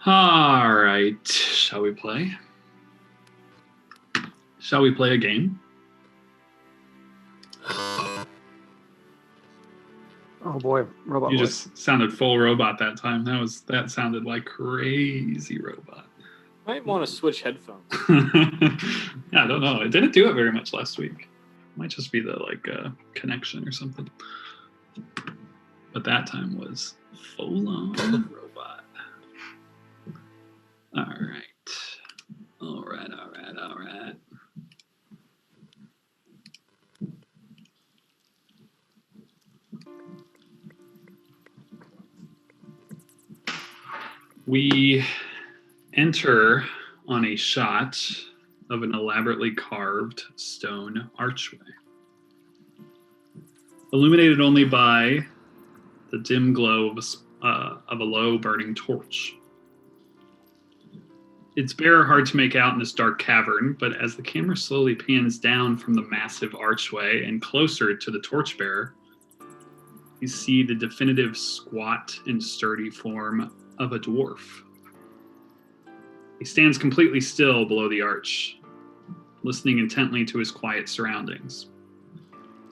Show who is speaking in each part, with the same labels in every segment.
Speaker 1: All right. Shall we play? Shall we play a game?
Speaker 2: Oh boy, robot
Speaker 1: You
Speaker 2: voice.
Speaker 1: just sounded full robot that time. That sounded like crazy robot.
Speaker 3: Might want to switch headphones.
Speaker 1: Yeah, I don't know. It didn't do it very much last week. Might just be the connection or something. But that time was full on robot. All right. We enter on a shot of an elaborately carved stone archway, illuminated only by the dim glow of a low burning torch. It's bare, hard to make out in this dark cavern, but as the camera slowly pans down from the massive archway and closer to the torchbearer, you see the definitive squat and sturdy form of a dwarf. He stands completely still below the arch, listening intently to his quiet surroundings.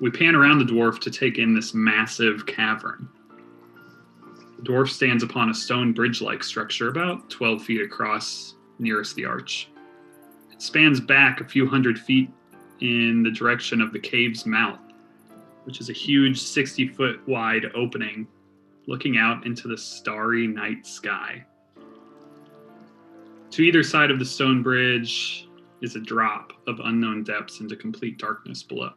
Speaker 1: We pan around the dwarf to take in this massive cavern. The dwarf stands upon a stone bridge-like structure about 12 feet across nearest the arch. It spans back a few hundred feet in the direction of the cave's mouth, which is a huge 60-foot wide opening looking out into the starry night sky. To either side of the stone bridge is a drop of unknown depths into complete darkness below.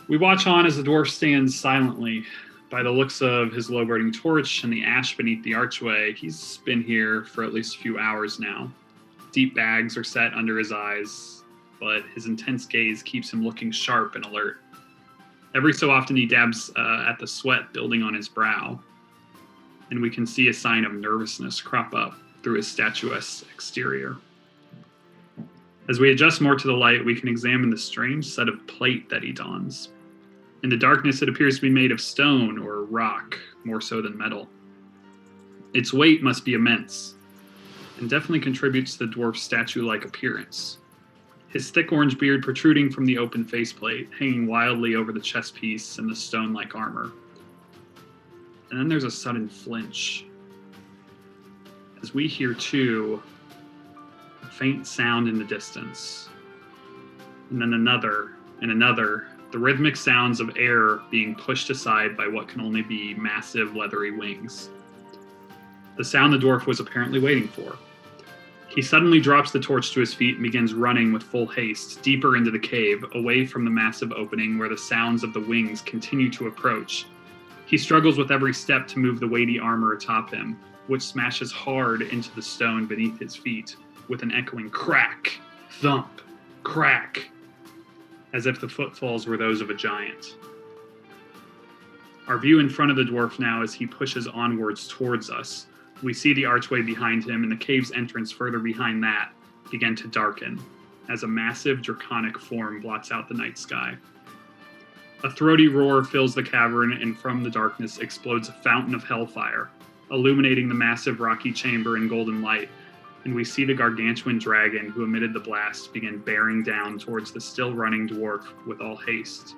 Speaker 1: We watch on as the dwarf stands silently. By the looks of his low burning torch and the ash beneath the archway, he's been here for at least a few hours now. Deep bags are set under his eyes, but his intense gaze keeps him looking sharp and alert. Every so often he dabs at the sweat building on his brow, and we can see a sign of nervousness crop up through his statuesque exterior. As we adjust more to the light, we can examine the strange set of plate that he dons. In the darkness, it appears to be made of stone or rock, more so than metal. Its weight must be immense, and definitely contributes to the dwarf's statue-like appearance. His thick orange beard protruding from the open faceplate, hanging wildly over the chest piece and the stone-like armor. And then there's a sudden flinch, as we hear, too, a faint sound in the distance. And then another, and another, the rhythmic sounds of air being pushed aside by what can only be massive leathery wings. The sound the dwarf was apparently waiting for. He suddenly drops the torch to his feet and begins running with full haste, deeper into the cave, away from the massive opening where the sounds of the wings continue to approach. He struggles with every step to move the weighty armor atop him, which smashes hard into the stone beneath his feet, with an echoing crack, thump, crack, as if the footfalls were those of a giant. Our view in front of the dwarf now as he pushes onwards towards us. We see the archway behind him and the cave's entrance further behind that begin to darken as a massive draconic form blots out the night sky. A throaty roar fills the cavern, and from the darkness explodes a fountain of hellfire, illuminating the massive rocky chamber in golden light, and we see the gargantuan dragon who emitted the blast begin bearing down towards the still running dwarf with all haste,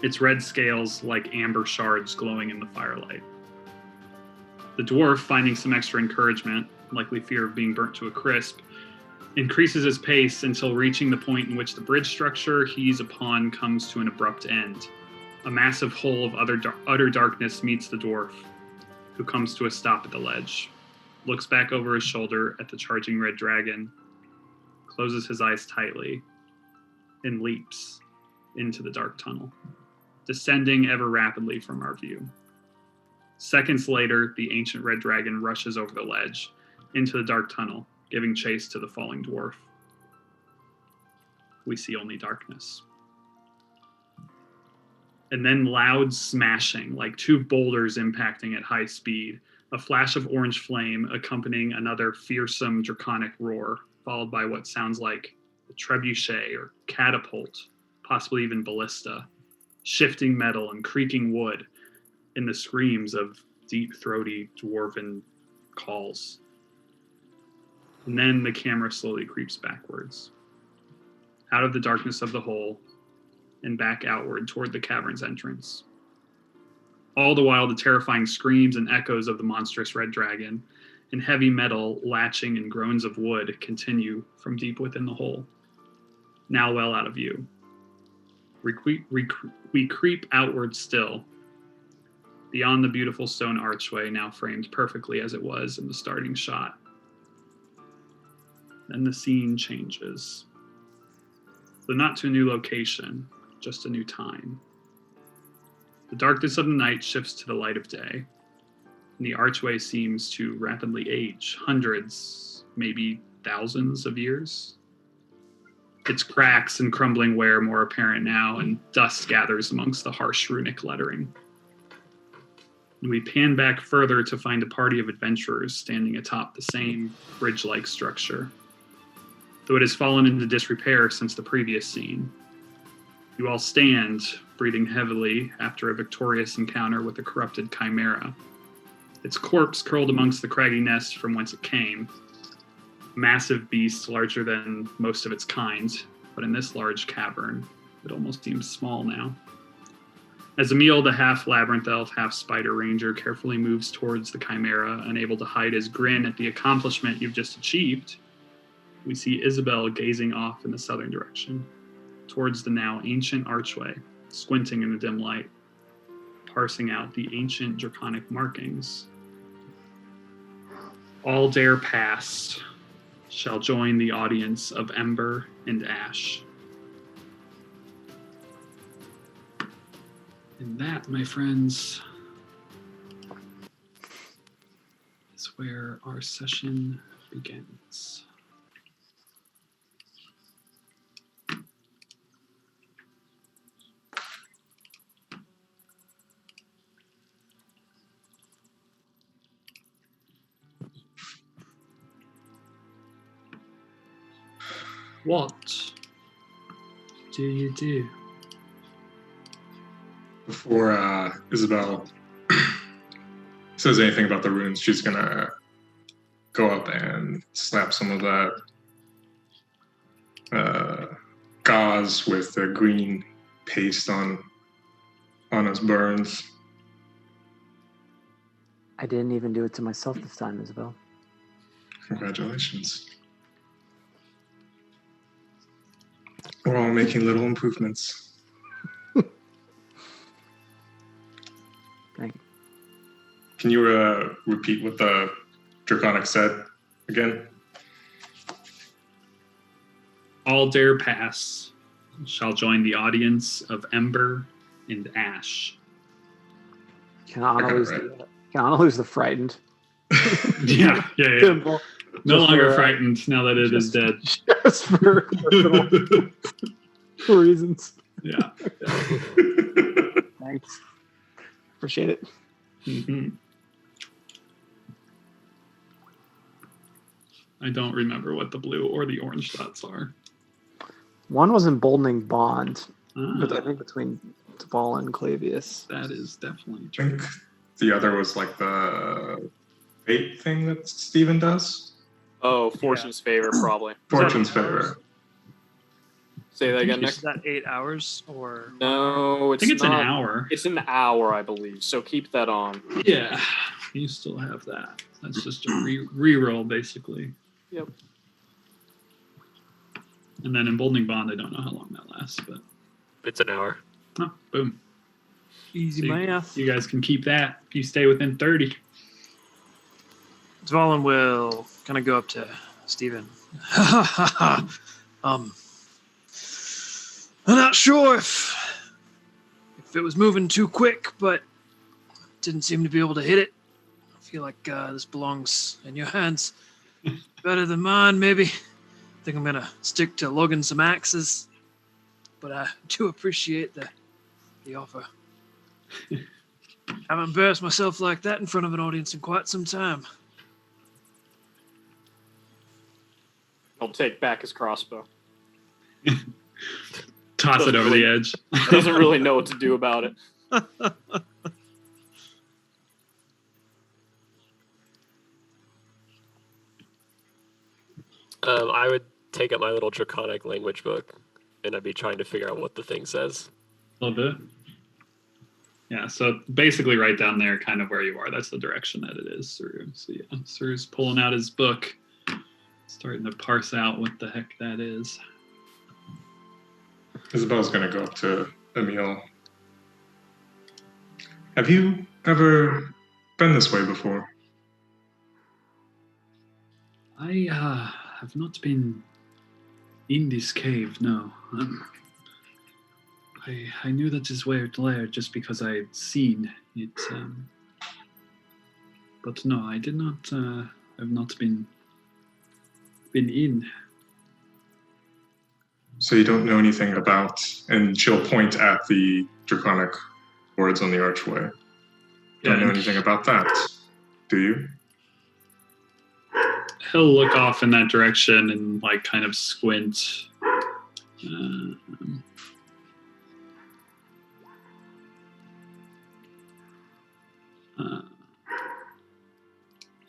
Speaker 1: its red scales like amber shards glowing in the firelight. The dwarf, finding some extra encouragement, likely fear of being burnt to a crisp, increases his pace until reaching the point in which the bridge structure he's upon comes to an abrupt end. A massive hole of utter darkness meets the dwarf, who comes to a stop at the ledge, looks back over his shoulder at the charging red dragon, closes his eyes tightly, and leaps into the dark tunnel, descending ever rapidly from our view. Seconds later, the ancient red dragon rushes over the ledge into the dark tunnel, giving chase to the falling dwarf. We see only darkness. And then loud smashing, like two boulders impacting at high speed, a flash of orange flame accompanying another fearsome draconic roar, followed by what sounds like a trebuchet or catapult possibly even ballista, shifting metal and creaking wood in the screams of deep, throaty, dwarven calls. And then the camera slowly creeps backwards, out of the darkness of the hole, and back outward toward the cavern's entrance. All the while, the terrifying screams and echoes of the monstrous red dragon and heavy metal latching and groans of wood continue from deep within the hole, now well out of view. We creep outward still, beyond the beautiful stone archway now framed perfectly as it was in the starting shot. Then the scene changes. Though not to a new location, just a new time. The darkness of the night shifts to the light of day, and the archway seems to rapidly age, hundreds, maybe thousands of years. Its cracks and crumbling wear more apparent now, and dust gathers amongst the harsh runic lettering. And we pan back further to find a party of adventurers standing atop the same bridge-like structure, though it has fallen into disrepair since the previous scene. You all stand, breathing heavily after a victorious encounter with the corrupted chimera, its corpse curled amongst the craggy nest from whence it came. A massive beast larger than most of its kind, but in this large cavern, it almost seems small now. As Emil, the half labyrinth elf, half spider ranger, carefully moves towards the chimera, unable to hide his grin at the accomplishment you've just achieved, we see Isabel gazing off in the southern direction, towards the now ancient archway, squinting in the dim light, parsing out the ancient draconic markings. All dare pass shall join the audience of Ember and Ash. And that, my friends, is where our session begins. What do you do?
Speaker 4: Before Isabel says anything about the runes, she's gonna go up and slap some of that gauze with the green paste on his burns.
Speaker 2: I didn't even do it to myself this time, Isabel.
Speaker 4: Congratulations. We're all making little improvements.
Speaker 2: Thank you.
Speaker 4: Can you repeat what the Draconic said again?
Speaker 1: All dare pass shall join the audience of Ember and Ash.
Speaker 2: Can Anna
Speaker 4: got it
Speaker 2: lose
Speaker 4: right.
Speaker 2: can Anna lose the frightened?
Speaker 1: Yeah.
Speaker 2: Simple.
Speaker 1: No
Speaker 2: Just
Speaker 1: longer
Speaker 2: for,
Speaker 1: frightened now that it is dead.
Speaker 2: Just for personal reasons.
Speaker 1: Yeah.
Speaker 2: Thanks. Appreciate it.
Speaker 1: Mm-hmm. I don't remember what the blue or the orange dots are.
Speaker 2: One was Emboldening Bond,
Speaker 1: Ah,
Speaker 2: but I think between Duvall and Clavius.
Speaker 1: that is definitely
Speaker 4: I
Speaker 1: true.
Speaker 4: think the other was like the fate thing that Steven does.
Speaker 3: Oh, Fortune's favor, probably.
Speaker 4: Fortune's
Speaker 5: that hours?
Speaker 4: favor.
Speaker 3: Say that again,
Speaker 1: think
Speaker 3: Nick.
Speaker 5: Is that 8 hours or?
Speaker 3: No,
Speaker 1: I
Speaker 3: it's
Speaker 1: think it's
Speaker 3: not.
Speaker 1: an hour.
Speaker 3: It's an hour, I believe. So keep that on.
Speaker 1: Yeah, you still have that. That's just a re-roll, basically.
Speaker 3: Yep.
Speaker 1: And then Emboldening Bond, I don't know how long that lasts, but
Speaker 6: It's an hour.
Speaker 1: oh, boom.
Speaker 5: Easy
Speaker 1: So
Speaker 5: math.
Speaker 1: you guys can keep that if you stay within 30.
Speaker 5: Dvalin will kind of go up to Steven. I'm not sure if it was moving too quick, but didn't seem to be able to hit it. I feel like this belongs in your hands better than mine, maybe. I think I'm gonna stick to lugging some axes, but I do appreciate the offer. Haven't embarrassed myself like that in front of an audience in quite some time.
Speaker 3: He'll take back his crossbow.
Speaker 1: Toss it over the edge.
Speaker 3: Doesn't really know what to do about it.
Speaker 6: I would take up my little draconic language book, and I'd be trying to figure out what the thing says.
Speaker 1: A little bit. Yeah, so basically right down there, kind of where you are, that's the direction that it is, Saru. So yeah, Saru's pulling out his book, starting to parse out what the heck that is.
Speaker 4: Isabel's going to go up to Emil. Have you ever been this way before?
Speaker 1: I have not been in this cave, no. I knew that this was lair just because I had seen it. But no, I did not. Have not been in.
Speaker 4: So you don't know anything about, and she'll point at the draconic words on the archway. Don't know anything about that, do you?
Speaker 1: He'll look off in that direction and like kind of squint.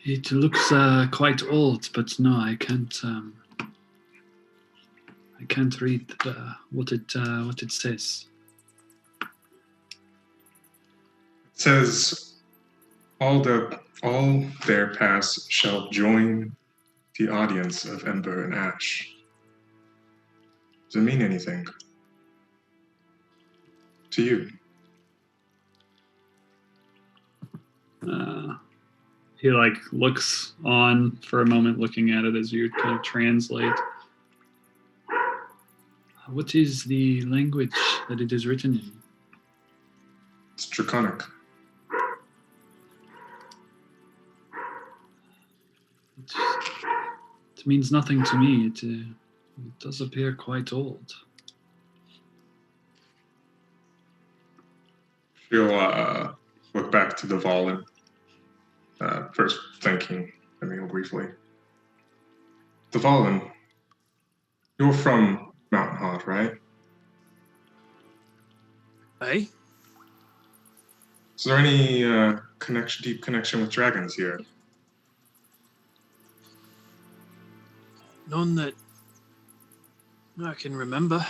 Speaker 1: It looks quite old, but no, I can't. I can't read what it says.
Speaker 4: It says, all their pass shall join the audience of Ember and Ash. Does it mean anything to you?
Speaker 1: He like looks on for a moment, looking at it as you kind of translate. What is the language that it is written in?
Speaker 4: It's draconic.
Speaker 1: It means nothing to me. It does appear quite old.
Speaker 4: She'll look back to the Valen, first thanking Emil briefly. The Valen, you're from Mountain Hawk, right?
Speaker 5: Hey?
Speaker 4: Is there any deep connection with dragons here?
Speaker 5: None that I can remember.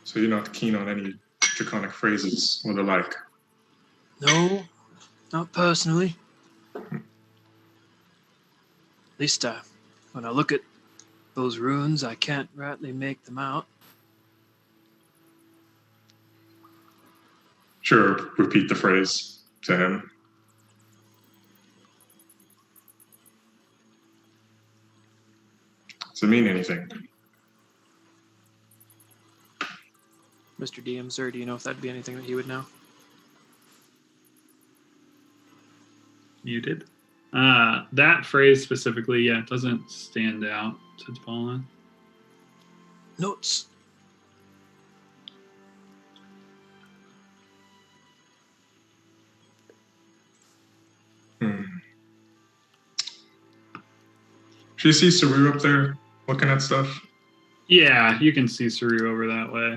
Speaker 4: So you're not keen on any draconic phrases or the like?
Speaker 5: No, not personally. At least when I look at those runes, I can't rightly make them out.
Speaker 4: Sure, repeat the phrase to him. Does it mean anything?
Speaker 5: Mr. DM, sir, do you know if that'd be anything that he would know?
Speaker 1: Muted. That phrase specifically, yeah, it doesn't stand out to Fallen.
Speaker 5: Notes.
Speaker 4: Do you see Saru up there looking at stuff?
Speaker 1: Yeah, you can see Saru over that way.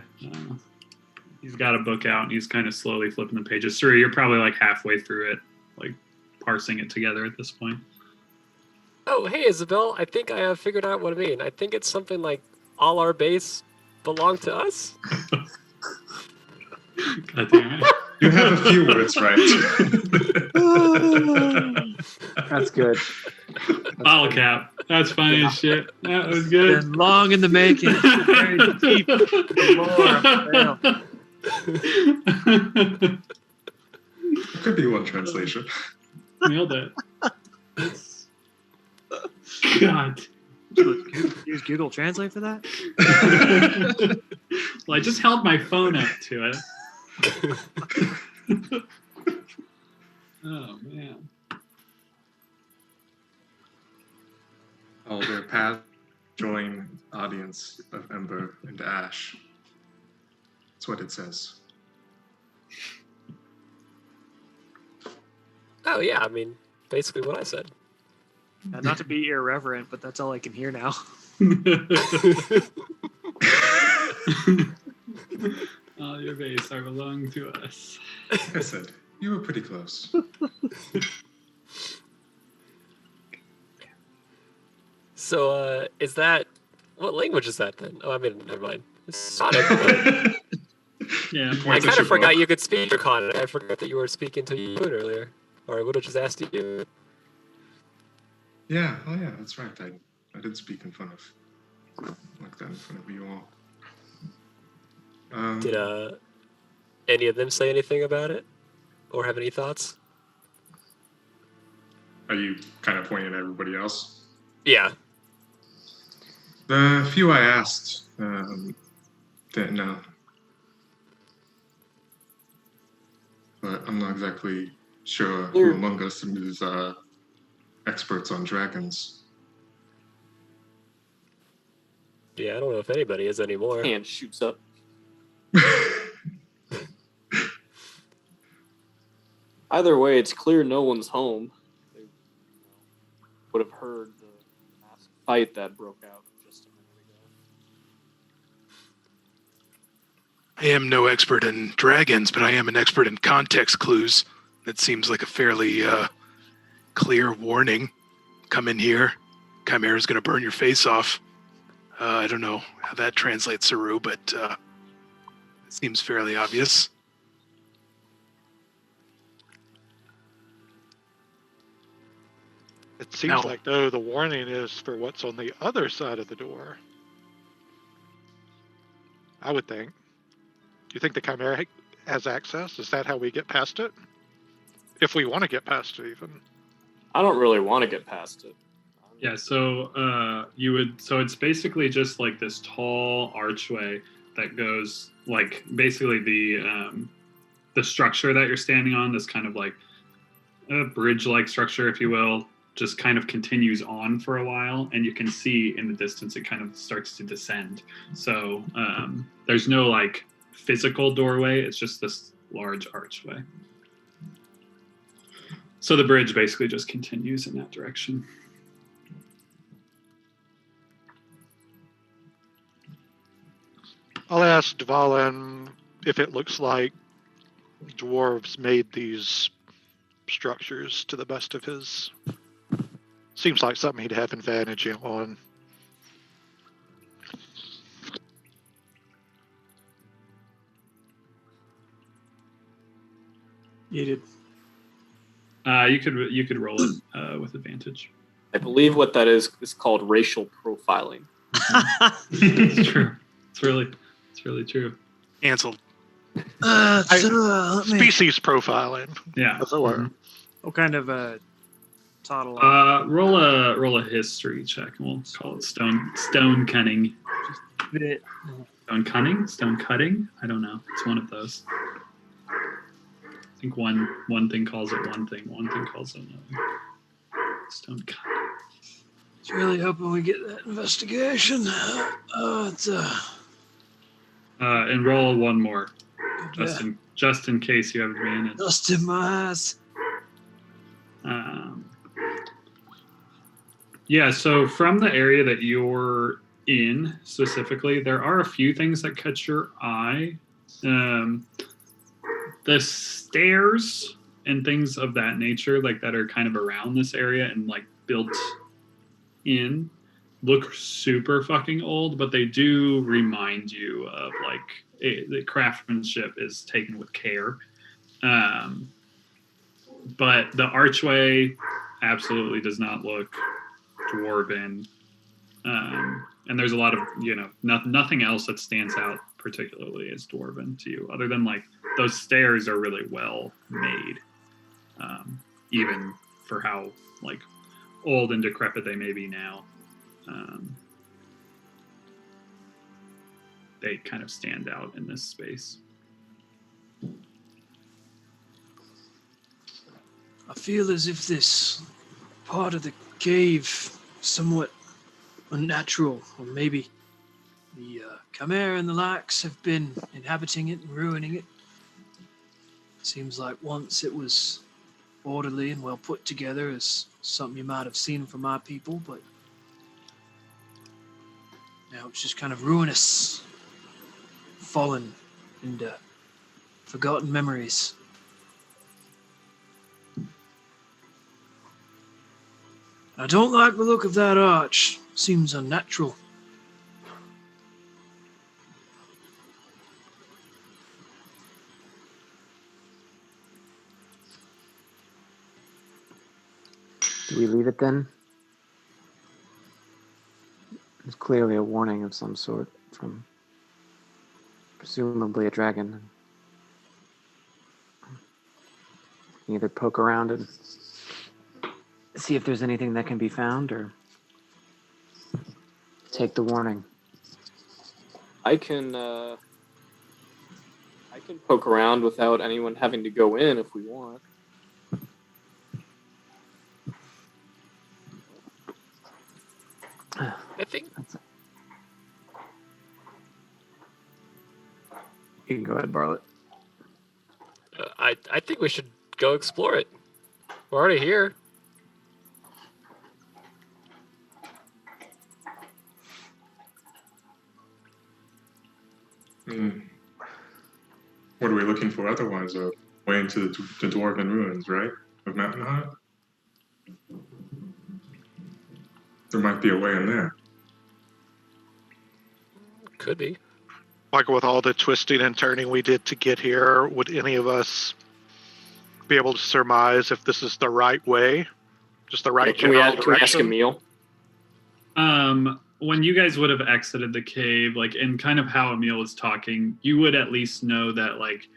Speaker 1: He's got a book out and he's kind of slowly flipping the pages. Saru, you're probably like halfway through it, like parsing it together at this point.
Speaker 6: Oh, hey, Isabel. I think I have figured out what I mean. I think it's something like all our base belong to us.
Speaker 1: God damn it.
Speaker 4: You have a few words right.
Speaker 2: That's good.
Speaker 1: Bottle cap. That's funny as shit. That was good.
Speaker 5: Been long in the making. Very deep.
Speaker 4: It could be one translation.
Speaker 1: Nailed it. That's... God.
Speaker 5: Use Google Translate for that?
Speaker 1: Well, I just held my phone up to it. Oh, man.
Speaker 4: All their paths join audience of Ember and Ash. That's what it says.
Speaker 6: Oh, yeah, I mean, basically what I said.
Speaker 5: Not to be irreverent, but that's all I can hear now.
Speaker 1: All your base are belong to us.
Speaker 4: Like I said, you were pretty close.
Speaker 6: So, is that what language is that then? Oh, I mean, never mind. It's Sonic. But
Speaker 1: Yeah.
Speaker 6: I kind of forgot you could speak Draconic. I forgot that you were speaking to you earlier, or I would have just asked you.
Speaker 4: Yeah, oh yeah, that's right. I did speak in front of, like that, in front of you all.
Speaker 6: Did any of them say anything about it, or have any thoughts?
Speaker 4: Are you kind of pointing at everybody else?
Speaker 6: Yeah.
Speaker 4: The few I asked didn't know. But I'm not exactly sure who among us is experts on dragons.
Speaker 6: Yeah, I don't know if anybody is anymore.
Speaker 3: Hand shoots up. Either way, it's clear no one's home. They would have heard the massive fight that broke out just a minute ago.
Speaker 7: I am no expert in dragons, but I am an expert in context clues. That seems like a fairly clear warning. Come in here. Chimera's going to burn your face off. I don't know how that translates, Saru, but it seems fairly obvious.
Speaker 8: It seems
Speaker 7: Now-
Speaker 8: like, though, the warning is for what's on the other side of the door. I would think. Do you think the Chimera has access? Is that how we get past it? If we want to get past it, even.
Speaker 3: I don't really want to get past it.
Speaker 1: Yeah, so you would, so it's basically just like this tall archway that goes, like, basically the structure that you're standing on, this kind of like a bridge-like structure, if you will, just kind of continues on for a while, and you can see in the distance it kind of starts to descend. So there's no like physical doorway, it's just this large archway. So the bridge basically just continues in that direction.
Speaker 8: I'll ask Dvalin if it looks like dwarves made these structures to the best of his. Seems like something he'd have advantage on.
Speaker 5: You did.
Speaker 1: You could roll it with advantage.
Speaker 3: I believe what that is called racial profiling.
Speaker 1: It's true. It's really true.
Speaker 7: Canceled.
Speaker 5: Let me.
Speaker 8: Species profiling.
Speaker 1: Yeah.
Speaker 8: That's a word.
Speaker 5: What kind of toddle?
Speaker 1: Roll a history check, and we'll call it stone cunning.
Speaker 5: Bit.
Speaker 1: Stone cunning? Stone cutting? I don't know. It's one of those. I think one thing calls it one thing calls it another. Stone cutting.
Speaker 5: It's really hoping we get that investigation.
Speaker 1: And roll one more,
Speaker 5: Yeah.
Speaker 1: just in case you have advantage.
Speaker 5: Dust in my eyes.
Speaker 1: Yeah, so from the area that you're in specifically, there are a few things that catch your eye. The stairs and things of that nature, like that are kind of around this area and like built in, look super fucking old, but they do remind you of like the craftsmanship is taken with care. But the archway absolutely does not look dwarven. And there's a lot of, nothing else that stands out particularly as dwarven to you, other than like those stairs are really well made, even for how like old and decrepit they may be now. They kind of stand out in this space.
Speaker 5: I feel as if this part of the cave is somewhat unnatural, or maybe the Chimera and the Lax have been inhabiting it and ruining it. Seems like once it was orderly and well put together as something you might have seen from my people, but now it's just kind of ruinous. fallen into forgotten memories. I don't like the look of that arch. Seems unnatural.
Speaker 2: Do we leave it then? It's clearly a warning of some sort from presumably a dragon. Either poke around and see if there's anything that can be found, or take the warning.
Speaker 3: I can poke around without anyone having to go in if we want.
Speaker 6: I think
Speaker 2: You can go ahead, Bartlett.
Speaker 6: I think we should go explore it. We're already here.
Speaker 4: What are we looking for otherwise? A way into the Dwarven ruins, right? Of Mountain Hut? There might be a way in there.
Speaker 6: Could be.
Speaker 8: Like with all the twisting and turning we did to get here, would any of us be able to surmise if this is the right way? Just the right
Speaker 3: Can we
Speaker 8: general
Speaker 3: ask, can we ask
Speaker 8: direction?
Speaker 3: Emil?
Speaker 1: When you guys would have exited the cave, like, and kind of how Emil was talking, you would at least know that, like,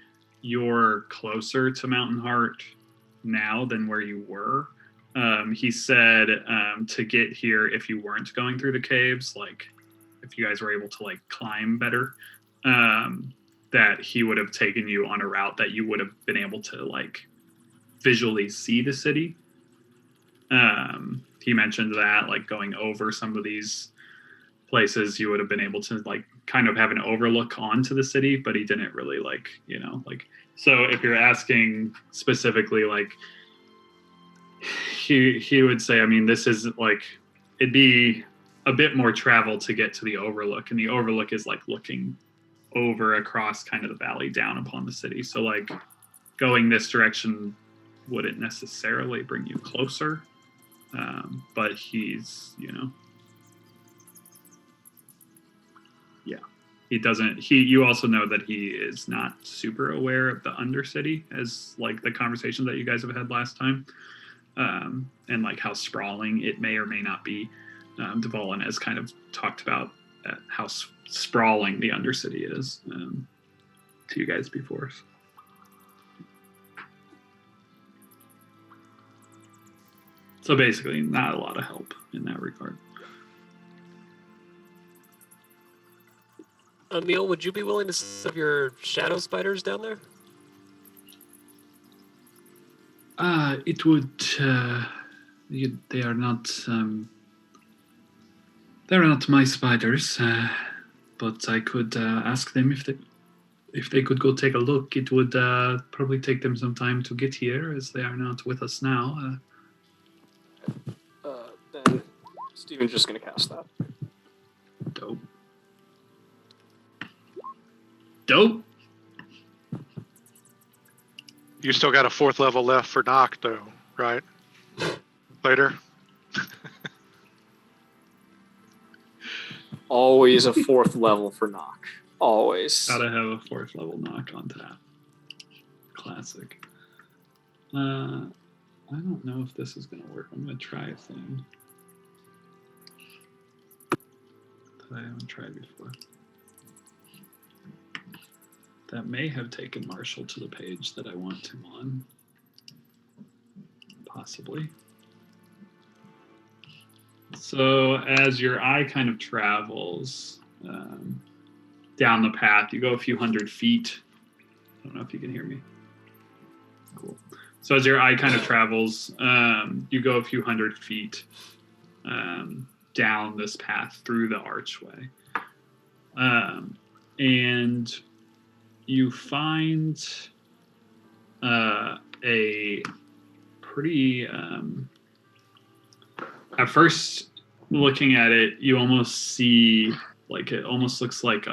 Speaker 1: you're closer to Mountain Heart now than where you were. He said to get here, if you weren't going through the caves, like, if you guys were able to, like, climb better, that he would have taken you on a route that you would have been able to, like, visually see the city. He mentioned that, like, going over some of these places, you would have been able to, like, kind of have an overlook onto the city, but he didn't really, like, you know, like, so if you're asking specifically, like, he would say, I mean, this is, like, it'd be a bit more travel to get to the overlook, and the overlook is, like, looking over across kind of the valley down upon the city. So, like, going this direction wouldn't necessarily bring you closer. But he's, you know, yeah, he doesn't, you also know that he is not super aware of the Undercity, as, like, the conversation that you guys have had last time, and, like, how sprawling it may or may not be. Dvalin has kind of talked about how sprawling the Undercity is to you guys before. So basically, not a lot of help in that regard.
Speaker 6: Emil, would you be willing to set your shadow spiders down there?
Speaker 1: It would. They are not. They're not my spiders, but I could ask them if they could go take a look. It would probably take them some time to get here, as they are not with us now.
Speaker 3: Then Steven's just going to cast that.
Speaker 1: Dope. Dope.
Speaker 8: You still got a 4th level left for Knock, though, right? Later?
Speaker 3: Always a 4th level for knock. Always.
Speaker 1: Gotta have a 4th level knock on tap. Classic. I don't know if this is gonna work. I'm gonna try a thing that I haven't tried before. That may have taken Marshall to the page that I want him on. Possibly. So as your eye kind of travels down the path, you go a few hundred feet. I don't know if you can hear me. Cool. So as your eye kind of travels, you go a few hundred feet down this path through the archway. And you find a pretty... at first, looking at it, you almost see, like, it almost looks like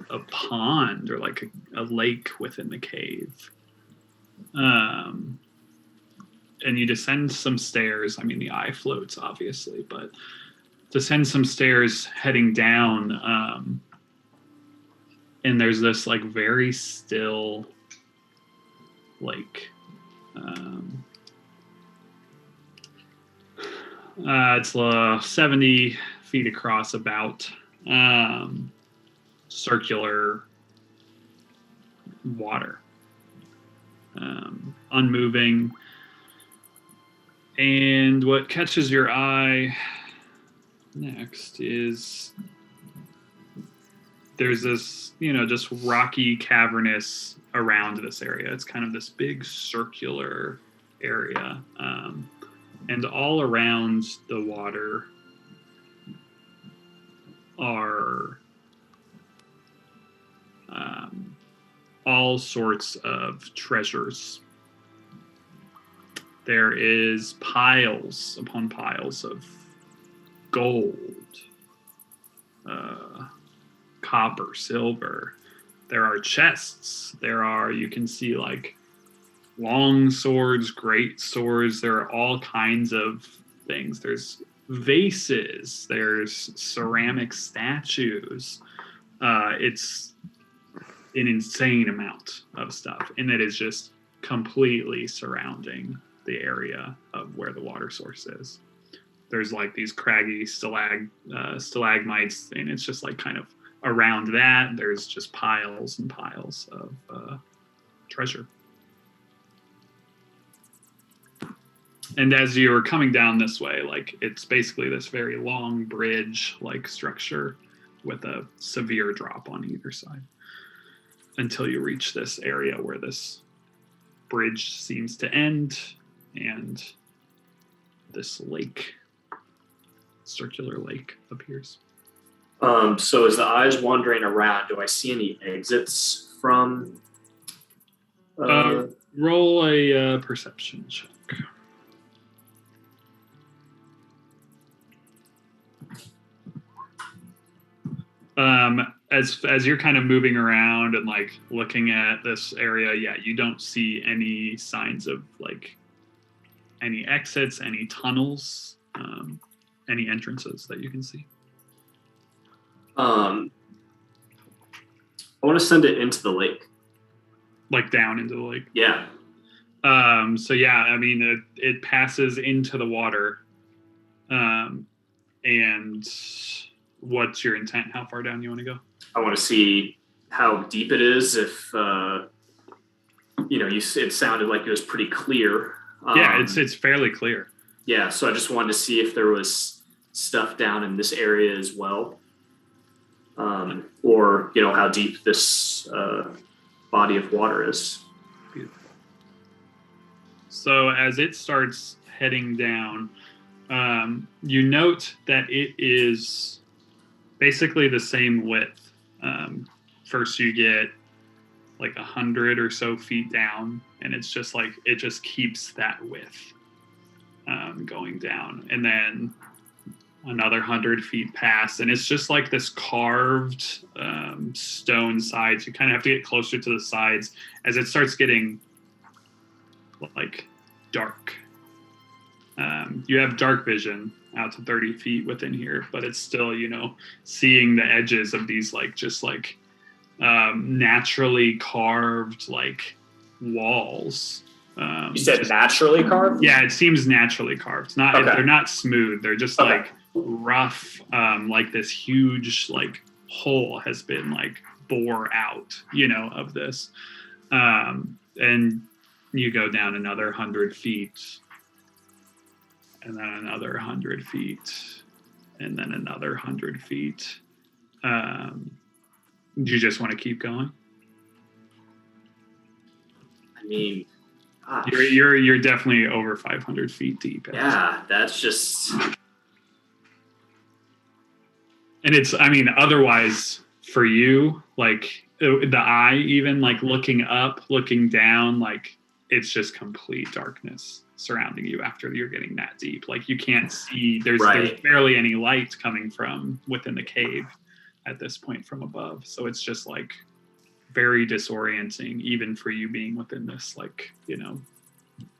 Speaker 1: a pond or like a lake within the cave. And you descend some stairs. I mean, the eye floats, obviously, but descend some stairs heading down. And there's this like very still lake. It's 70 feet across, about circular water, unmoving. And what catches your eye next is there's this, just rocky, cavernous around this area. It's kind of this big circular area. And all around the water are all sorts of treasures. There is piles upon piles of gold, copper, silver. There are chests. You can see like long swords, great swords. There are all kinds of things. There's vases. There's ceramic statues. It's an insane amount of stuff. And it is just completely surrounding the area of where the water source is. There's like these craggy stalagmites, and it's just like kind of around that. There's just piles and piles of treasure. And as you're coming down this way, like it's basically this very long bridge-like structure with a severe drop on either side until you reach this area where this bridge seems to end and this lake, circular lake, appears.
Speaker 9: So as the eye's wandering around, do I see any exits from?
Speaker 1: Roll a perception check. As you're kind of moving around and like looking at this area, yeah, you don't see any signs of like any exits, any tunnels, any entrances that you can see.
Speaker 9: I want to send it into the lake.
Speaker 1: Like down into the lake.
Speaker 9: Yeah.
Speaker 1: So yeah, I mean, it passes into the water. And what's your intent? How far down you want to go?
Speaker 9: I want to see how deep it is. If it sounded like it was pretty clear.
Speaker 1: Yeah, it's fairly clear.
Speaker 9: Yeah, so I just wanted to see if there was stuff down in this area as well, or how deep this body of water is.
Speaker 1: Beautiful. So as it starts heading down, you note that it is basically the same width. First you get like 100 or so feet down, and it's just like, it just keeps that width going down. And then another 100 feet pass, and it's just like this carved stone sides. You kind of have to get closer to the sides as it starts getting like dark. You have dark vision out to 30 feet within here, but it's still, seeing the edges of these like just like naturally carved like walls.
Speaker 9: You said naturally carved?
Speaker 1: Yeah, it seems naturally carved. They're not smooth. They're just like rough. Like this huge like hole has been like bore out, of this. And you go down another 100 feet, and then another 100 feet, and then another 100 feet. Do you just want to keep going?
Speaker 9: I mean, gosh.
Speaker 1: You're definitely over 500 feet deep.
Speaker 9: Yeah, that's just.
Speaker 1: And it's, I mean, otherwise for you, like the eye, even like looking up, looking down, like it's just complete darkness surrounding you after you're getting that deep. Like you can't see, there's barely any light coming from within the cave at this point from above. So it's just like very disorienting, even for you being within this, like,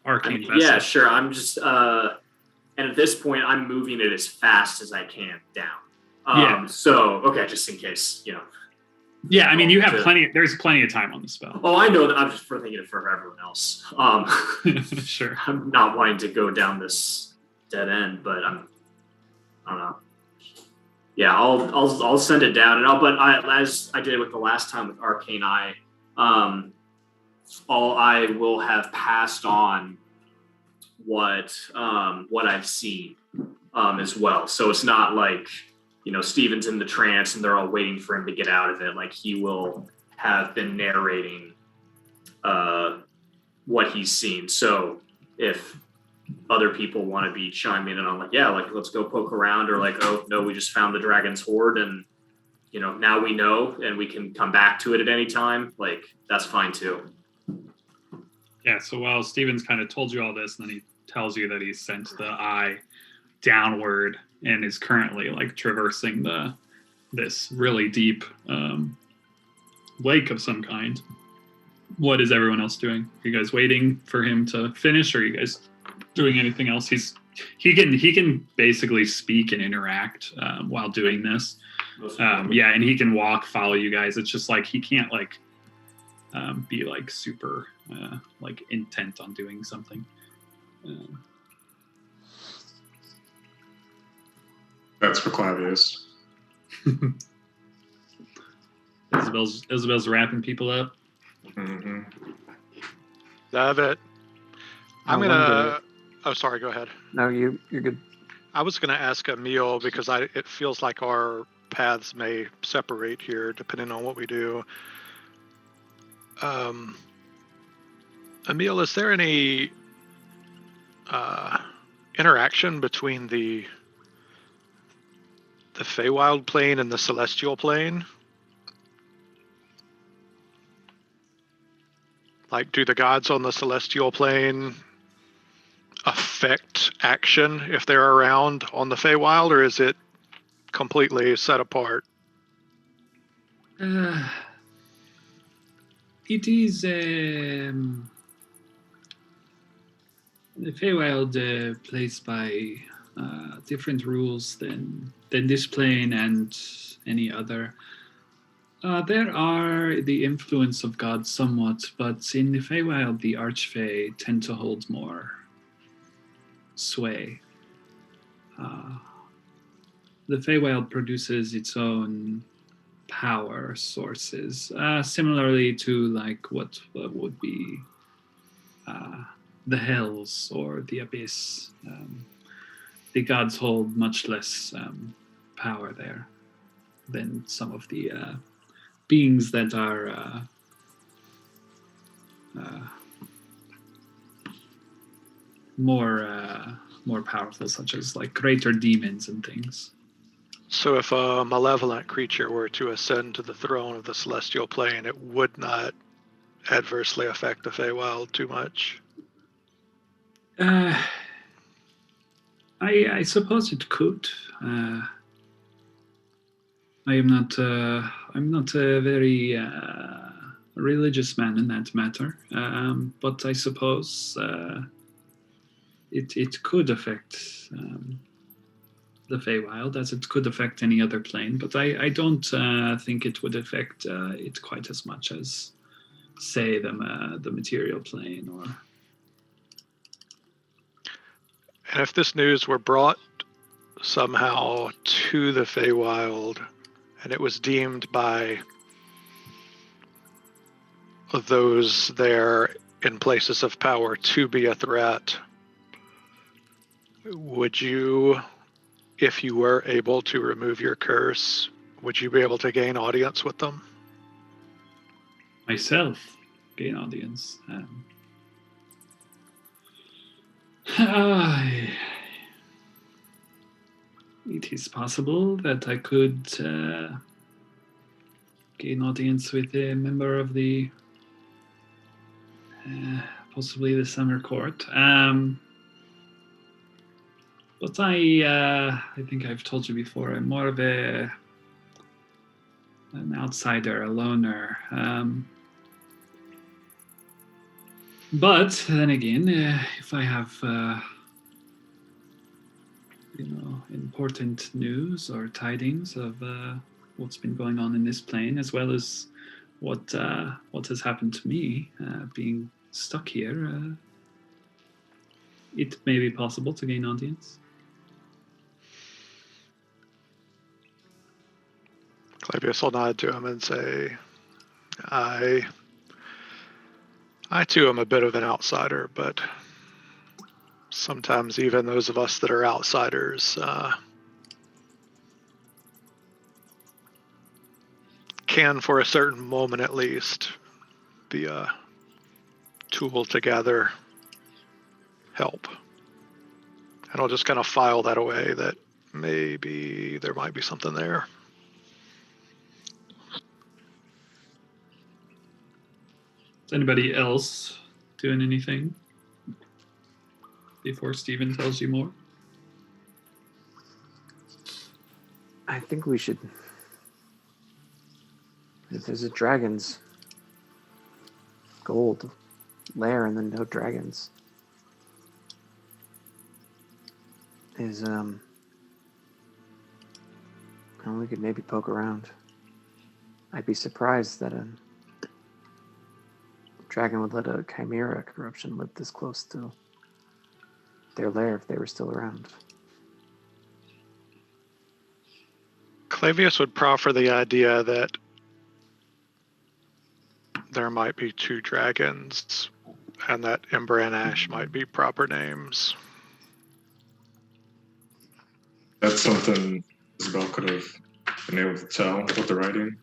Speaker 1: arcane vessel.
Speaker 9: Yeah, sure. I'm just, and at this point, I'm moving it as fast as I can down.
Speaker 1: Yeah.
Speaker 9: So, okay, just in case,
Speaker 1: Yeah, I mean, you have there's plenty of time on the spell.
Speaker 9: Oh, I know that. I'm just thinking it for everyone else.
Speaker 1: Sure.
Speaker 9: I'm not wanting to go down this dead end, but I don't know. Yeah, I'll send it down, as I did with the last time with Arcane Eye, I will have passed on what I've seen as well. So it's not like Steven's in the trance and they're all waiting for him to get out of it. Like, he will have been narrating what he's seen. So if other people want to be chiming in on like, yeah, like, let's go poke around, or like, oh no, we just found the dragon's hoard and now we know and we can come back to it at any time, like, that's fine too.
Speaker 1: Yeah, so while Steven's kind of told you all this, and then he tells you that he's sent the eye downward and is currently like traversing this really deep lake of some kind. What is everyone else doing? Are you guys waiting for him to finish, or are you guys doing anything else? He can basically speak and interact while doing this. Yeah, and he can follow you guys. It's just like he can't like be like super like intent on doing something.
Speaker 4: That's for Clavius.
Speaker 1: Isabel's wrapping people up.
Speaker 4: Mm-hmm.
Speaker 8: Love it. I'm gonna. Oh, sorry. Go ahead.
Speaker 2: No, you're good.
Speaker 8: I was gonna ask Emil because it feels like our paths may separate here depending on what we do. Emil, is there any interaction between the Feywild plane and the Celestial plane? Like, do the gods on the Celestial plane affect action if they're around on the Feywild, or is it completely set apart?
Speaker 10: It is the Feywild plays by different rules than this plane and any other. There are the influence of God somewhat, but in the Feywild, the Archfey tend to hold more sway. The Feywild produces its own power sources, similarly to like what would be the Hells or the Abyss. The gods hold much less power there than some of the beings that are more powerful, such as like greater demons and things.
Speaker 8: So if a malevolent creature were to ascend to the throne of the Celestial plane, it would not adversely affect the Feywild too much?
Speaker 10: I suppose it could. I'm not a very religious man in that matter, but I suppose it could affect the Feywild, as it could affect any other plane. But I don't think it would affect it quite as much as, say, the material plane. Or.
Speaker 8: And if this news were brought somehow to the Feywild, and it was deemed by those there in places of power to be a threat, would you, if you were able to remove your curse, would you be able to gain audience with them?
Speaker 10: Myself gain audience. It is possible that I could gain audience with a member of the possibly the Summer Court. But I think I've told you before, I'm more of a an outsider, a loner. But then again, if I have, important news or tidings of what's been going on in this plane, as well as what has happened to me being stuck here, it may be possible to gain audience.
Speaker 8: Clavius will nod to him and say, I too am a bit of an outsider, but sometimes even those of us that are outsiders can, for a certain moment at least, be a tool to gather help. And I'll just kind of file that away that maybe there might be something there.
Speaker 10: Is anybody else doing anything before Steven tells you more?
Speaker 2: I think we should. If there's a dragon's gold lair and then no dragons, we could maybe poke around. I'd be surprised that a dragon would let a chimera corruption live this close to their lair if they were still around.
Speaker 8: Clavius would proffer the idea that there might be two dragons and that Ember and Ash might be proper names.
Speaker 4: That's something Isabel could have been able to tell with the writing.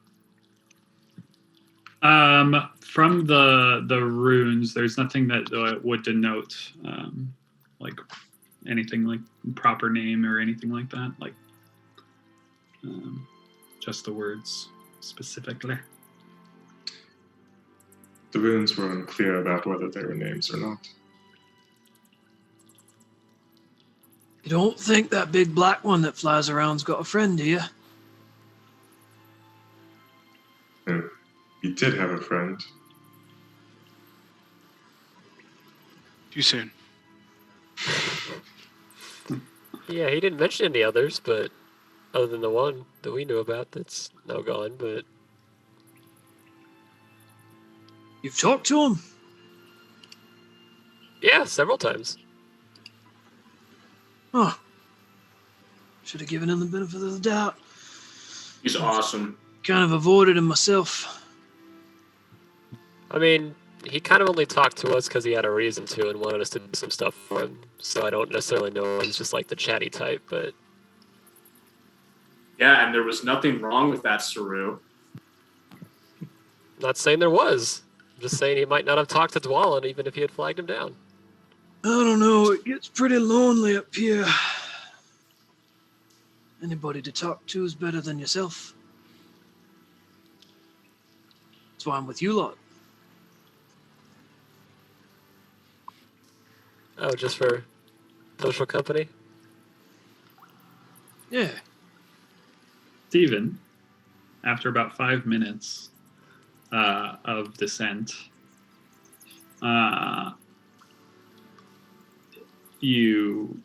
Speaker 10: From the runes, there's nothing that would denote like anything like proper name or anything like that. Like just the words specifically.
Speaker 4: The runes were unclear about whether they were names or not.
Speaker 5: You don't think that big black one that flies around's got a friend, do you?
Speaker 4: And he did have a friend.
Speaker 7: Too soon.
Speaker 6: Yeah, he didn't mention any others, but other than the one that we knew about that's now gone, but
Speaker 5: You've talked to him?
Speaker 6: yeah, several times.
Speaker 5: Huh. Should have given him the benefit of the doubt.
Speaker 9: He's awesome.
Speaker 5: Kind of avoided him myself.
Speaker 6: I mean, he kind of only talked to us because he had a reason to and wanted us to do some stuff for him. So I don't necessarily know he's just like the chatty type, but
Speaker 9: Yeah, and there was nothing wrong with that, Saru.
Speaker 6: not saying there was. I'm just saying he might not have talked to Dwalin even if he had flagged him down.
Speaker 5: I don't know, it gets pretty lonely up here. Anybody to talk to is better than yourself. That's why I'm with you lot.
Speaker 6: Oh, just for social company?
Speaker 5: Yeah.
Speaker 10: Steven, after about 5 minutes of descent, you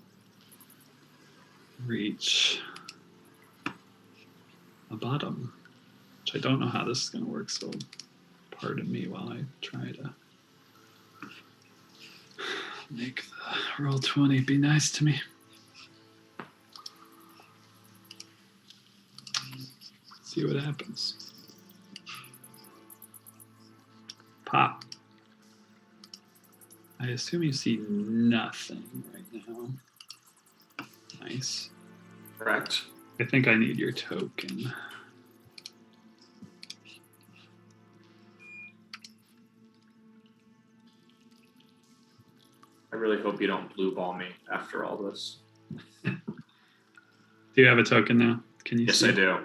Speaker 10: reach a bottom, which I don't know how this is going to work, so pardon me while I try to make the roll 20 be nice to me. See what happens. Pop. I assume you see nothing right now. Nice.
Speaker 9: Correct.
Speaker 10: I think I need your token.
Speaker 9: I really hope you don't blue ball me after all this.
Speaker 10: Do you have a token now? Can you
Speaker 9: Yes,
Speaker 10: see?
Speaker 9: I do.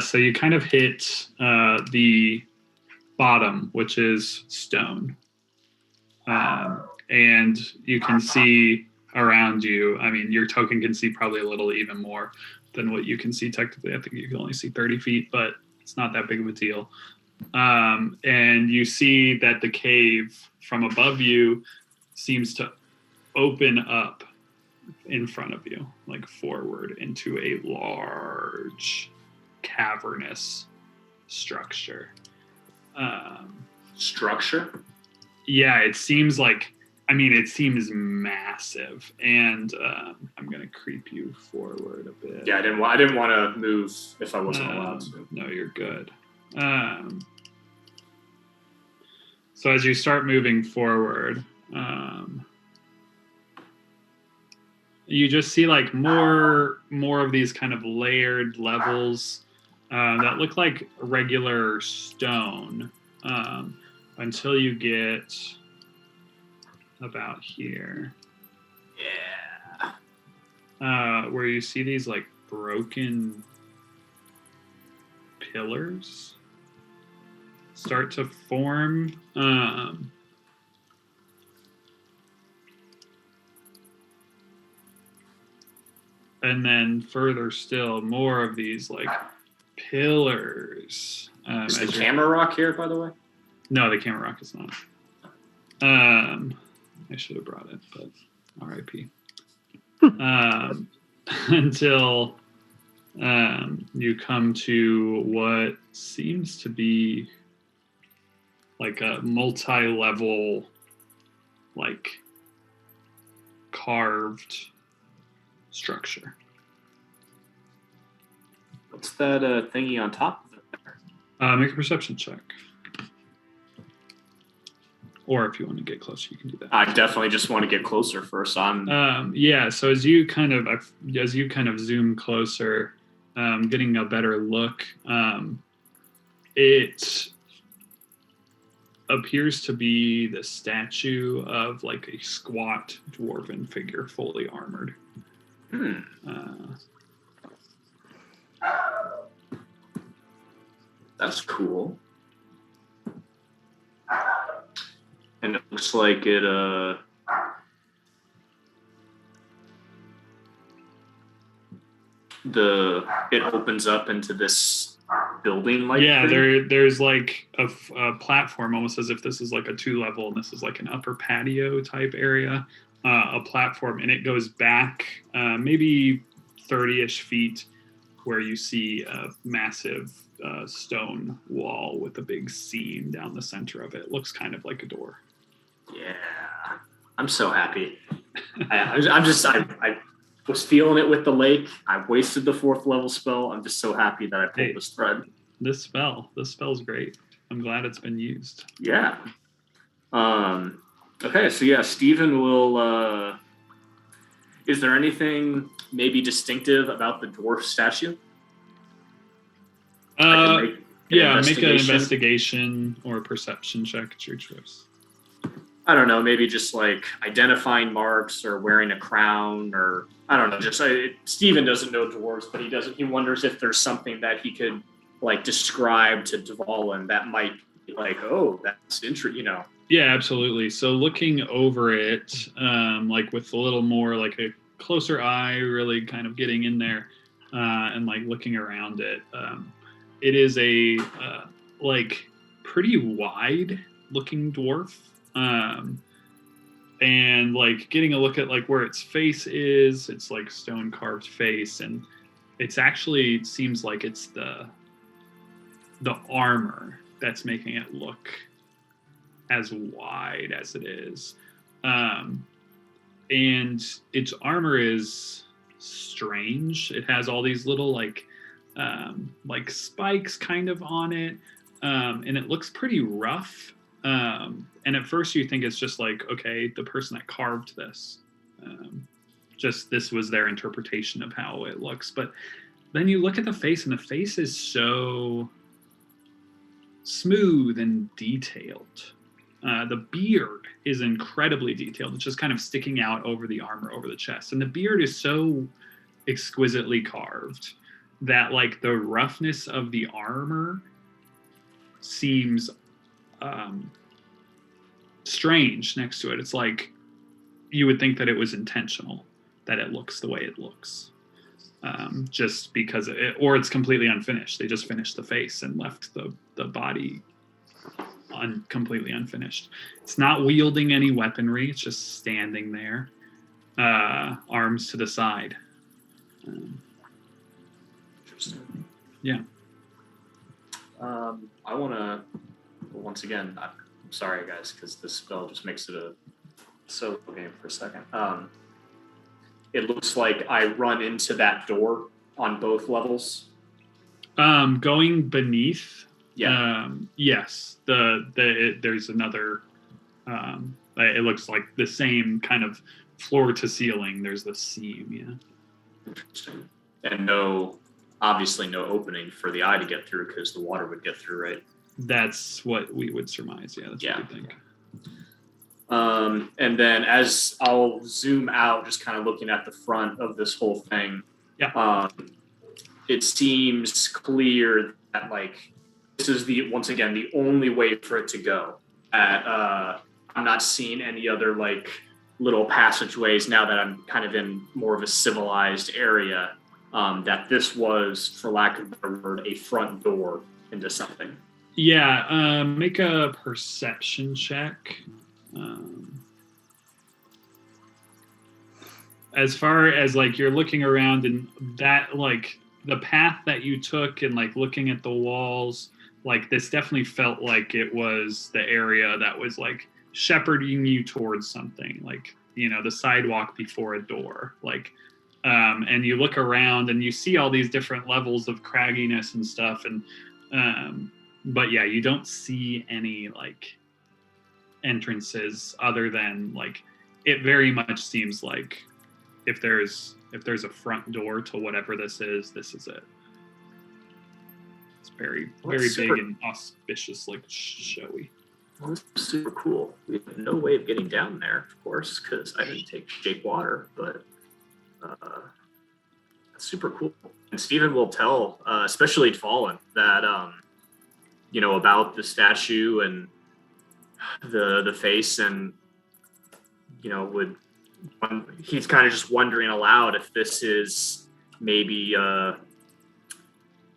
Speaker 10: So you kind of hit the bottom, which is stone. And you can see around you. I mean, your token can see probably a little even more than what you can see technically. I think you can only see 30 feet, but
Speaker 1: It's not that big of a deal. And you see that the cave from above you seems to open up in front of you, like forward into a large cavernous structure.
Speaker 9: Structure?
Speaker 1: Yeah, it seems like, it seems massive, and I'm gonna creep you forward a bit.
Speaker 9: Yeah, I didn't want to move if I wasn't allowed to.
Speaker 1: No, you're good. So as you start moving forward, you just see like more of these kind of layered levels that look like regular stone until you get about here.
Speaker 9: Yeah.
Speaker 1: Where you see these like broken pillars start to form. And then further still, more of these like pillars.
Speaker 9: Is the camera rock here, by the way?
Speaker 1: No, the camera rock is not. I should have brought it, but RIP. Until you come to what seems to be like a multi-level, like carved structure.
Speaker 9: What's that thingy on top of it?
Speaker 1: Make a perception check. Or if you want to get closer, you can do that.
Speaker 9: I definitely just want to get closer first.
Speaker 1: Yeah. So as you kind of zoom closer, getting a better look, it appears to be the statue of like a squat dwarven figure, fully armored.
Speaker 9: That's cool. And it looks like it opens up into this building like
Speaker 1: there's like a platform, almost as if this is like a 2-level and this is like an upper patio type area, a platform, and it goes back maybe 30-ish feet where you see a massive stone wall with a big seam down the center of it. It looks kind of like a door.
Speaker 9: Yeah, I'm so happy. I was feeling it with the lake. I wasted the 4th level spell. I'm just so happy that I pulled this thread.
Speaker 1: This spell's great. I'm glad it's been used.
Speaker 9: Yeah. Okay, so yeah, Steven will. Is there anything maybe distinctive about the dwarf statue?
Speaker 1: Make an investigation or a perception check at your choice.
Speaker 9: I don't know, maybe just like identifying marks or wearing a crown, or I don't know. Just Steven doesn't know dwarves, but he wonders if there's something that he could like describe to Dvalin that might be like, oh, that's interesting,
Speaker 1: Yeah, absolutely. So looking over it, like with a little more like a closer eye, really kind of getting in there, and like looking around it. It is a like pretty wide looking dwarf. And like getting a look at like where its face is, it's like stone carved face, and it's actually, it seems like it's the armor that's making it look as wide as it is. And its armor is strange. It has all these little like spikes kind of on it, and it looks pretty rough. And at first you think it's just like, okay, the person that carved this, just this was their interpretation of how it looks. But then you look at the face, and the face is so smooth and detailed. The beard is incredibly detailed. It's just kind of sticking out over the armor, over the chest. And the beard is so exquisitely carved that like the roughness of the armor seems strange next to it. It's like you would think that it was intentional, that it looks the way it looks. just because or it's completely unfinished. They just finished the face and left the body completely unfinished. It's not wielding any weaponry. It's just standing there, arms to the side.
Speaker 9: Interesting.
Speaker 1: Yeah.
Speaker 9: I want to, once again, I'm sorry guys, because this spell just makes it a solo game for a second. It looks like I run into that door on both levels.
Speaker 1: Going beneath.
Speaker 9: Yeah.
Speaker 1: Yes. There's another. It looks like the same kind of floor to ceiling. There's the seam. Yeah.
Speaker 9: Interesting. And obviously no opening for the eye to get through because the water would get through, right?
Speaker 1: That's what we would surmise. Yeah. That's
Speaker 9: Yeah.
Speaker 1: what we think.
Speaker 9: And then as I'll zoom out, just kind of looking at the front of this whole thing, it seems clear that like this is once again the only way for it to go. I'm not seeing any other like little passageways now that I'm kind of in more of a civilized area. That this was, for lack of a better word, a front door into something.
Speaker 1: Yeah. Make a perception check. As far as like you're looking around and that like the path that you took and like looking at the walls, like this definitely felt like it was the area that was like shepherding you towards something, like, you know, the sidewalk before a door, like, and you look around and you see all these different levels of cragginess and stuff. And, but yeah, you don't see any like entrances other than like, it very much seems like if there's a front door to whatever this is it. It's very big and auspicious, like showy.
Speaker 9: Well, this is super cool. We have no way of getting down there, of course, because I didn't take shape water, but that's super cool. And Stephen will tell, especially Fallen, that you know, about the statue and the face, and you know, he's kind of just wondering aloud if this is maybe an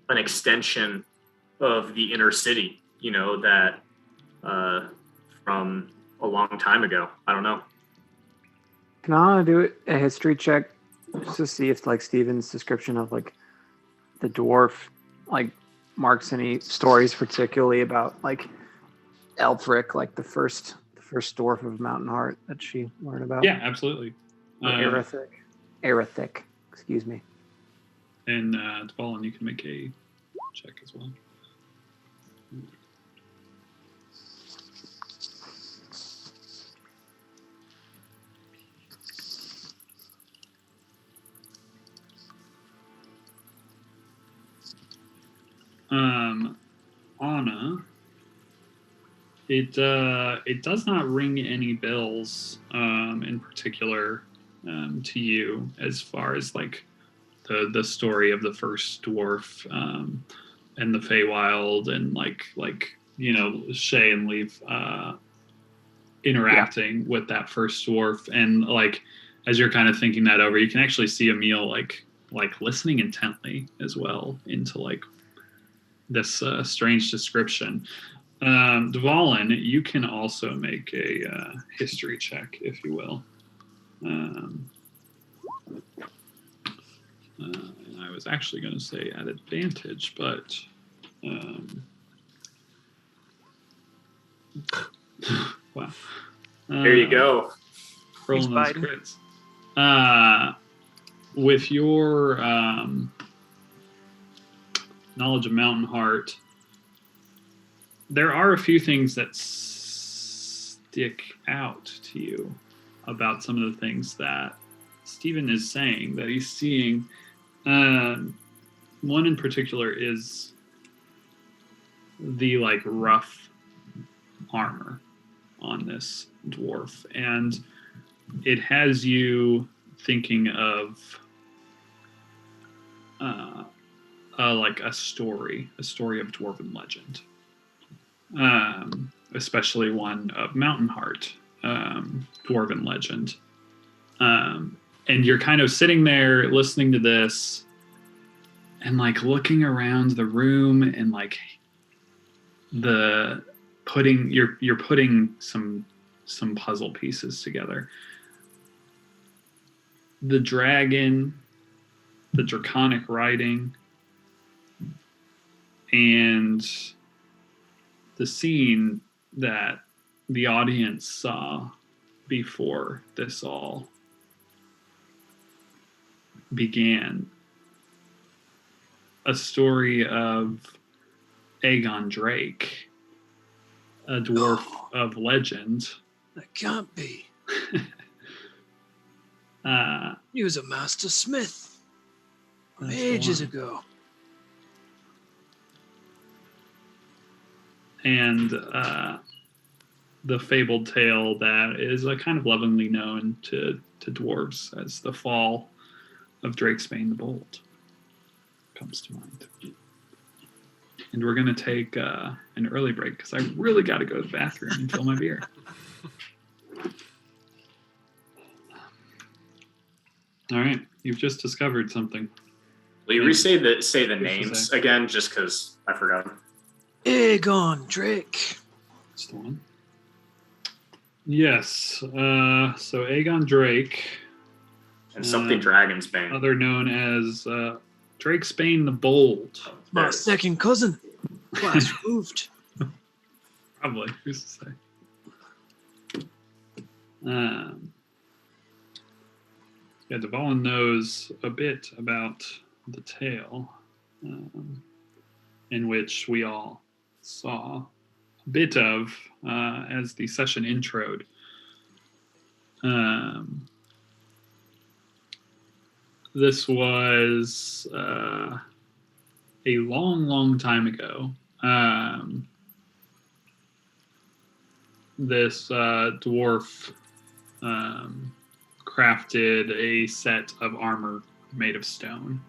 Speaker 9: extension of the inner city, you know, that from a long time ago. I don't know.
Speaker 2: Can I do a history check just to see if like Steven's description of like the dwarf like marks any stories particularly about like Elfric, like the first dwarf of Mountain Heart that she learned about?
Speaker 1: Yeah, absolutely.
Speaker 2: Erethic, excuse me.
Speaker 1: And Dvalin, you can make a check as well. Anna, it does not ring any bells in particular to you as far as like the story of the first dwarf and the Feywild and like you know, Shay and Leaf interacting with that first dwarf. And like as you're kind of thinking that over, you can actually see Emil like listening intently as well into like this strange description. Dvalin, you can also make a history check, if you will. And I was actually going to say at advantage, but wow.
Speaker 9: There you go.
Speaker 1: Rolling those crits. With your knowledge of Mountain Heart, there are a few things that stick out to you about some of the things that Stephen is saying that he's seeing. One in particular is the like rough armor on this dwarf, and it has you thinking of like a story of dwarven legend, especially one of Mountain Heart, dwarven legend, And you're kind of sitting there listening to this and like looking around the room and like you're putting some puzzle pieces together. The dragon, the draconic writing, and the scene that the audience saw before this all began. A story of Aegon Drake, a dwarf of legend.
Speaker 5: That can't be.
Speaker 1: Uh,
Speaker 5: He was a master smith from
Speaker 1: That's the
Speaker 5: ages
Speaker 1: one.
Speaker 5: ago.
Speaker 1: and the fabled tale that is kind of lovingly known to dwarves as the fall of Drakesbane the Bold comes to mind. And we're going to take an early break because I really got to go to the bathroom and fill my beer. All right, you've just discovered something.
Speaker 9: Will you say the
Speaker 1: to
Speaker 9: names
Speaker 1: say.
Speaker 9: again, just because I forgot them?
Speaker 5: Aegon Drake.
Speaker 1: That's the one. Yes. So Aegon Drake,
Speaker 9: And something Dragonsbane.
Speaker 1: other known as Drakesbane the Bold.
Speaker 5: My
Speaker 9: There.
Speaker 5: second cousin. Class removed.
Speaker 1: Probably. Who's to say? Yeah, Dvalin knows a bit about the tale, in which we all saw a bit of as the session introed. This was a long, long time ago. This dwarf crafted a set of armor made of stone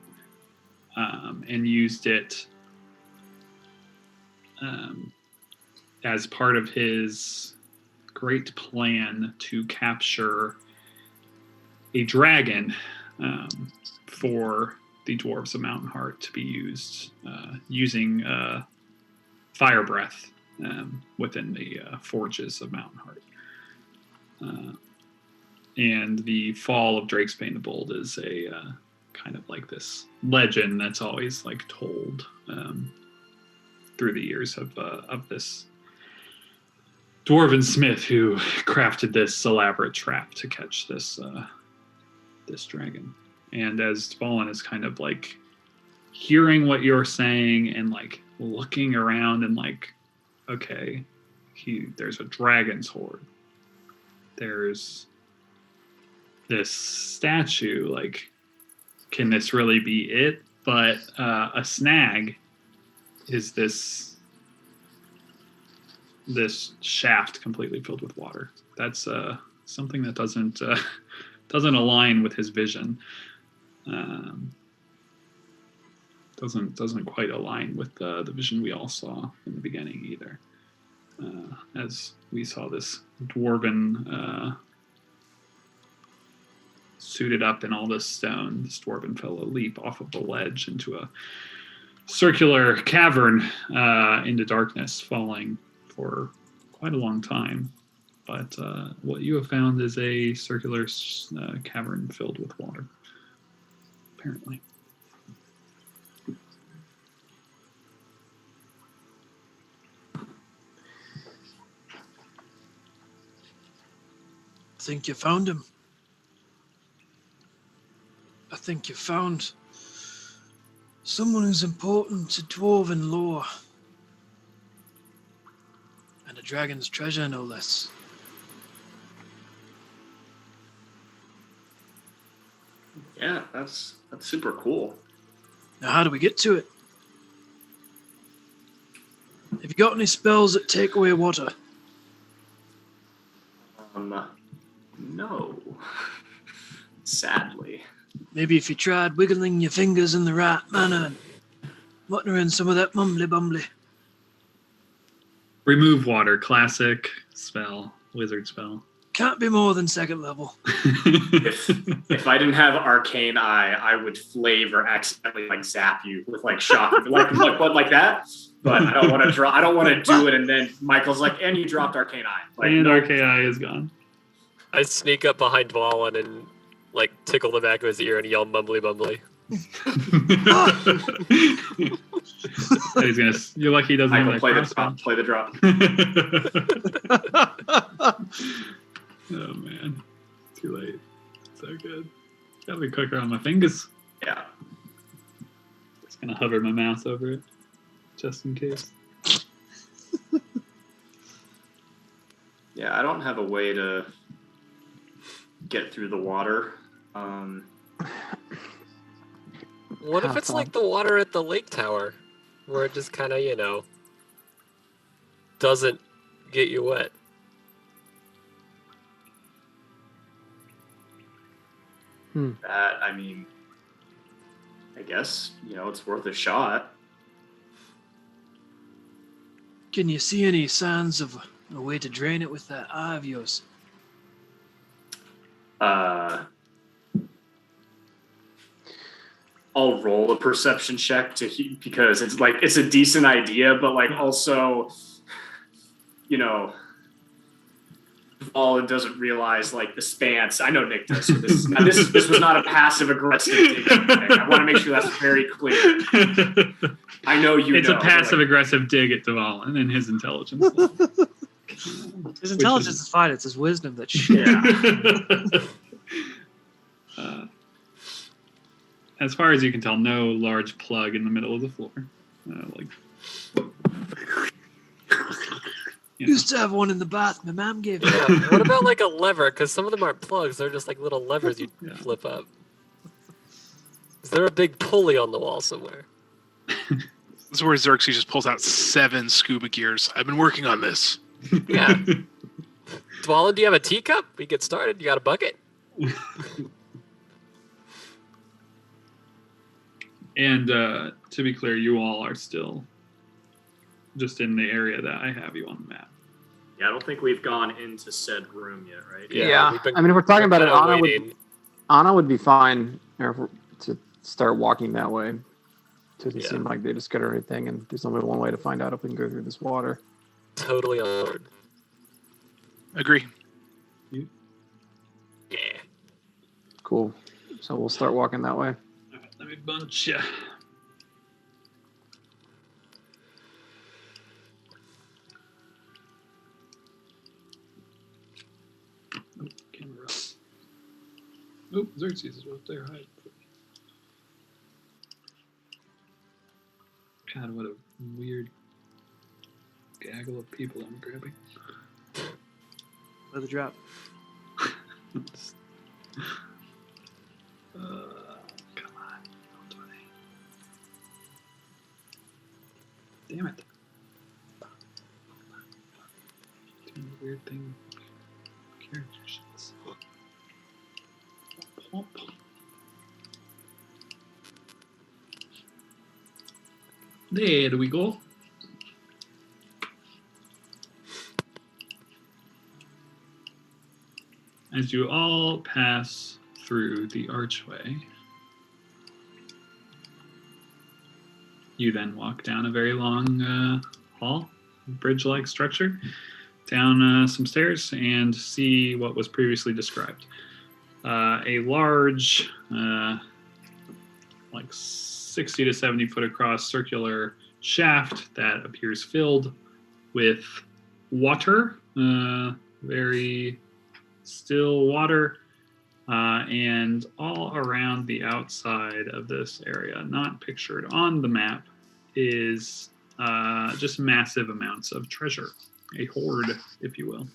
Speaker 1: and used it as part of his great plan to capture a dragon for the dwarves of Mountain Heart to be used using fire breath within the forges of Mountain Heart. And the fall of Drakesbane the Bold is a kind of like this legend that's always like told through the years of this dwarven smith who crafted this elaborate trap to catch this this dragon. And as Dvalin is kind of like hearing what you're saying and like looking around and like, okay, there's a dragon's horde. There's this statue, like, can this really be it? But a snag is this shaft completely filled with water. That's something that doesn't align with his vision. Doesn't quite align with the vision we all saw in the beginning either. As we saw this dwarven suited up in all this stone, this dwarven fellow leap off of the ledge into a circular cavern into darkness, falling for quite a long time. But what you have found is a circular cavern filled with water, apparently.
Speaker 5: I think you found him. I think you found someone who's important to dwarven lore. And a dragon's treasure, no less.
Speaker 9: Yeah, that's super cool.
Speaker 5: Now, how do we get to it? Have you got any spells that take away water?
Speaker 9: No. Sadly.
Speaker 5: Maybe if you tried wiggling your fingers in the right manner and muttering some of that mumbly bumbly.
Speaker 1: Remove water, classic spell, wizard spell.
Speaker 5: Can't be more than second level.
Speaker 9: If I didn't have Arcane Eye, I would flavor accidentally like zap you with like shock, like that. But I don't want to draw. I don't want to do it, and then Michael's like, "And you dropped Arcane Eye." Like,
Speaker 1: and
Speaker 9: no.
Speaker 1: RKI is gone.
Speaker 6: I sneak up behind Dwalin and like tickle the back of his ear and yell mumbly bumbly.
Speaker 1: He's gonna. You're lucky he doesn't
Speaker 9: Michael,
Speaker 1: have
Speaker 9: play the
Speaker 1: that
Speaker 9: drop. Play the drop.
Speaker 1: Oh man, too late. So good. Gotta be quicker on my fingers.
Speaker 9: Yeah.
Speaker 1: Just gonna hover my mouse over it, just in case.
Speaker 9: Yeah, I don't have a way to get through the water.
Speaker 6: What if it's like the water at the lake tower, where it just kind of, doesn't get you wet?
Speaker 9: That, I mean, I guess, it's worth a shot.
Speaker 5: Can you see any signs of a way to drain it with that eye of yours?
Speaker 9: I'll roll a perception check because it's a decent idea, but also, Dvalin doesn't realize the stance. I know Nick does. So this was not a passive aggressive dig. I want to make sure that's very clear. I know
Speaker 1: it's a passive aggressive dig at Dvalin and his intelligence.
Speaker 5: His intelligence is fine. It's his wisdom that's shit.
Speaker 9: Yeah.
Speaker 1: As far as you can tell, no large plug in the middle of the floor.
Speaker 5: Used to have one in the bath. My mom gave me.
Speaker 6: Yeah. What about a lever? Because some of them aren't plugs; they're just little levers you flip up. Is there a big pulley on the wall somewhere?
Speaker 7: This is where Xerxes just pulls out 7 scuba gears. I've been working on this.
Speaker 6: Yeah. Dwalin, do you have a teacup? We get started. You got a bucket?
Speaker 1: And to be clear, you all are still just in the area that I have you on the map.
Speaker 9: Yeah, I don't think we've gone into said room yet, right?
Speaker 2: Yeah.
Speaker 6: we've been-
Speaker 2: I mean, if we're talking about it,
Speaker 6: kinda waiting.
Speaker 2: Anna would be fine to start walking that way. Doesn't
Speaker 6: Yeah.
Speaker 2: seem like they just got everything, and there's only one way to find out if we can go through this water.
Speaker 6: Totally on board.
Speaker 7: Agree.
Speaker 6: Yeah.
Speaker 2: Cool. So we'll start walking that way.
Speaker 1: Let me bunch ya. Oh, camera. Oh, Xerxes is up there. Hi. God, what a weird gaggle of people I'm grabbing.
Speaker 5: Another drop.
Speaker 1: Come on. Damn it. Doing a weird thing. Character sheets. Plump. There we go. As you all pass through the archway, you then walk down a very long hall, bridge-like structure, down some stairs, and see what was previously described. A large, 60 to 70 foot across circular shaft that appears filled with water, very still water, and all around the outside of this area, not pictured on the map, is just massive amounts of treasure, a hoard, if you will.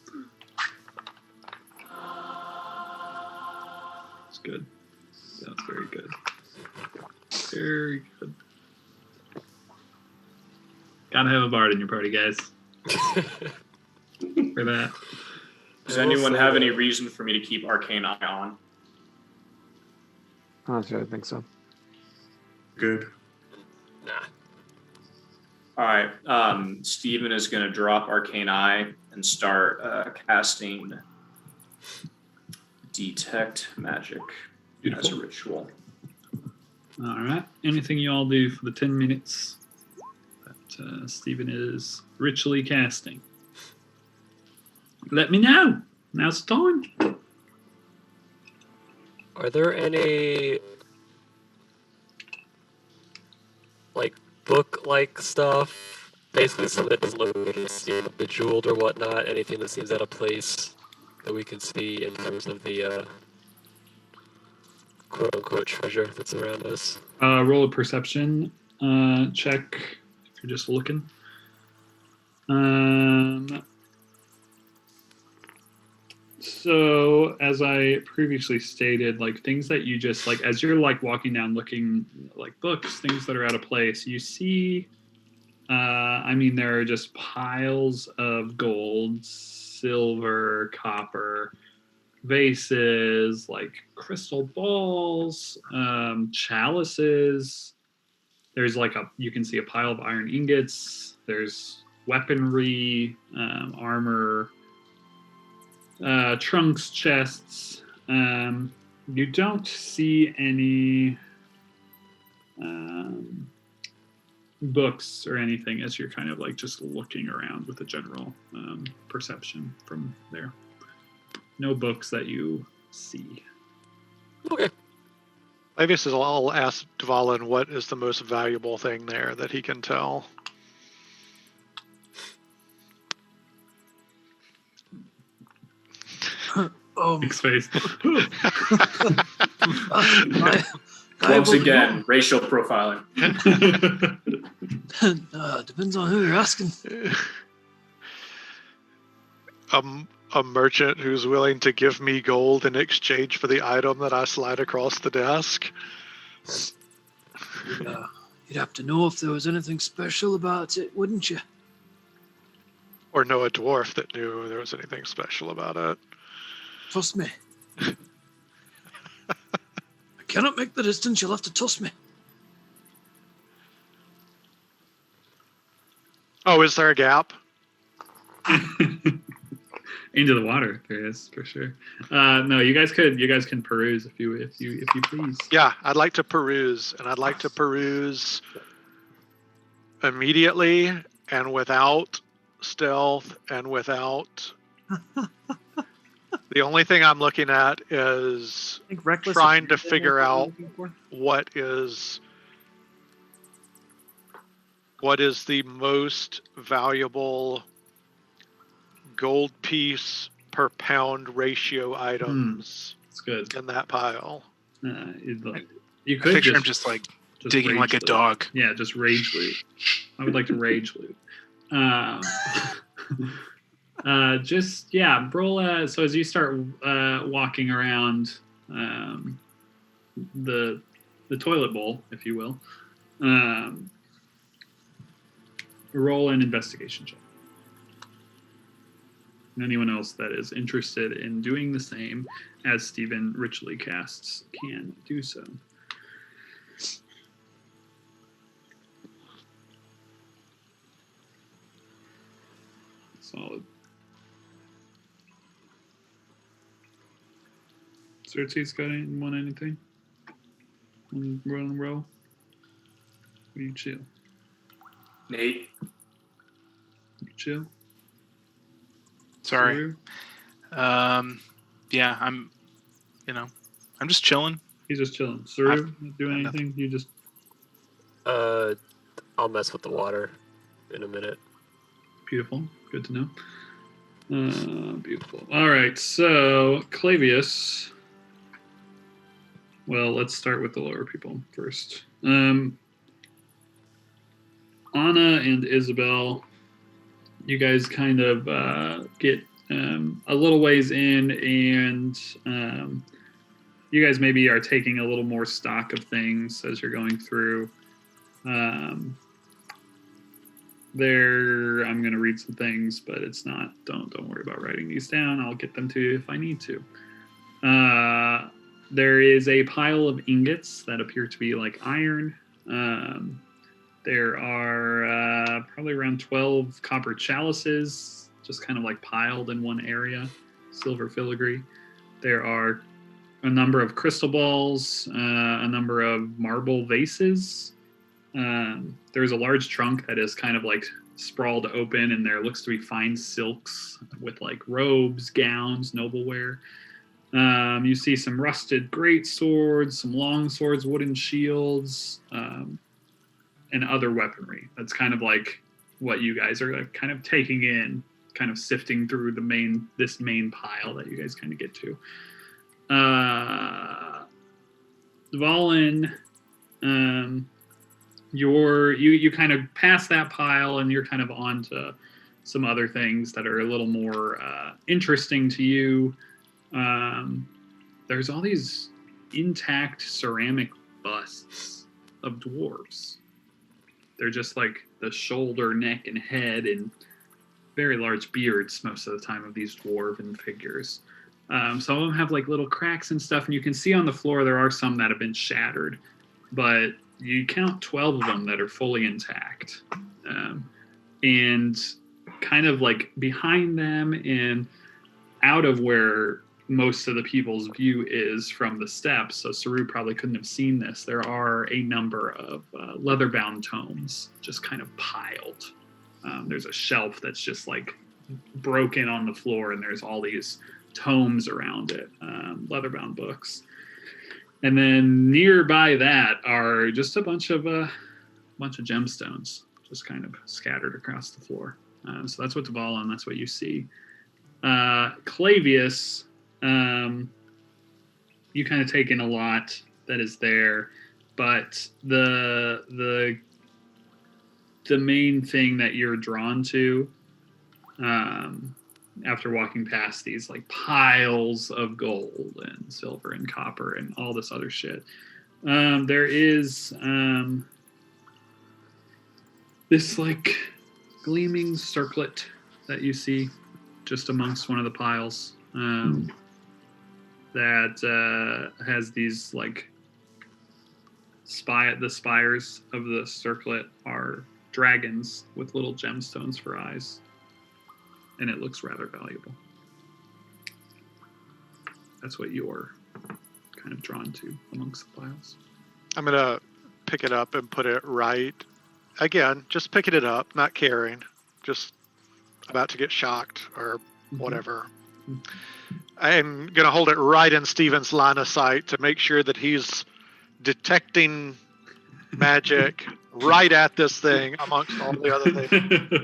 Speaker 1: It's good. That's very good. Very good. Gotta have a bard in your party, guys. For that.
Speaker 9: Does anyone have any reason for me to keep Arcane Eye on?
Speaker 2: Honestly, I think so.
Speaker 4: Good.
Speaker 6: Nah.
Speaker 9: All right. Steven is going to drop Arcane Eye and start casting detect magic as a
Speaker 1: Beautiful.
Speaker 9: ritual.
Speaker 1: All right. Anything you all do for the 10 minutes that Stephen is ritually casting? Let me know. Now's the time.
Speaker 6: Are there any like book-like stuff? Basically, something that doesn't look like it's bejeweled or whatnot. Anything that seems out of place that we can see in terms of the quote-unquote treasure that's around us.
Speaker 1: Roll a perception check if you're just looking. So as I previously stated, like things that you just like as you're like walking down looking like books, things that are out of place, you see there are just piles of gold, silver, copper, vases, like crystal balls, chalices. There's you can see a pile of iron ingots. There's weaponry, armor, trunks, chests. You don't see any books or anything as you're kind of like just looking around with a general perception from there. No books that you see.
Speaker 6: Okay.
Speaker 8: Lavius will ask Dvalin what is the most valuable thing there that he can tell.
Speaker 1: Big face.
Speaker 9: Once again, racial profiling.
Speaker 5: Depends on who you're asking.
Speaker 8: A merchant who's willing to give me gold in exchange for the item that I slide across the desk.
Speaker 5: You'd have to know if there was anything special about it, wouldn't you?
Speaker 8: Or know a dwarf that knew there was anything special about it.
Speaker 5: Trust me. I cannot make the distance, you'll have to toss me.
Speaker 8: Oh, is there a gap?
Speaker 1: Into the water, there is for sure. No, you guys can peruse if you please.
Speaker 8: Yeah, I'd like to peruse, and I'd like to peruse immediately and without stealth and without. The only thing I'm looking at is
Speaker 2: I think reckless
Speaker 8: trying to
Speaker 2: is
Speaker 8: figure
Speaker 2: what you're
Speaker 8: out
Speaker 2: looking for.
Speaker 8: what is the most valuable gold piece per pound ratio items
Speaker 1: It's good.
Speaker 8: in that pile.
Speaker 1: You
Speaker 7: I
Speaker 1: could
Speaker 7: picture him just like digging
Speaker 1: rage
Speaker 7: like a
Speaker 1: loot.
Speaker 7: dog.
Speaker 1: Yeah, just rage loot. I would like to rage loot. Roll. So as you start walking around the toilet bowl, if you will, roll an investigation check. And anyone else that is interested in doing the same as Stephen ritually casts can do so. Solid. Cersei's got anything? Roll. You chill.
Speaker 9: Nate,
Speaker 1: You chill.
Speaker 7: Sorry.
Speaker 1: Saru?
Speaker 7: Yeah, I'm just chilling.
Speaker 1: He's just chilling. Saru, doing anything? You just
Speaker 6: I'll mess with the water in a minute.
Speaker 1: beautiful. Good to know. Beautiful. All right. So Clavius. Well, let's start with the lower people first. Anna and Isabel, you guys kind of get a little ways in, and you guys maybe are taking a little more stock of things as you're going through. I'm going to read some things, but it's not. Don't worry about writing these down. I'll get them to you if I need to. There is a pile of ingots that appear to be like iron. There are probably around 12 copper chalices, just kind of like piled in one area, silver filigree. There are a number of crystal balls, a number of marble vases. There's a large trunk that is kind of like sprawled open, and there looks to be fine silks with like robes, gowns, nobleware. You see some rusted great swords, some long swords, wooden shields, and other weaponry. That's kind of like what you guys are like kind of taking in, kind of sifting through this main pile that you guys kind of get to. Valen, you kind of pass that pile and you're kind of on to some other things that are a little more interesting to you. There's all these intact ceramic busts of dwarves. They're just like the shoulder, neck, and head, and very large beards most of the time of these dwarven figures. Some of them have like little cracks and stuff, and you can see on the floor there are some that have been shattered, but you count 12 of them that are fully intact. And kind of like behind them and out of where most of the people's view is from the steps, so Saru probably couldn't have seen this, there are a number of leather-bound tomes just kind of piled. There's a shelf that's just like broken on the floor, and there's all these tomes around it, leather-bound books. And then nearby that are just a bunch of gemstones just kind of scattered across the floor. So that's what Dvala, and that's what you see. Clavius, you kind of take in a lot that is there, but the main thing that you're drawn to, after walking past these like piles of gold and silver and copper and all this other shit, there is this like gleaming circlet that you see just amongst one of the piles, that has these like the spires of the circlet are dragons with little gemstones for eyes, and it looks rather valuable. That's what you're kind of drawn to amongst the piles.
Speaker 8: I'm gonna pick it up and put it right. Again, just picking it up, not caring, just about to get shocked or whatever. I'm gonna hold it right in Steven's line of sight to make sure that he's detecting magic right at this thing amongst all the other things.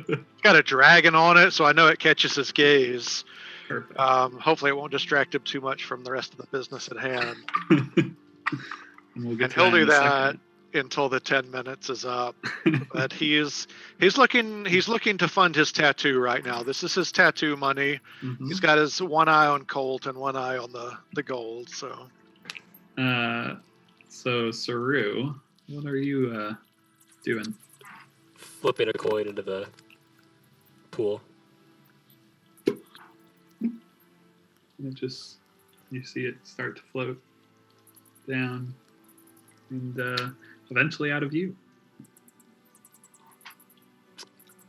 Speaker 8: It's got a dragon on it, so I know it catches his gaze.
Speaker 1: Perfect.
Speaker 8: Hopefully it won't distract him too much from the rest of the business at hand.
Speaker 1: And we'll get
Speaker 8: And
Speaker 1: to
Speaker 8: he'll
Speaker 1: that
Speaker 8: do
Speaker 1: in a
Speaker 8: that
Speaker 1: second.
Speaker 8: until the 10 minutes is up. But he's looking to fund his tattoo right now. This is his tattoo money.
Speaker 1: Mhm.
Speaker 8: He's got his one eye on Colt and one eye on the gold. So
Speaker 1: So Saru, what are you doing?
Speaker 6: Flipping a coin into the pool.
Speaker 1: And you see it start to float down, and eventually out of view.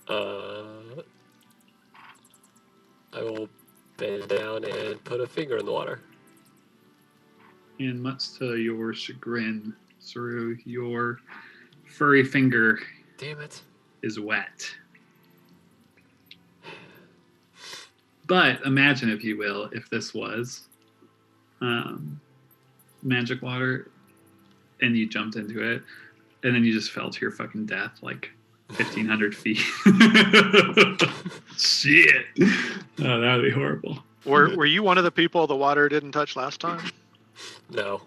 Speaker 6: I will bend down and put a finger in the water.
Speaker 1: And much to your chagrin, Saru, your furry finger
Speaker 6: Damn it.
Speaker 1: is wet. But imagine, if you will, if this was magic water and you jumped into it and then you just fell to your fucking death like 1,500 feet. Shit. Oh, that would be horrible.
Speaker 8: were you one of the people the water didn't touch last time?
Speaker 6: No.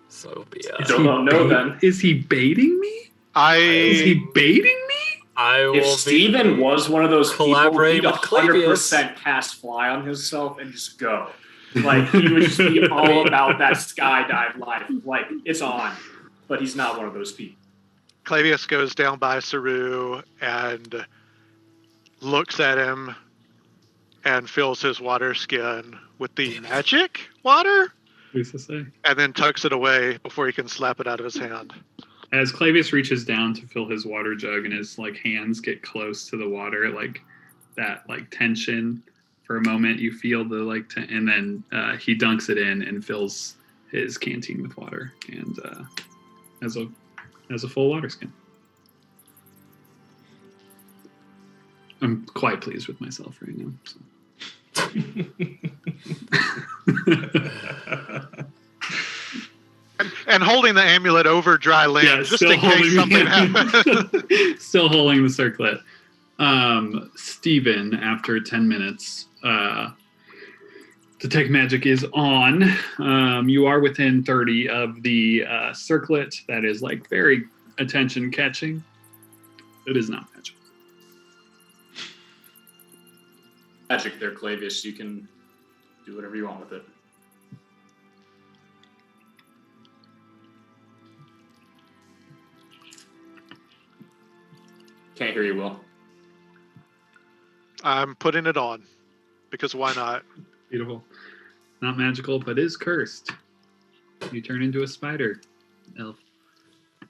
Speaker 6: So be
Speaker 9: Don't know then.
Speaker 1: Is he baiting me? Is he baiting me?
Speaker 6: I will
Speaker 9: If
Speaker 6: be
Speaker 9: Steven was one of those people,
Speaker 6: collaborate
Speaker 9: he'd
Speaker 6: with Clavius.
Speaker 9: 100% cast fly on himself and just go. Like, he would just be all about that skydive life. Like, it's on. But he's not one of those people.
Speaker 8: Clavius goes down by Saru and looks at him and fills his water skin with the magic water
Speaker 1: Who's to say?
Speaker 8: and then tucks it away before he can slap it out of his hand.
Speaker 1: As Clavius reaches down to fill his water jug and his like hands get close to the water, like that like tension for a moment. You feel the like, and then he dunks it in and fills his canteen with water, and has a full water skin. I'm quite pleased with myself right now. So.
Speaker 8: And holding the amulet over dry land, just in case something happens.
Speaker 1: Still holding the circlet. Steven, after 10 minutes, Detect Magic is on. You are within 30 of the circlet that is like very attention catching. It is not magic.
Speaker 9: Magic there, Clavius. You can do whatever you want with it. Can't hear you, Will.
Speaker 8: I'm putting it on because why not?
Speaker 1: Beautiful. Not magical, but is cursed. You turn into a spider elf.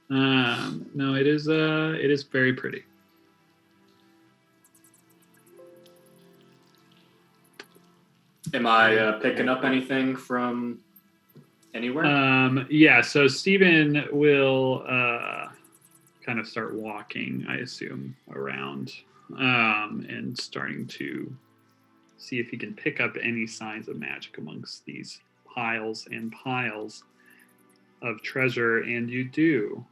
Speaker 1: No, it is very pretty.
Speaker 9: Am I picking up anything from anywhere?
Speaker 1: Yeah, so Steven will kind of start walking, I assume, around and starting to see if he can pick up any signs of magic amongst these piles and piles of treasure. And you do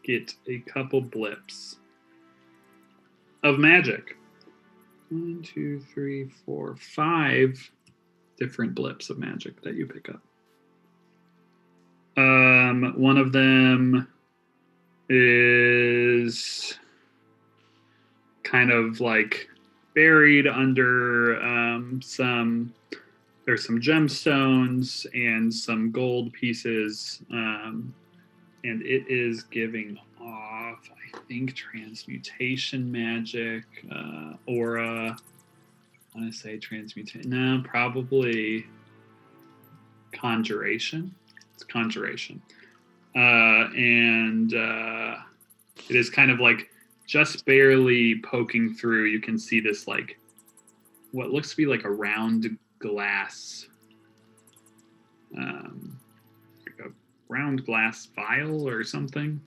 Speaker 1: get a couple blips of magic. 1, 2, 3, 4, 5 different blips of magic that you pick up. One of them is kind of like buried under there's some gemstones and some gold pieces, and it is giving off, I think, transmutation magic, aura. I want to say transmutation. No, probably conjuration. It's conjuration. And it is kind of like just barely poking through. You can see this like what looks to be like a round glass, like a round glass vial or something.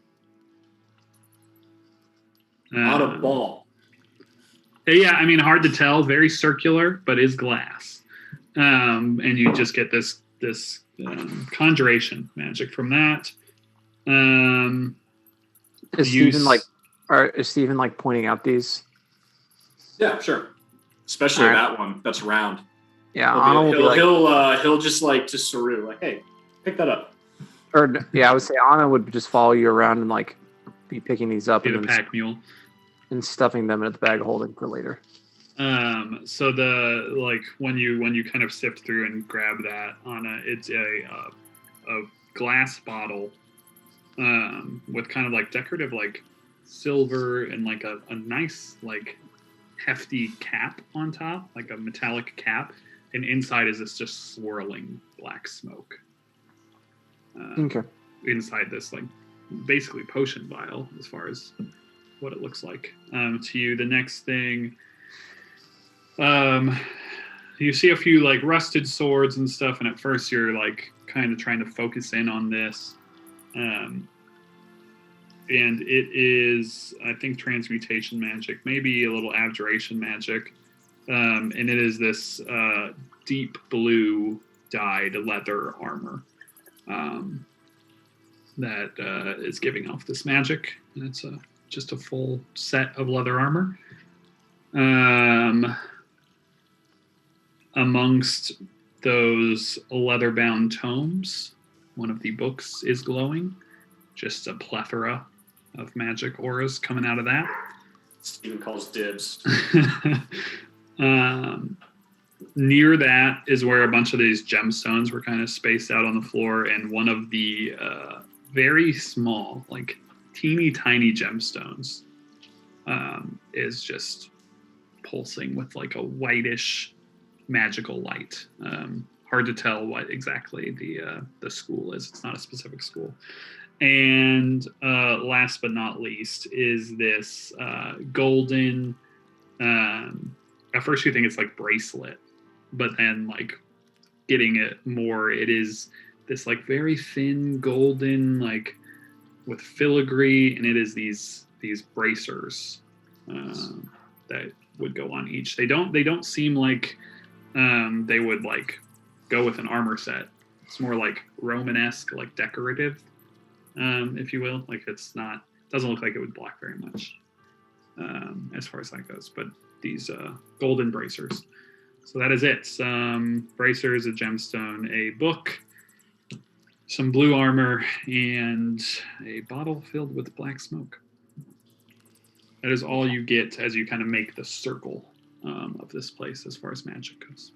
Speaker 9: Not a ball.
Speaker 1: Yeah, I mean, hard to tell. Very circular, but is glass. And you just get this conjuration magic from that.
Speaker 2: Is Steven like pointing out these?
Speaker 9: Yeah, sure. Especially that one that's round.
Speaker 2: Yeah,
Speaker 9: he'll just like to Saru, like, hey, pick that up.
Speaker 2: Or yeah, I would say Anna would just follow you around and like be picking these up
Speaker 1: Get a
Speaker 2: and
Speaker 1: pack mule
Speaker 2: and stuffing them in the bag of holding for later.
Speaker 1: So the like when you kind of sift through and grab that, Anna, it's a glass bottle with kind of like decorative like silver and like a nice like hefty cap on top, like a metallic cap, and inside is this just swirling black smoke.
Speaker 2: Okay.
Speaker 1: Inside this like basically potion vial as far as what it looks like. To you, the next thing, you see a few like rusted swords and stuff, and at first you're like kind of trying to focus in on this. And it is, I think, transmutation magic, maybe a little abjuration magic. And it is this deep blue dyed leather armor that is giving off this magic. And it's just a full set of leather armor. Amongst those leather-bound tomes, one of the books is glowing. Just a plethora of magic auras coming out of that.
Speaker 9: Steven calls dibs.
Speaker 1: Near that is where a bunch of these gemstones were kind of spaced out on the floor, and one of the very small, like teeny tiny gemstones is just pulsing with like a whitish magical light. Hard to tell what exactly the school is. It's not a specific school. And last but not least is this golden At first you think it's like bracelet, but then like getting it more, it is this like very thin golden, like with filigree, and it is these bracers that would go on each. They don't seem like they would like go with an armor set. It's more like Romanesque, like decorative, if you will. Like doesn't look like it would block very much as far as that goes. But these golden bracers. So that is it. Some bracers, a gemstone, a book, some blue armor, and a bottle filled with black smoke. That is all you get as you kind of make the circle of this place as far as magic goes.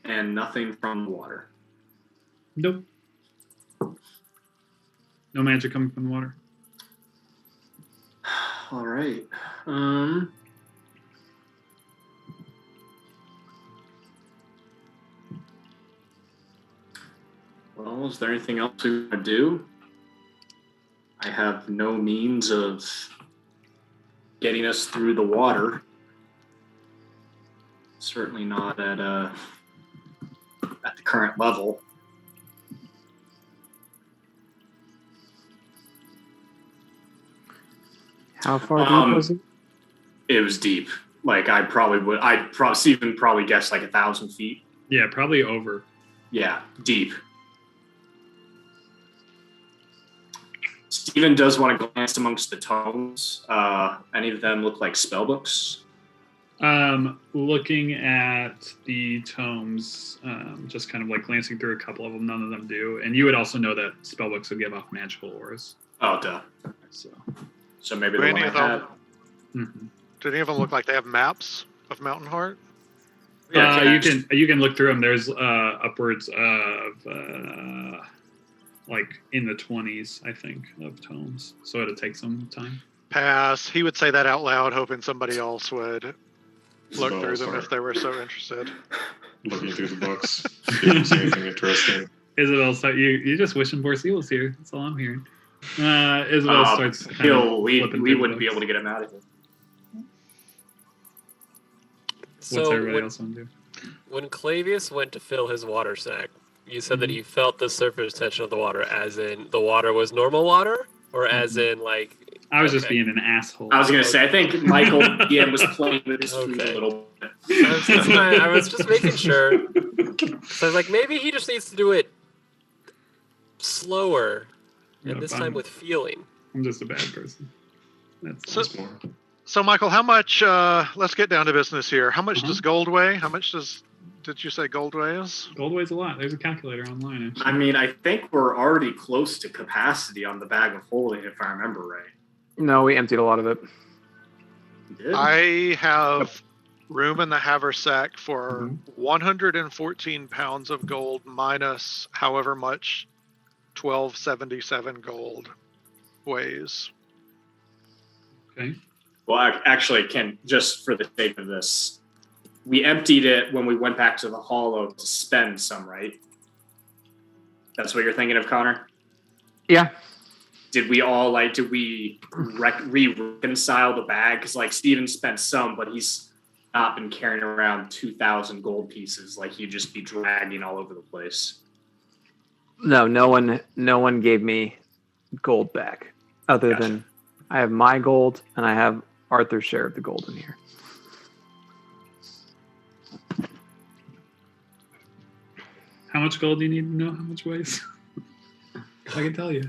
Speaker 9: And nothing from the water.
Speaker 1: Nope. No magic coming from the water.
Speaker 9: All right. Well, is there anything else we want to do? I have no means of getting us through the water. Certainly not at the current level.
Speaker 2: How far deep was it?
Speaker 9: It was deep. Like Stephen probably guessed like 1,000 feet.
Speaker 1: Yeah, probably over.
Speaker 9: Yeah, deep. Stephen does want to glance amongst the tomes. Any of them look like spell books?
Speaker 1: Looking at the tomes, just kind of like glancing through a couple of them, none of them do. And you would also know that spellbooks would give off magical auras.
Speaker 9: Oh, duh. So maybe
Speaker 8: Do
Speaker 9: the
Speaker 8: any
Speaker 9: one I
Speaker 8: of them-
Speaker 9: had.
Speaker 1: Mm-hmm.
Speaker 8: Do any of them look like they have maps of Mountain Heart?
Speaker 9: Yeah,
Speaker 1: you can look through them. There's upwards of like in the 20s, I think, of tomes. So it'll take some time.
Speaker 8: Pass. He would say that out loud, hoping somebody else would look
Speaker 4: So,
Speaker 8: through them
Speaker 4: sorry.
Speaker 8: if they were so interested.
Speaker 4: Looking through the books. See if there's anything interesting.
Speaker 1: Isabel, so you just wishing Borseal was here. That's all I'm hearing. Isabel starts. kind of
Speaker 9: We
Speaker 1: flipping through the
Speaker 9: wouldn't be
Speaker 1: books.
Speaker 9: able to get him out of here.
Speaker 1: What's
Speaker 6: So
Speaker 1: everybody
Speaker 6: when,
Speaker 1: else want to do?
Speaker 6: when Clavius went to fill his water sack, you said that he felt the surface tension of the water, as in the water was normal water, or as in like.
Speaker 1: I was just
Speaker 6: okay.
Speaker 1: being an asshole.
Speaker 9: I was gonna say, I think Michael DM was playing with his food
Speaker 6: Okay.
Speaker 9: a little bit.
Speaker 6: I was just making sure. So I was like, maybe he just needs to do it slower, and
Speaker 1: Nope,
Speaker 6: this time with feeling.
Speaker 1: I'm just a bad person. That's
Speaker 8: So-
Speaker 4: Once more.
Speaker 8: So, Michael, how much? Let's get down to business here. How much
Speaker 1: Uh-huh.
Speaker 8: does gold weigh? How much did you say gold weighs?
Speaker 1: gold weighs a lot. There's a calculator online. Actually.
Speaker 9: I mean, I think we're already close to capacity on the bag of holding, if I remember right.
Speaker 2: No, we emptied a lot of it.
Speaker 9: We did?
Speaker 8: I have room in the haversack for
Speaker 1: Mhm.
Speaker 8: 114 pounds of gold minus however much 1277 gold weighs.
Speaker 1: Okay.
Speaker 9: Well, actually, Ken, just for the sake of this, we emptied it when we went back to the hollow to spend some, right? That's what you're thinking of, Connor?
Speaker 2: Yeah.
Speaker 9: Did we reconcile the bag? Because like Steven spent some, but he's not been carrying around 2,000 gold pieces. Like he'd just be dragging all over the place.
Speaker 2: No one gave me gold back other
Speaker 9: Gotcha.
Speaker 2: than I have my gold and I have Arthur's share of the gold in here.
Speaker 1: How much gold do you need to know how much weighs? I can tell you.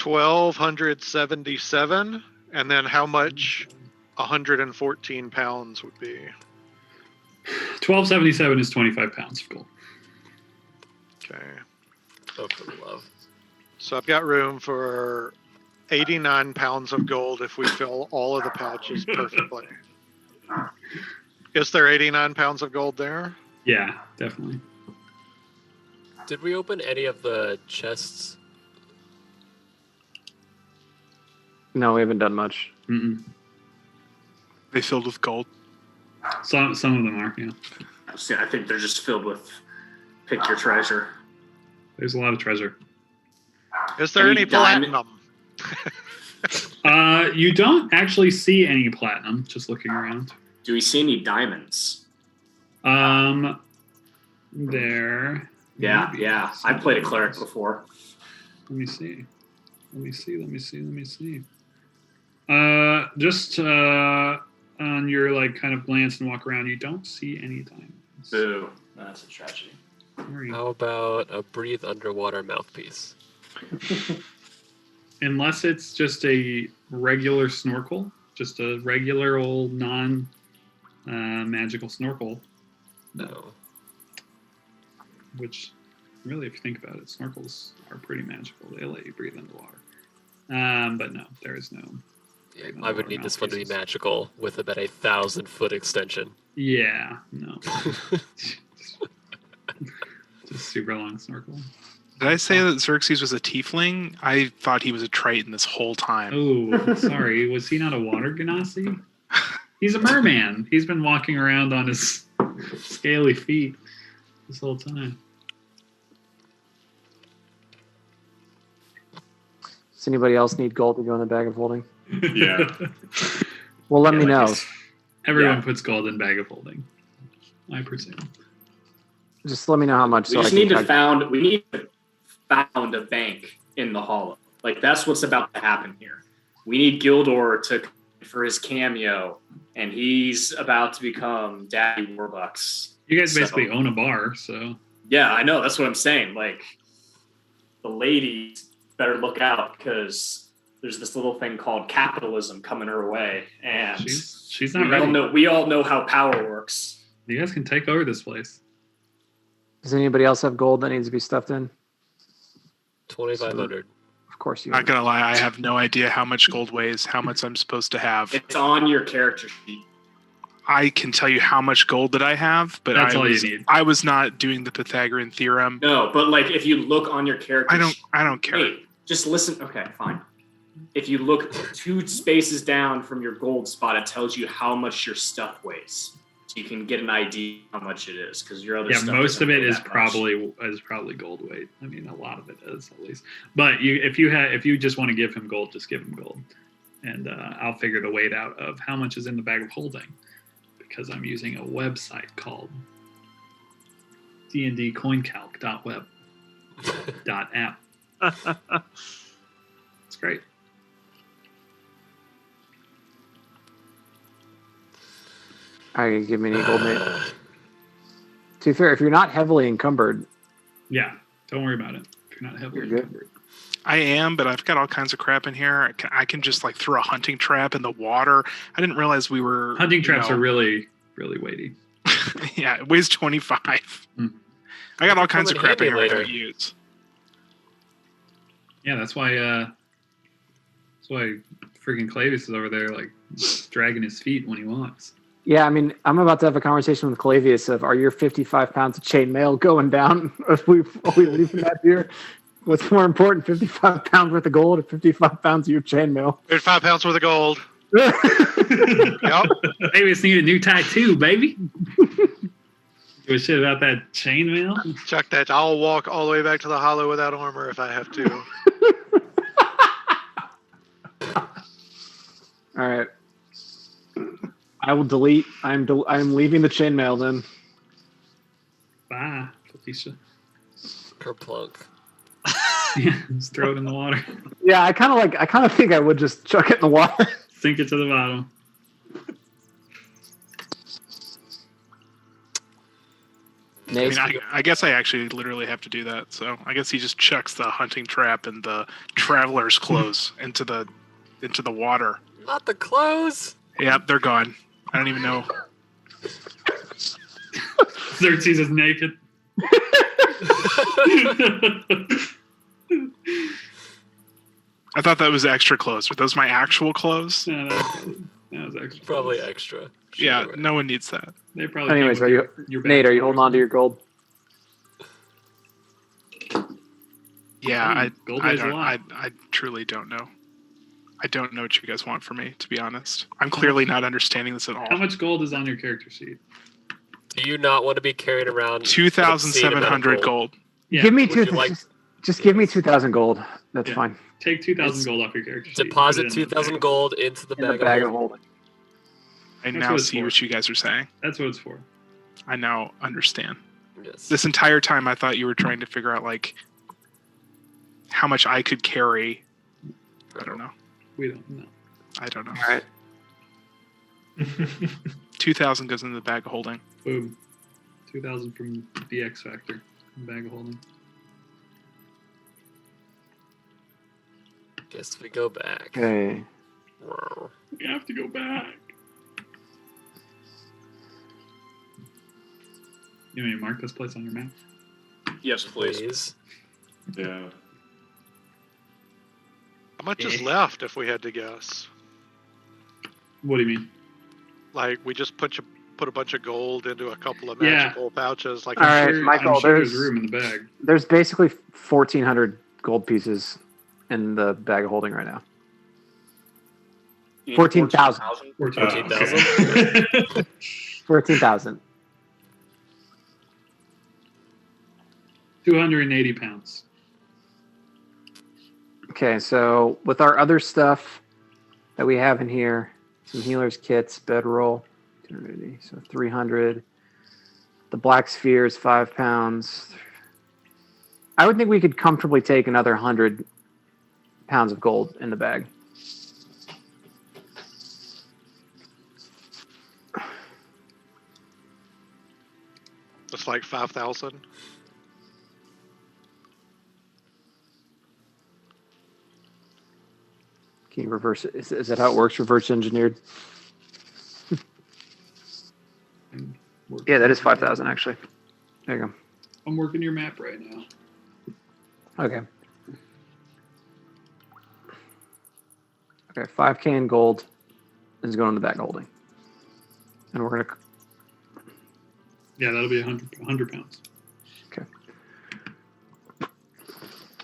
Speaker 8: 1277, and then how much 114 pounds would be?
Speaker 1: 1277 is 25 pounds of gold.
Speaker 8: Okay.
Speaker 6: Oh, for love.
Speaker 8: So I've got room for 89 pounds of gold if we fill all of the pouches perfectly. Is there 89 pounds of gold there?
Speaker 1: Yeah, definitely.
Speaker 6: Did we open any of the chests?
Speaker 2: No, we haven't done much.
Speaker 1: Mm-mm.
Speaker 7: They filled with gold.
Speaker 1: Some of them are. Yeah.
Speaker 9: I think they're just filled with pick your treasure.
Speaker 1: There's a lot of treasure.
Speaker 8: Is there
Speaker 9: Any
Speaker 8: any
Speaker 9: diamond-
Speaker 8: platinum?
Speaker 1: You don't actually see any platinum. Just looking around.
Speaker 9: Do we see any diamonds?
Speaker 1: There.
Speaker 9: Yeah,
Speaker 1: maybe.
Speaker 9: yeah. I played a cleric before.
Speaker 1: Let me see. Just on your like kind of glance and walk around, you don't see any diamonds.
Speaker 9: Boo. That's a tragedy.
Speaker 1: Sorry.
Speaker 6: How about a breathe underwater mouthpiece?
Speaker 1: Unless it's just a regular snorkel, just a regular old non magical snorkel,
Speaker 6: No.
Speaker 1: which really, if you think about it, snorkels are pretty magical. They let you breathe underwater. But no, there is no.
Speaker 6: Yeah,
Speaker 1: breathe
Speaker 6: I would
Speaker 1: underwater
Speaker 6: need this one to be
Speaker 1: mouthpieces.
Speaker 6: magical with about 1,000-foot extension.
Speaker 1: Yeah, no. Just super long snorkel.
Speaker 7: Did I say that Xerxes was a tiefling? I thought he was a Triton this whole time.
Speaker 1: Oh, sorry. Was he not a water genasi? He's a merman. He's been walking around on his scaly feet this whole time.
Speaker 2: Does anybody else need gold to go in the bag of holding?
Speaker 4: Yeah.
Speaker 2: Well, let
Speaker 9: Yeah,
Speaker 2: me
Speaker 9: like
Speaker 2: know.
Speaker 9: this.
Speaker 1: Everyone
Speaker 9: Yeah.
Speaker 1: puts gold in bag of holding, I presume.
Speaker 2: Just let me know how much.
Speaker 9: We
Speaker 2: so
Speaker 9: just
Speaker 2: I
Speaker 9: need
Speaker 2: can
Speaker 9: to found a bank in the hollow. Like that's what's about to happen here. We need Gildor for his cameo, and he's about to become Daddy Warbucks.
Speaker 1: You guys
Speaker 9: So-
Speaker 1: basically own a bar, so
Speaker 9: Yeah, I know. That's what I'm saying. Like the ladies better look out because there's this little thing called capitalism coming her way, and
Speaker 1: she's not ready.
Speaker 9: we all know how power works.
Speaker 1: You guys can take over this place.
Speaker 2: Does anybody else have gold that needs to be stuffed in?
Speaker 6: 2,500.
Speaker 2: Of course you.
Speaker 7: Not gonna lie, I have no idea how much gold weighs, how much I'm supposed to have.
Speaker 9: It's on your character sheet.
Speaker 7: I can tell you how much gold that I have, but
Speaker 1: That's
Speaker 7: I
Speaker 1: all you
Speaker 7: was
Speaker 1: need.
Speaker 7: I was not doing the Pythagorean theorem.
Speaker 9: No, but like if you look on your character
Speaker 7: I don't care.
Speaker 9: Wait, just listen. Okay, fine. If you look 2 spaces down from your gold spot, it tells you how much your stuff weighs. So you can get an idea how much it is because your other
Speaker 1: Yeah,
Speaker 9: stuff
Speaker 1: most of
Speaker 9: doesn't
Speaker 1: it
Speaker 9: weigh
Speaker 1: is
Speaker 9: that much.
Speaker 1: probably gold weight. I mean, a lot of it is at least. But if you just want to give him gold, just give him gold, and I'll figure the weight out of how much is in the bag of holding, because I'm using a website called dndcoincalc.web.app. It's great.
Speaker 2: All right, give me any gold, mate. To be fair, if you're not heavily encumbered,
Speaker 1: Yeah, don't worry about it. If you're not heavily
Speaker 2: You're good.
Speaker 1: encumbered.
Speaker 7: I am, but I've got all kinds of crap in here. I can just like throw a hunting trap in the water. I didn't realize we were
Speaker 1: Hunting
Speaker 7: you
Speaker 1: traps
Speaker 7: know-
Speaker 1: are really, really weighty.
Speaker 7: Yeah, it weighs 25.
Speaker 1: Hmm.
Speaker 7: I got all kinds of
Speaker 6: in
Speaker 7: crap in
Speaker 6: handy
Speaker 7: here I
Speaker 6: later.
Speaker 7: don't use.
Speaker 1: Yeah, that's why freaking Clavis is over there like dragging his feet when he walks.
Speaker 2: yeah, I mean, I'm about to have a conversation with Clavius of, are your 55 pounds of chainmail going down? Are we leaving that here? What's more important, 55 pounds worth of gold or 55 pounds of your chainmail?
Speaker 8: 5 pounds worth of gold.
Speaker 1: Yep.
Speaker 8: Yep.
Speaker 1: Maybe it's need a new tattoo, baby. Give a shit about that chainmail.
Speaker 8: Chuck that. I'll walk all the way back to the hollow without armor if I have to.
Speaker 2: All right. I will delete. I'm leaving the chainmail then.
Speaker 1: Bye, Felicia.
Speaker 6: Kerplunk.
Speaker 1: Yeah, just throw it in the water.
Speaker 2: Yeah, I kind of think I would just chuck it in the water.
Speaker 1: Sink it to the bottom.
Speaker 7: I mean, I guess I actually literally have to do that. So I guess he just chucks the hunting trap and the traveler's clothes into the water.
Speaker 6: Not the clothes.
Speaker 7: Yep, they're gone. I don't even know.
Speaker 1: Xerxes is naked.
Speaker 7: I thought that was extra clothes. Were those my actual clothes?
Speaker 1: No, that was actually
Speaker 6: Probably extra.
Speaker 7: Yeah,
Speaker 6: Sure.
Speaker 7: no one needs that.
Speaker 1: They probably.
Speaker 2: Anyways,
Speaker 1: came
Speaker 2: are
Speaker 1: with
Speaker 2: you,
Speaker 1: your
Speaker 2: Nate? Are you
Speaker 1: bag.
Speaker 2: holding on to your gold?
Speaker 7: Yeah,
Speaker 1: Gold
Speaker 7: I
Speaker 1: weighs a
Speaker 7: don't.
Speaker 1: lot.
Speaker 7: I truly don't know. I don't know what you guys want from me, to be honest. I'm clearly not understanding this at all.
Speaker 1: How much gold is on your character sheet?
Speaker 6: Do you not want to be carried around?
Speaker 7: 2,700 gold.
Speaker 1: Yeah.
Speaker 2: Give me
Speaker 6: Would
Speaker 2: two.
Speaker 6: you like?
Speaker 2: Just give me 2,000 gold. That's
Speaker 1: Yeah.
Speaker 2: fine.
Speaker 1: Take 2,000
Speaker 6: It's
Speaker 1: gold off your character sheet.
Speaker 6: Deposit
Speaker 1: Put it in the
Speaker 6: 2,000
Speaker 1: bag.
Speaker 6: gold into the
Speaker 2: In the
Speaker 6: bag,
Speaker 2: bag
Speaker 6: of
Speaker 2: of
Speaker 6: holding.
Speaker 2: holding.
Speaker 7: I
Speaker 1: That's
Speaker 7: now
Speaker 1: what it's
Speaker 7: see
Speaker 1: for.
Speaker 7: what you guys are saying.
Speaker 1: That's what it's for.
Speaker 7: I now understand.
Speaker 6: Yes.
Speaker 7: This entire time, I thought you were trying to figure out like how much I could carry. I don't know.
Speaker 1: We don't know.
Speaker 7: I don't know.
Speaker 2: All right.
Speaker 7: 2,000 goes into the bag of holding.
Speaker 1: Boom. 2,000 from the X Factor. Bag of holding.
Speaker 6: Guess we go back.
Speaker 2: Okay.
Speaker 6: Wow.
Speaker 1: We have to go back. You want me to mark this place on your map?
Speaker 9: Yes, please.
Speaker 6: Please.
Speaker 4: Yeah.
Speaker 8: How much is left if we had to guess?
Speaker 1: What do you mean?
Speaker 8: Like we just put a bunch of gold into a couple of
Speaker 1: Yeah.
Speaker 8: magical pouches. Like
Speaker 2: All right, Michael,
Speaker 1: I'm sure there's
Speaker 2: there's-
Speaker 1: room in the bag.
Speaker 2: There's basically 1,400 gold pieces in the bag of holding right now. 14,000.
Speaker 6: 14,000?
Speaker 1: Okay.
Speaker 2: 14,000.
Speaker 1: 280 pounds.
Speaker 2: Okay, so with our other stuff that we have in here, some healer's kits, bedroll, 280, so 300. The black sphere is 5 pounds. I would think we could comfortably take another 100 pounds of gold in the bag.
Speaker 8: it's like 5,000.
Speaker 2: Can you reverse it? Is that how it works? Reverse engineered?
Speaker 1: I'm working-
Speaker 2: Yeah, that is 5,000 actually. There you
Speaker 1: I'm working your map right now.
Speaker 2: go. Okay. Okay, 5K in gold is going in the bag of holding. And we're going to
Speaker 1: Yeah, that'll be 100 pounds.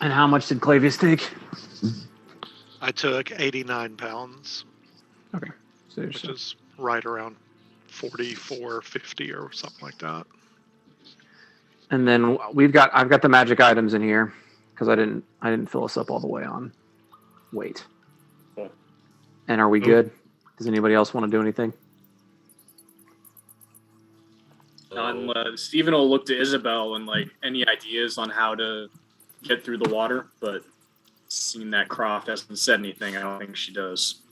Speaker 2: And how much did Clavius take?
Speaker 8: I took 89 pounds,
Speaker 2: So there's
Speaker 8: which is right around 44.50 or something like that.
Speaker 2: and then I've got the magic items in here because I didn't fill us up all the way on weight.
Speaker 9: Cool.
Speaker 2: And are we good? Does anybody else want to do anything?
Speaker 3: Stephen will look to Isabel and like any ideas on how to get through the water, but seeing that Croft hasn't said anything, I don't think she does.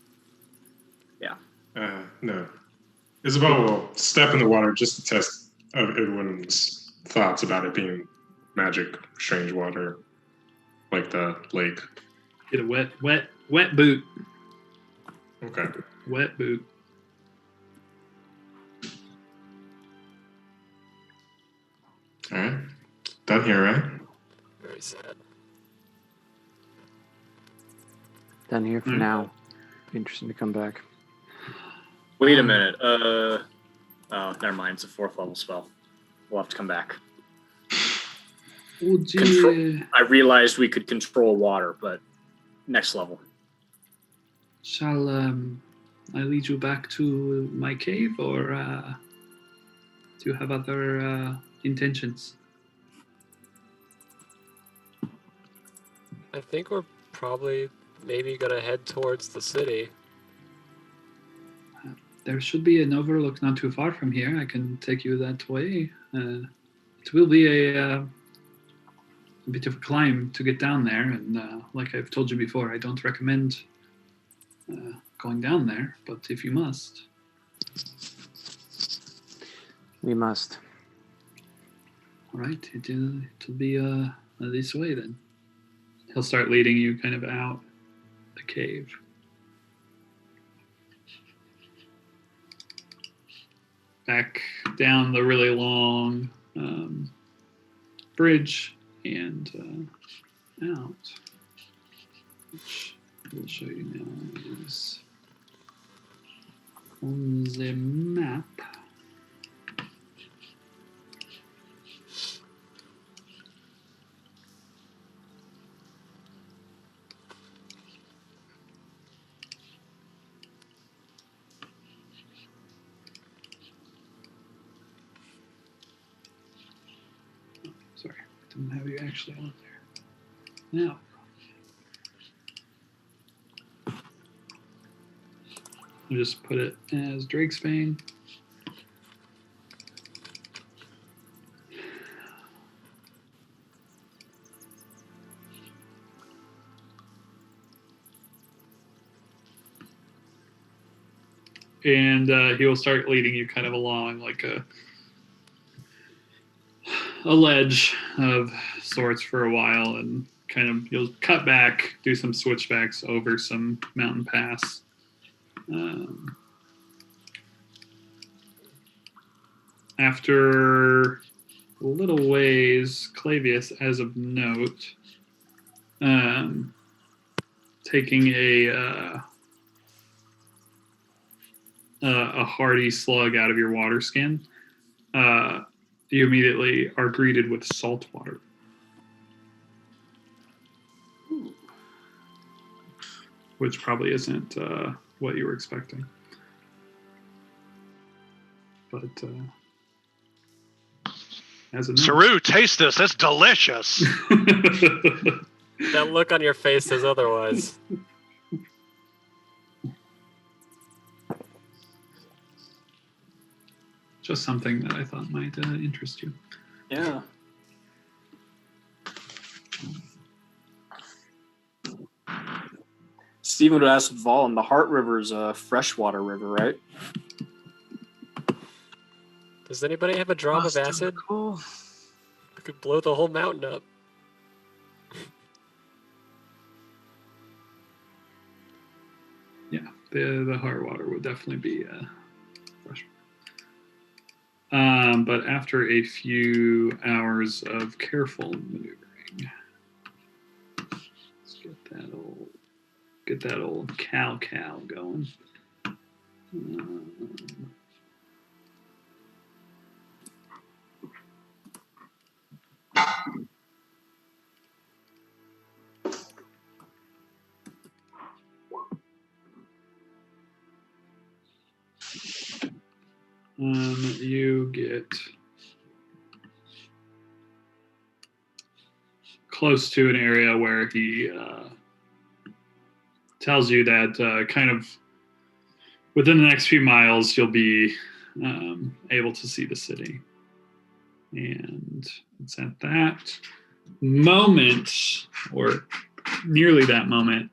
Speaker 4: No. Isabel will step in the water just to test everyone's thoughts about it being magic, strange water, like the lake.
Speaker 1: Get a wet boot.
Speaker 4: Okay.
Speaker 1: Wet boot.
Speaker 4: All right. Done here, right?
Speaker 6: Very sad.
Speaker 2: Done here for now. Be interesting to come back.
Speaker 3: Wait a minute. Oh, never mind. It's a 4th level spell. We'll have to come back.
Speaker 1: Oh, gee.
Speaker 3: I realized we could control water, but next level.
Speaker 1: Shall I lead you back to my cave, or do you have other intentions?
Speaker 6: I think we're probably maybe gonna head towards the city.
Speaker 1: There should be an overlook not too far from here. I can take you that way. It will be a bit of a climb to get down there, and like I've told you before, I don't recommend going down there, but if you must.
Speaker 2: We must.
Speaker 1: All right, it'll be this way then. He'll start leading you kind of out the cave. Back down the really long bridge and out, which we'll show you now is on the map. Sorry, I didn't have you actually on there. Now, I'll just put it as Drakesbane. And he will start leading you kind of along like a ledge of sorts for a while, and kind of you'll cut back, do some switchbacks over some mountain pass. After a little ways, Clavius, as of note, taking a hardy slug out of your water skin, you immediately are greeted with salt water. Which probably isn't what you were expecting. But as a note.
Speaker 8: Saru, taste this. It's delicious.
Speaker 6: That look on your face says otherwise.
Speaker 1: Just something that I thought might interest you.
Speaker 3: Yeah. Stephen would ask Vaughn, the Heart River is a freshwater river, right?
Speaker 6: Does anybody have a drop of acid?
Speaker 5: Cool.
Speaker 6: I could blow the whole mountain up.
Speaker 1: Yeah, the hard water would definitely be fresh. But after a few hours of careful maneuvering, let's get that old cow going. You get close to an area where he tells you that kind of within the next few miles you'll be able to see the city. And it's at that moment, or nearly that moment,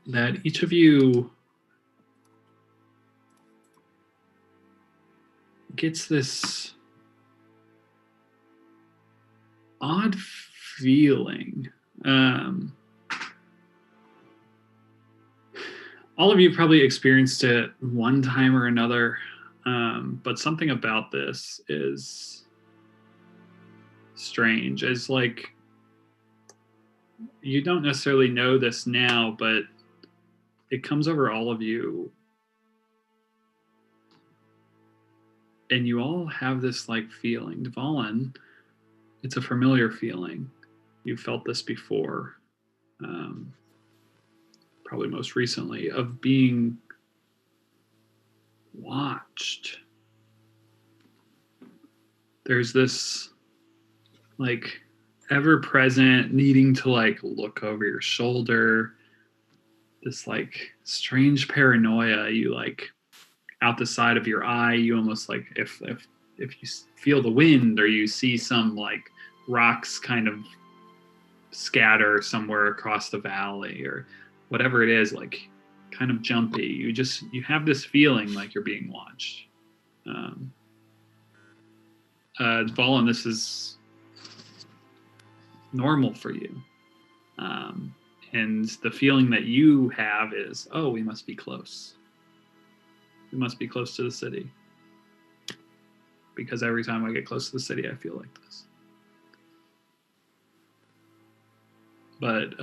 Speaker 1: that each of you gets this odd feeling. All of you probably experienced it one time or another, but something about this is strange. It's like you don't necessarily know this now, but it comes over all of you. And you all have this like feeling. Dvalin, it's a familiar feeling. You've felt this before, probably most recently, of being watched. There's this like ever-present needing to like look over your shoulder, this like strange paranoia. You like out the side of your eye, you almost like if you feel the wind or you see some like rocks kind of scatter somewhere across the valley or whatever it is, like kind of jumpy. You have this feeling like you're being watched. Valen, this is normal for you. And the feeling that you have is, oh, we must be close. We must be close to the city. Because every time I get close to the city, I feel like this. But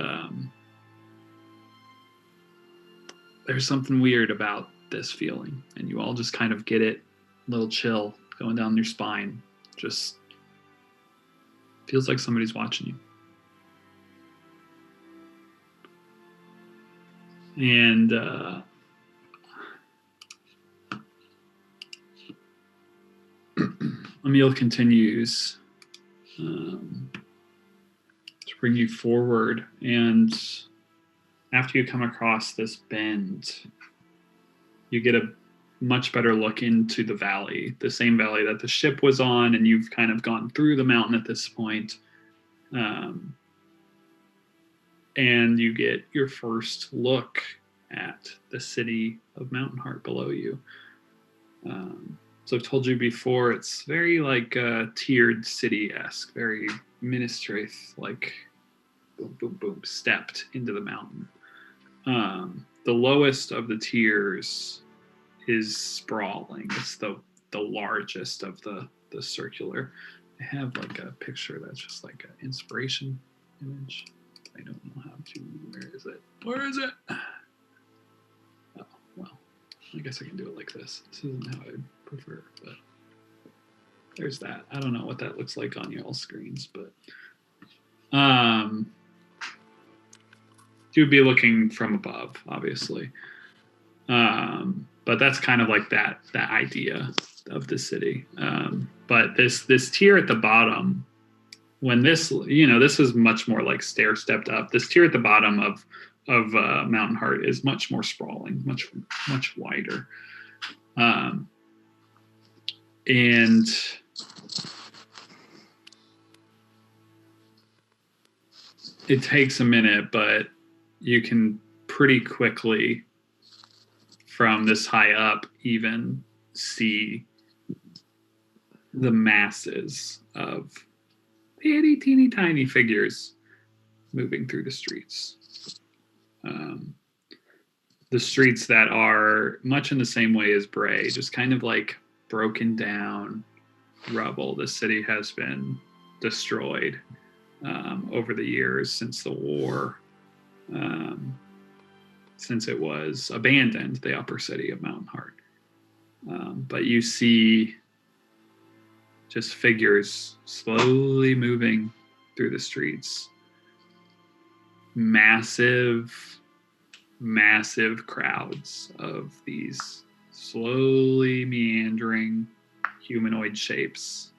Speaker 1: there's something weird about this feeling. And you all just kind of get it, a little chill going down your spine. Just feels like somebody's watching you. And Emil continues. bring you forward, and after you come across this bend, you get a much better look into the valley, the same valley that the ship was on, and you've kind of gone through the mountain at this point. And you get your first look at the city of Mountain Heart below you. So I've told you before, it's very like tiered city-esque, very Minas Tirith, like boom, boom, boom, stepped into the mountain. The lowest of the tiers is sprawling. It's the largest of the circular. I have like a picture that's just like an inspiration image. I don't know how to. Where is it? Where is it? Oh, well, I guess I can do it like this. This isn't how I prefer, but there's that. I don't know what that looks like on y'all screens, but you'd be looking from above, obviously. But that's kind of like that idea of the city. But this tier at the bottom, when this is much more like stair stepped up. This tier at the bottom of Mountain Heart is much more sprawling, much wider, and it takes a minute, but you can pretty quickly from this high up even see the masses of itty teeny tiny figures moving through the streets. The streets that are much in the same way as Bray, just kind of like broken down rubble. The city has been destroyed over the years since the war, since it was abandoned, the upper city of Mountain Heart. But you see just figures slowly moving through the streets. Massive crowds of these slowly meandering humanoid shapes.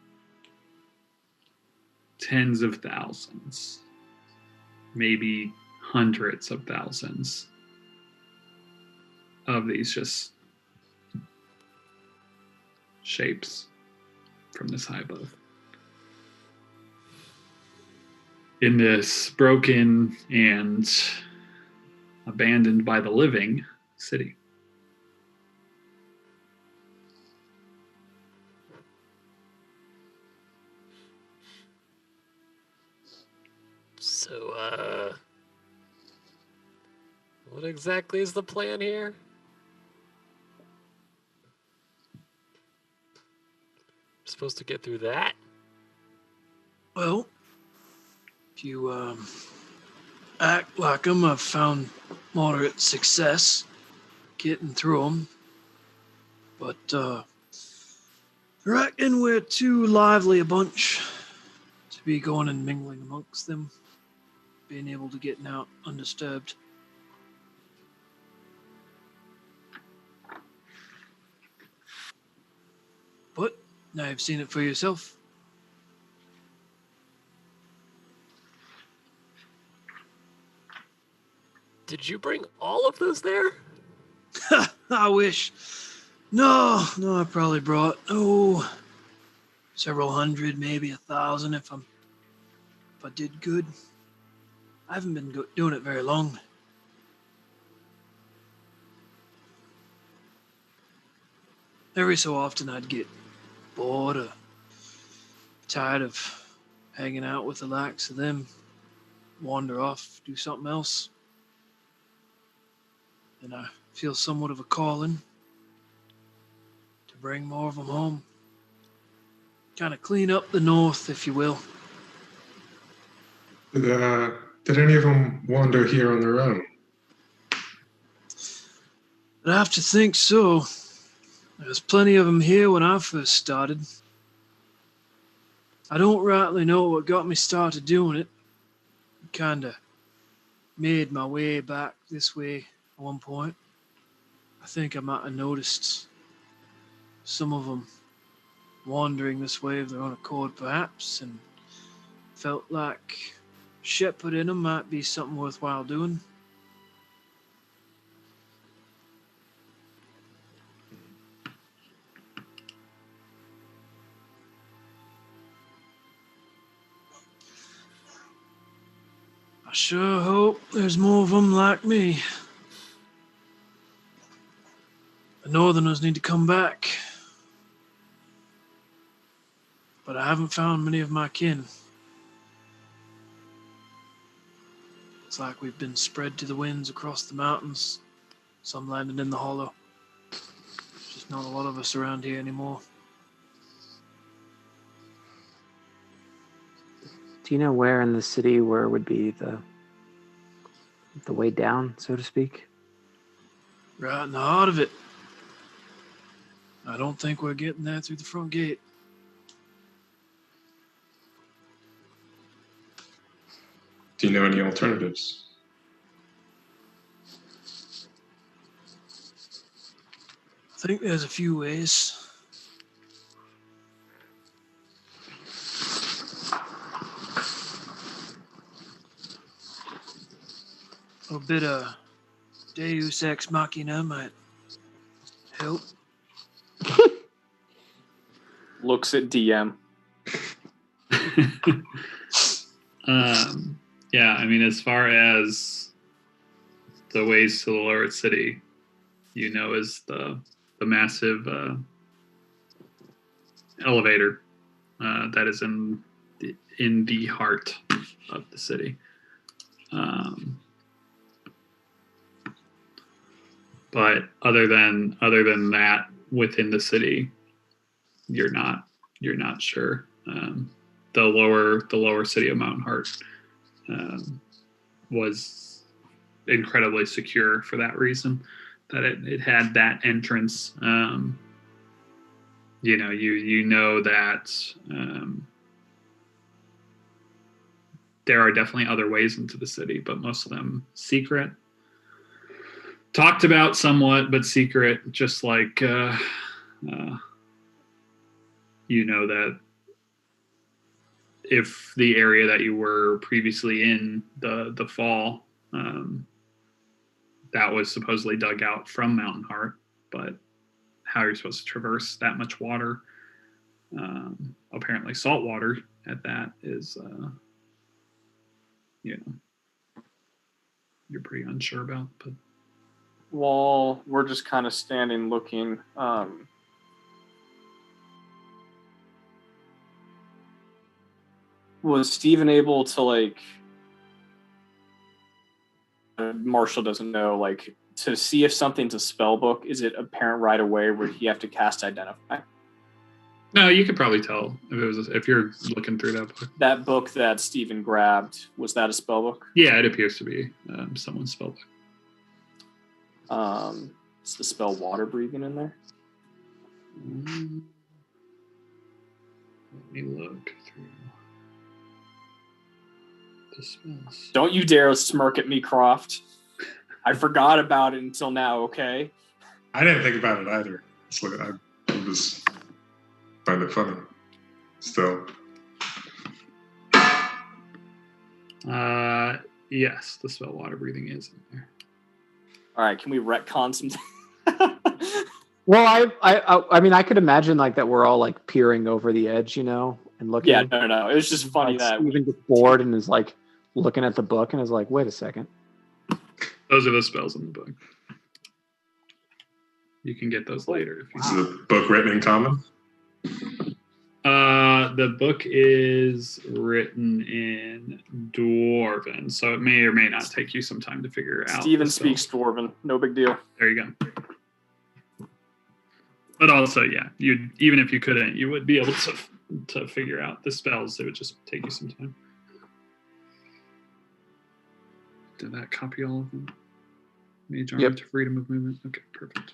Speaker 1: Tens of thousands, maybe hundreds of thousands of these just shapes from this high above. In this broken and abandoned by the living city.
Speaker 6: So, what exactly is the plan here? Supposed to get through that?
Speaker 5: Well, if you act like them, I've found moderate success getting through them. But I reckon we're too lively a bunch to be going and mingling amongst them, being able to get out undisturbed. But now you've seen it for yourself.
Speaker 6: Did you bring all of those there?
Speaker 5: I wish. No, I probably brought, several hundred, maybe 1,000 if I did good. I haven't been doing it very long. Every so often I'd get bored or tired of hanging out with the likes of them, wander off, do something else. And I feel somewhat of a calling to bring more of them home. Kind of clean up the north, if you will.
Speaker 4: Did any of them wander here on their own?
Speaker 5: I'd have to think so. There's plenty of them here when I first started. I don't rightly know what got me started doing it. Kinda made my way back this way at one point. I think I might have noticed some of them wandering this way of their own accord, perhaps, and felt like shepherd in them might be something worthwhile doing. I sure hope there's more of them like me. The Northerners need to come back. But I haven't found many of my kin. It's like we've been spread to the winds across the mountains. Some landed in the hollow. There's just not a lot of us around here anymore.
Speaker 2: Do you know where in the city where would be the way down, so to speak?
Speaker 5: Right in the heart of it. I don't think we're getting there through the front gate.
Speaker 4: Do you know any alternatives?
Speaker 5: I think there's a few ways. A little bit of Deus Ex Machina might help.
Speaker 3: Looks at DM.
Speaker 1: Yeah, I mean, as far as the ways to the lower city, you know, is the massive elevator that is in the heart of the city. But other than that, within the city, you're not sure. The lower city of Mountain Heart was incredibly secure for that reason, that it had that entrance. You know that there are definitely other ways into the city, but most of them secret. Talked about somewhat, but secret, just like you know that if the area that you were previously in, the fall, that was supposedly dug out from Mountain Heart, but how you're supposed to traverse that much water, apparently salt water at that, is you're pretty unsure about. But
Speaker 3: While we're just kind of standing looking, was Steven able to, like, Marshall doesn't know, like, to see if something's a spell book? Is it apparent right away, or would he have to cast Identify?
Speaker 1: no, you could probably tell if you're looking through that book.
Speaker 3: That book that Steven grabbed, was that a spell book?
Speaker 1: Yeah, it appears to be someone's spell book.
Speaker 3: Is the spell water breathing in there?
Speaker 1: Let me look through the spells.
Speaker 3: Don't you dare smirk at me, Croft. I forgot about it until now, okay?
Speaker 4: I didn't think about it either. I was find it funny. Still.
Speaker 1: Yes, the spell water breathing is in there.
Speaker 3: All right, can we retcon some?
Speaker 2: Well, I mean, I could imagine like that we're all like peering over the edge, and looking.
Speaker 3: Yeah, no. It was just funny that
Speaker 2: Steven gets bored and is like looking at the book and is like, "Wait a second."
Speaker 1: Those are the spells in the book. You can get those later if you.
Speaker 4: Is the book written in common?
Speaker 1: The book is written in Dwarven, so it may or may not take you some time to figure out.
Speaker 3: Steven speaks Dwarven. No big deal.
Speaker 1: There you go. But also, yeah, even if you couldn't, you would be able to figure out the spells. It would just take you some time. Did that copy all of them? Mage armor to freedom of movement. Okay, perfect.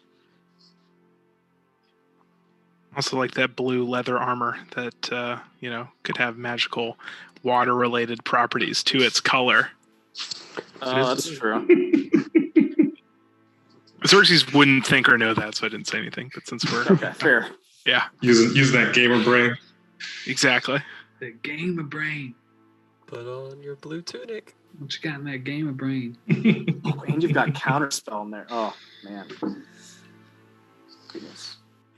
Speaker 7: Also, like that blue leather armor that could have magical water-related properties to its color.
Speaker 3: That's true.
Speaker 7: Xerxes wouldn't think or know that, so I didn't say anything. But since we're
Speaker 3: okay, fair.
Speaker 7: Yeah,
Speaker 4: Use that gamer brain.
Speaker 7: Exactly.
Speaker 1: The game of brain.
Speaker 6: Put on your blue tunic.
Speaker 10: What you got in that game of brain?
Speaker 3: Oh, and you've got counterspell in there. Oh man. Goodness.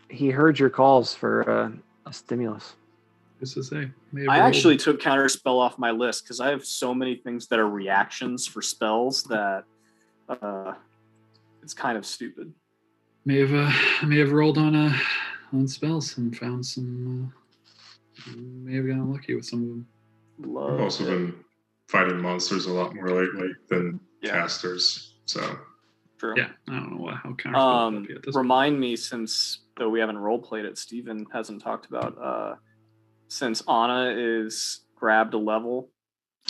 Speaker 2: He heard your calls for a stimulus.
Speaker 10: Just to say, may have
Speaker 3: I
Speaker 10: rolled.
Speaker 3: actually took counterspell off my list because I have so many things that are reactions for spells that it's kind of stupid.
Speaker 10: may have rolled on spells and found some. May have gotten lucky with some of them.
Speaker 3: Love
Speaker 4: I've also
Speaker 3: it.
Speaker 4: been fighting monsters a lot more lately than
Speaker 3: Yeah.
Speaker 4: casters. So
Speaker 3: True.
Speaker 10: Yeah, I don't know how counterspell would be at this point.
Speaker 3: Remind me, since though we haven't role played it, Steven hasn't talked about since Anna is grabbed a level,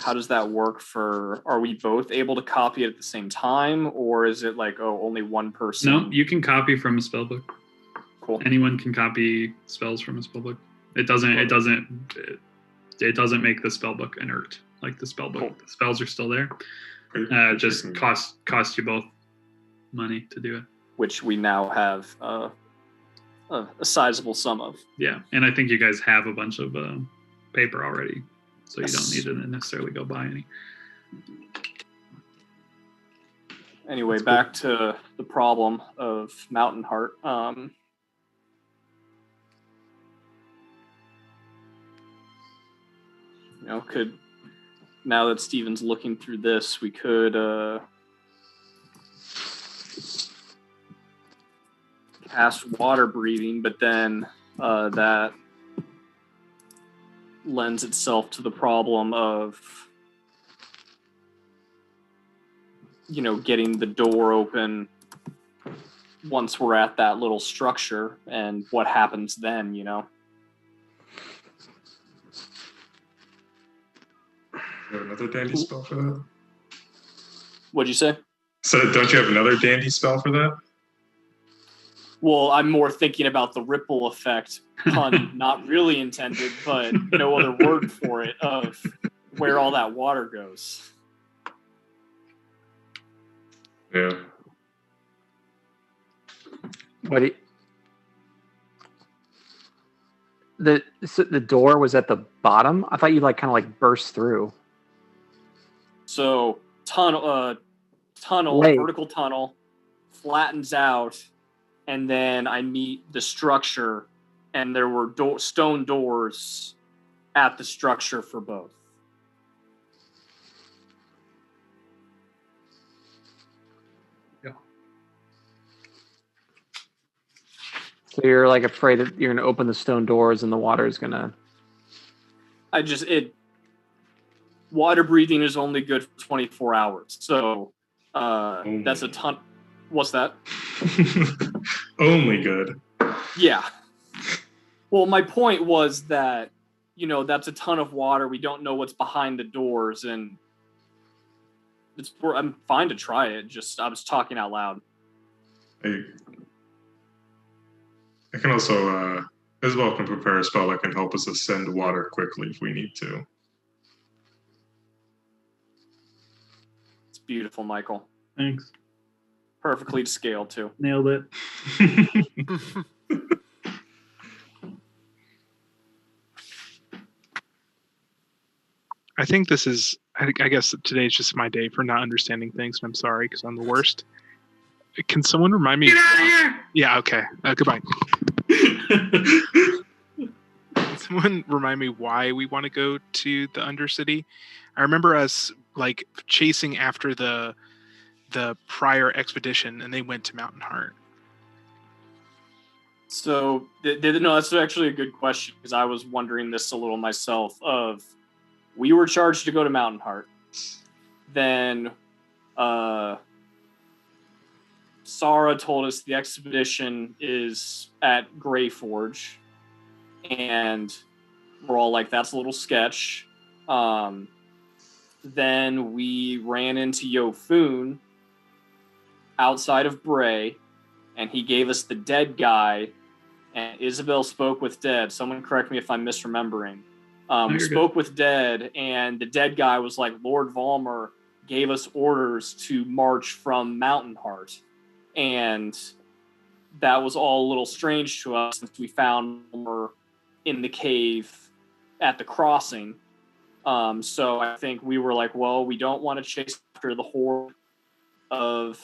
Speaker 3: how does that work for, are we both able to copy it at the same time, or is it like, oh, only one person?
Speaker 10: No, you can copy from a spellbook.
Speaker 3: Cool.
Speaker 10: Anyone can copy spells from a spellbook. It doesn't make the spellbook inert like the spellbook.
Speaker 3: Cool.
Speaker 10: The spells are still there. Just cost you both money to do it.
Speaker 3: Which we now have a sizable sum of.
Speaker 10: Yeah, and I think you guys have a bunch of paper already, so you
Speaker 3: Yes.
Speaker 10: don't need to necessarily go buy any.
Speaker 3: Anyway, back to the problem of Mountain Heart. Now that Steven's looking through this, we could cast water breathing, but then that lends itself to the problem of getting the door open once we're at that little structure, and what happens then,
Speaker 4: You have another dandy spell for that?
Speaker 3: What'd you say?
Speaker 4: So don't you have another dandy spell for that?
Speaker 3: Well, I'm more thinking about the ripple effect, pun not really intended, but no other word for it, of where all that water goes.
Speaker 4: Yeah.
Speaker 2: But the door was at the bottom. I thought you kind of burst through.
Speaker 3: So tunnel,
Speaker 2: Wait.
Speaker 3: vertical tunnel, flattens out, and then I meet the structure, and there were stone doors at the structure for both.
Speaker 2: So you're afraid that you're going to open the stone doors and the water is going to.
Speaker 3: Water breathing is only good for 24 hours. So that's a ton. What's that?
Speaker 4: Only good.
Speaker 3: Yeah. Well, my point was that, that's a ton of water. We don't know what's behind the doors, and I'm fine to try it. Just, I was talking out loud.
Speaker 4: I can also, Isabel can prepare a spell that can help us ascend water quickly if we need to.
Speaker 3: It's beautiful, Michael.
Speaker 10: Thanks.
Speaker 3: Perfectly to scale, too.
Speaker 10: Nailed it.
Speaker 7: I think this is. I guess today's just my day for not understanding things, and I'm sorry because I'm the worst. Can someone remind me?
Speaker 10: Get out of here!
Speaker 7: Yeah. Okay. Goodbye. Can someone remind me why we want to go to the Undercity? I remember us chasing after the prior expedition, and they went to Mountain Heart.
Speaker 3: So, no, that's actually a good question, because I was wondering this a little myself. We were charged to go to Mountain Heart. Then Sarah told us the expedition is at Grey Forge, and we're all like, that's a little sketch. Then we ran into Yofun outside of Bray, and he gave us the dead guy, and Isabel spoke with dead. Someone correct me if I'm misremembering. We spoke with dead, and the dead guy was like, Lord Valmer gave us orders to march from Mountain Heart. And that was all a little strange to us since we found Valmer in the cave at the crossing. So I think we were like, well, we don't want to chase after the horde of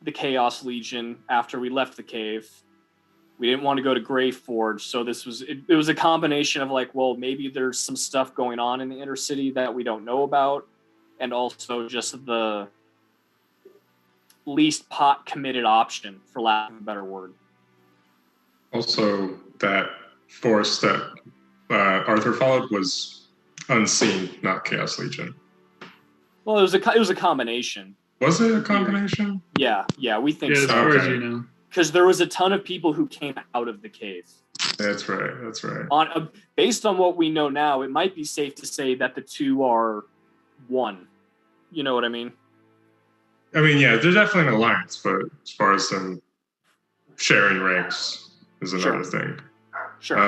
Speaker 3: the Chaos Legion after we left the cave. We didn't want to go to Grey Forge, so it was a combination of like, well, maybe there's some stuff going on in the inner city that we don't know about, and also just the least pot committed option, for lack of a better word.
Speaker 4: Also, that force that Arthur followed was unseen, not Chaos Legion.
Speaker 3: Well, it was a combination.
Speaker 4: Was it a combination?
Speaker 3: Yeah, we think
Speaker 1: Yeah, as
Speaker 3: so.
Speaker 1: far as
Speaker 4: Okay.
Speaker 1: you know.
Speaker 3: Because there was a ton of people who came out of the cave.
Speaker 4: That's right.
Speaker 3: Based on what we know now, it might be safe to say that the two are one. You know what I mean?
Speaker 4: I mean, yeah, there's definitely an alliance, but as far as them sharing ranks is another thing.
Speaker 3: Sure.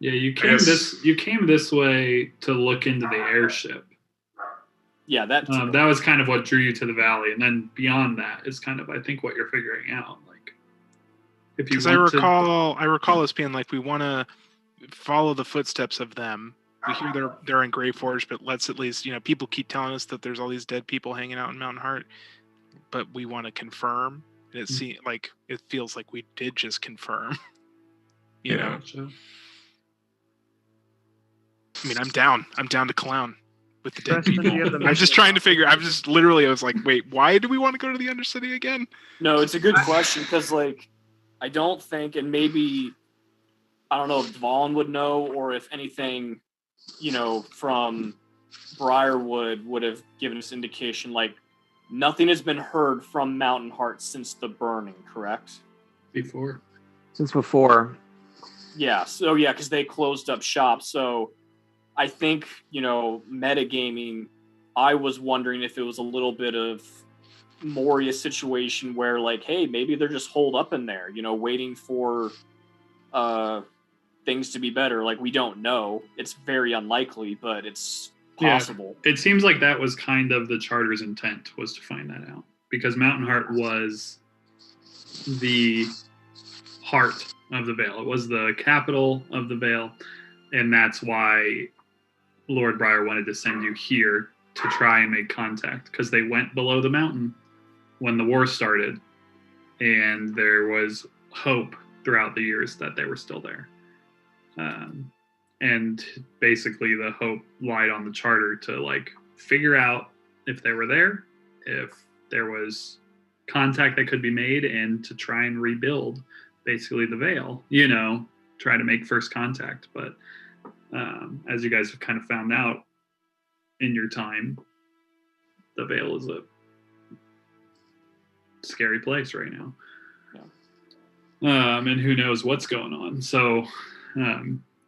Speaker 1: Yeah, you
Speaker 4: I
Speaker 1: came
Speaker 4: guess-
Speaker 1: you came this way to look into the airship.
Speaker 3: Yeah, that.
Speaker 1: That was kind of what drew you to the valley, and then beyond that is kind of, I think, what you're figuring out. Like, if you
Speaker 7: Because I
Speaker 1: want
Speaker 7: recall us being like, we want to follow the footsteps of them. We hear they're in Grey Forge, but let's at least, people keep telling us that there's all these dead people hanging out in Mountain Heart, but we want to confirm. And it feels like we did just confirm. you know.
Speaker 1: to,
Speaker 7: I mean, I'm down to clown with the dead
Speaker 5: Preston,
Speaker 7: people.
Speaker 5: you have the
Speaker 7: I'm just trying to figure. I was like, wait, why do we want to go to the Undercity again?
Speaker 3: No, it's a good question because, like, I don't think, and maybe, I don't know if Vaughn would know or if anything, from Briarwood would have given us indication, like, nothing has been heard from Mountain Heart since the burning, correct?
Speaker 1: before.
Speaker 2: Since before.
Speaker 3: Yeah, so yeah, because they closed up shop. So I think, metagaming, I was wondering if it was a little bit of Moria situation where, like, hey, maybe they're just holed up in there, waiting for things to be better. Like, we don't know. It's very unlikely, but it's possible.
Speaker 1: It seems like that was kind of the charter's intent, was to find that out, because Mountain Heart was the heart of the Vale. It was the capital of the Vale, and that's why Lord Briar wanted to send you here to try and make contact, because they went below the mountain when the war started, and there was hope throughout the years that they were still there. And basically the hope lied on the charter to, like, figure out if they were there, if there was contact that could be made, and to try and rebuild basically the Vale, try to make first contact. But as you guys have kind of found out in your time, the Vale is a scary place right now. And who knows what's going on. So,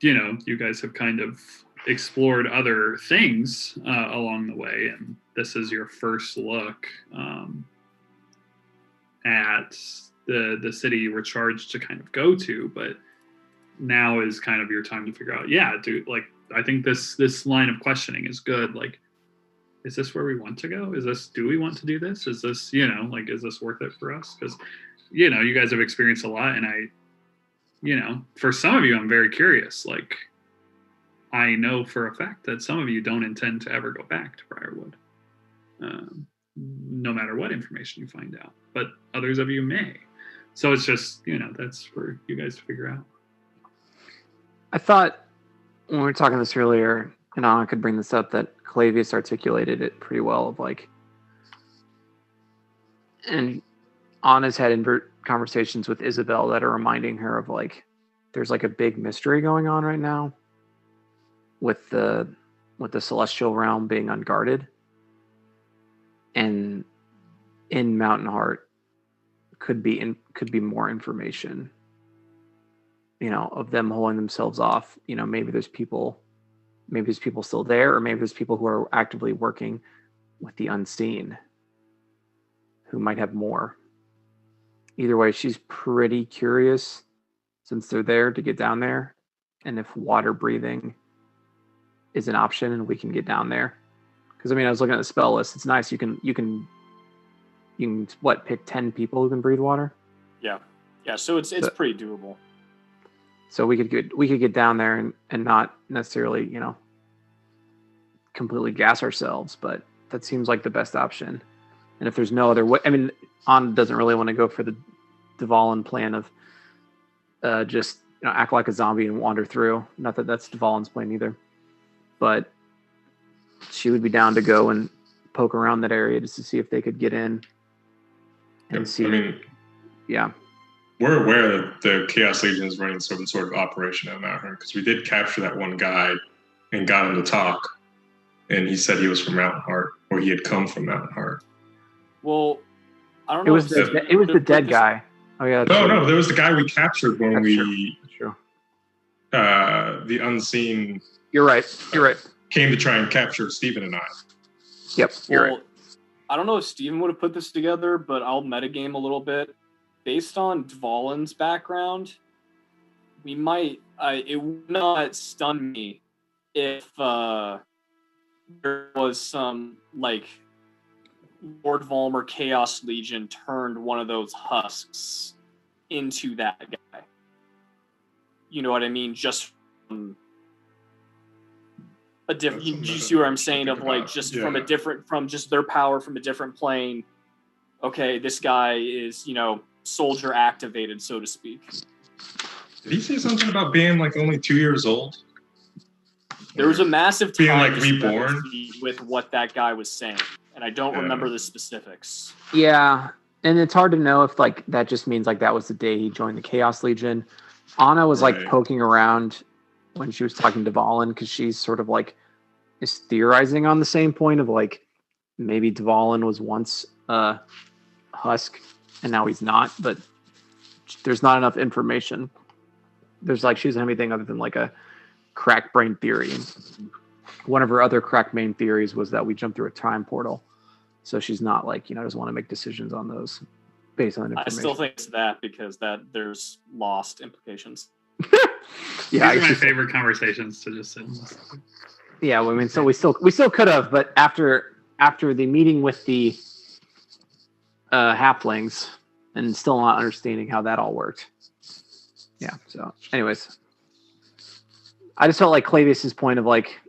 Speaker 1: you guys have kind of explored other things along the way, and this is your first look at the city you were charged to kind of go to. But now is kind of your time to figure out, like, I think this line of questioning is good. Like, is this where we want to go? Do we want to do this? Is this, is this worth it for us? Because, you guys have experienced a lot, and for some of you, I'm very curious. Like, I know for a fact that some of you don't intend to ever go back to Briarwood, no matter what information you find out. But others of you may. So it's just, that's for you guys to figure out.
Speaker 2: I thought when we were talking this earlier, and Anna could bring this up, that Clavius articulated it pretty well of, like, and Anna's had conversations with Isabel that are reminding her of, like, there's, like, a big mystery going on right now with the celestial realm being unguarded, and in Mountain Heart could be more information, of them holding themselves off. Maybe there's people still there, or maybe there's people who are actively working with the unseen who might have more. Either way, she's pretty curious, since they're there, to get down there, and if water breathing is an option and we can get down there. Because I was looking at the spell list. It's nice. You can pick 10 people who can breathe water.
Speaker 3: Yeah. So it's pretty doable.
Speaker 2: So we could get down there and not necessarily, completely gas ourselves, but that seems like the best option. And if there's no other way, I mean, On doesn't really want to go for the Dvalin plan of just act like a zombie and wander through. Not that that's Dvalin's plan either, but she would be down to go and poke around that area just to see if they could get in and see.
Speaker 4: I mean,
Speaker 2: yeah,
Speaker 4: we're aware that the Chaos Legion is running some sort of operation at Mount Heart because we did capture that one guy and got him to talk, and he said he was from Mountain Heart, or he had come from Mountain Heart.
Speaker 3: Well, I don't
Speaker 2: it
Speaker 3: know.
Speaker 2: was the dead guy. Oh yeah.
Speaker 4: No, there was the guy we captured when
Speaker 2: That's
Speaker 4: we
Speaker 2: true.
Speaker 4: The unseen.
Speaker 2: You're right. You're right.
Speaker 4: Came to try and capture Stephen and I.
Speaker 2: Yep. You're
Speaker 3: Well,
Speaker 2: right.
Speaker 3: I don't know if Steven would have put this together, but I'll metagame a little bit. Based on Dvalin's background, we might. It would not stun me if there was some like Lord Volmer Chaos Legion turned one of those husks into that guy. You know what I mean? Just from a different. You see what I'm saying? Of like just from a different, from just their power from a different plane. Okay, this guy is soldier activated, so to speak.
Speaker 4: Did he say something about being like only 2 years old?
Speaker 3: There was a massive
Speaker 4: being
Speaker 3: time
Speaker 4: like reborn
Speaker 3: with what that guy was saying, and I don't remember the specifics.
Speaker 2: Yeah, and it's hard to know if like that just means like that was the day he joined the Chaos Legion. Anna was like poking around when she was talking to Dvalin because she's sort of like is theorizing on the same point of like maybe Dvalin was once a husk and now he's not, but there's not enough information. There's like she doesn't have anything other than like a crack brain theory. One of her other crack brain theories was that we jumped through a time portal. So she's not like, doesn't want to make decisions on those based on information.
Speaker 3: I still think it's that because there's lost implications.
Speaker 2: Yeah,
Speaker 1: these are my favorite conversations to just sit and listen to.
Speaker 2: Yeah, well, I mean, so we still could have, but after the meeting with the halflings and still not understanding how that all worked. Yeah. So, anyways, I just felt like Clavius's point of like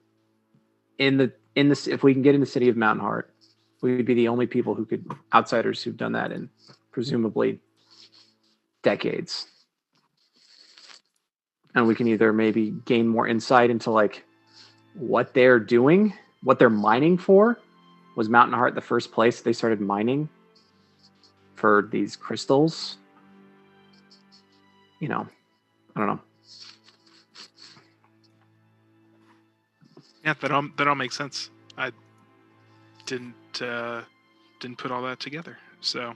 Speaker 2: in this if we can get in the city of Mountain Heart, we would be the only people who could outsiders who've done that in presumably decades. And we can either maybe gain more insight into like what they're doing, what they're mining for. Was Mountain Heart the first place they started mining for these crystals? I don't know.
Speaker 7: Yeah, that all makes sense. I didn't put all that together, so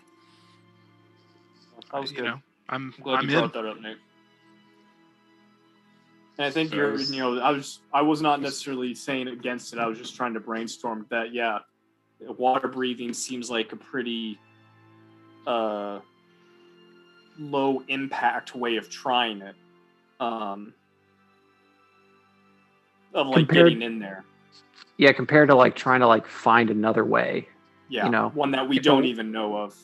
Speaker 3: That was good.
Speaker 7: I'm
Speaker 3: glad you brought that up, Nick. And I think I was not necessarily saying against it. I was just trying to brainstorm that. Yeah, water breathing seems like a pretty low impact way of trying it. Of like getting in there.
Speaker 2: Yeah, compared to like trying to like find another way.
Speaker 3: Yeah, one that we don't even know of.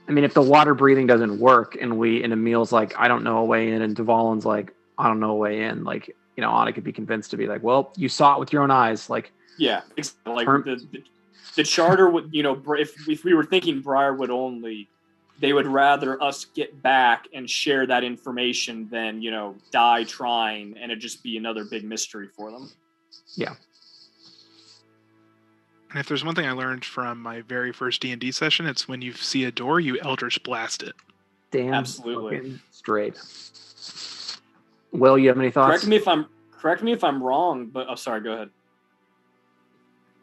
Speaker 2: I mean, if the water breathing doesn't work and Emil's like, I don't know a way in, and Dvalin's like, I don't know a way in, like, Anna could be convinced to be like, well, you saw it with your own eyes. Like,
Speaker 3: yeah, exactly. Like the charter would, if we were thinking Briarwood only, they would rather us get back and share that information than, die trying and it just be another big mystery for them.
Speaker 2: Yeah.
Speaker 7: And if there's one thing I learned from my very first D&D session, it's when you see a door, you Eldritch Blast it.
Speaker 2: Damn.
Speaker 3: Absolutely.
Speaker 2: Straight. Will, you have any thoughts?
Speaker 3: Correct me if I'm wrong, but sorry, go ahead.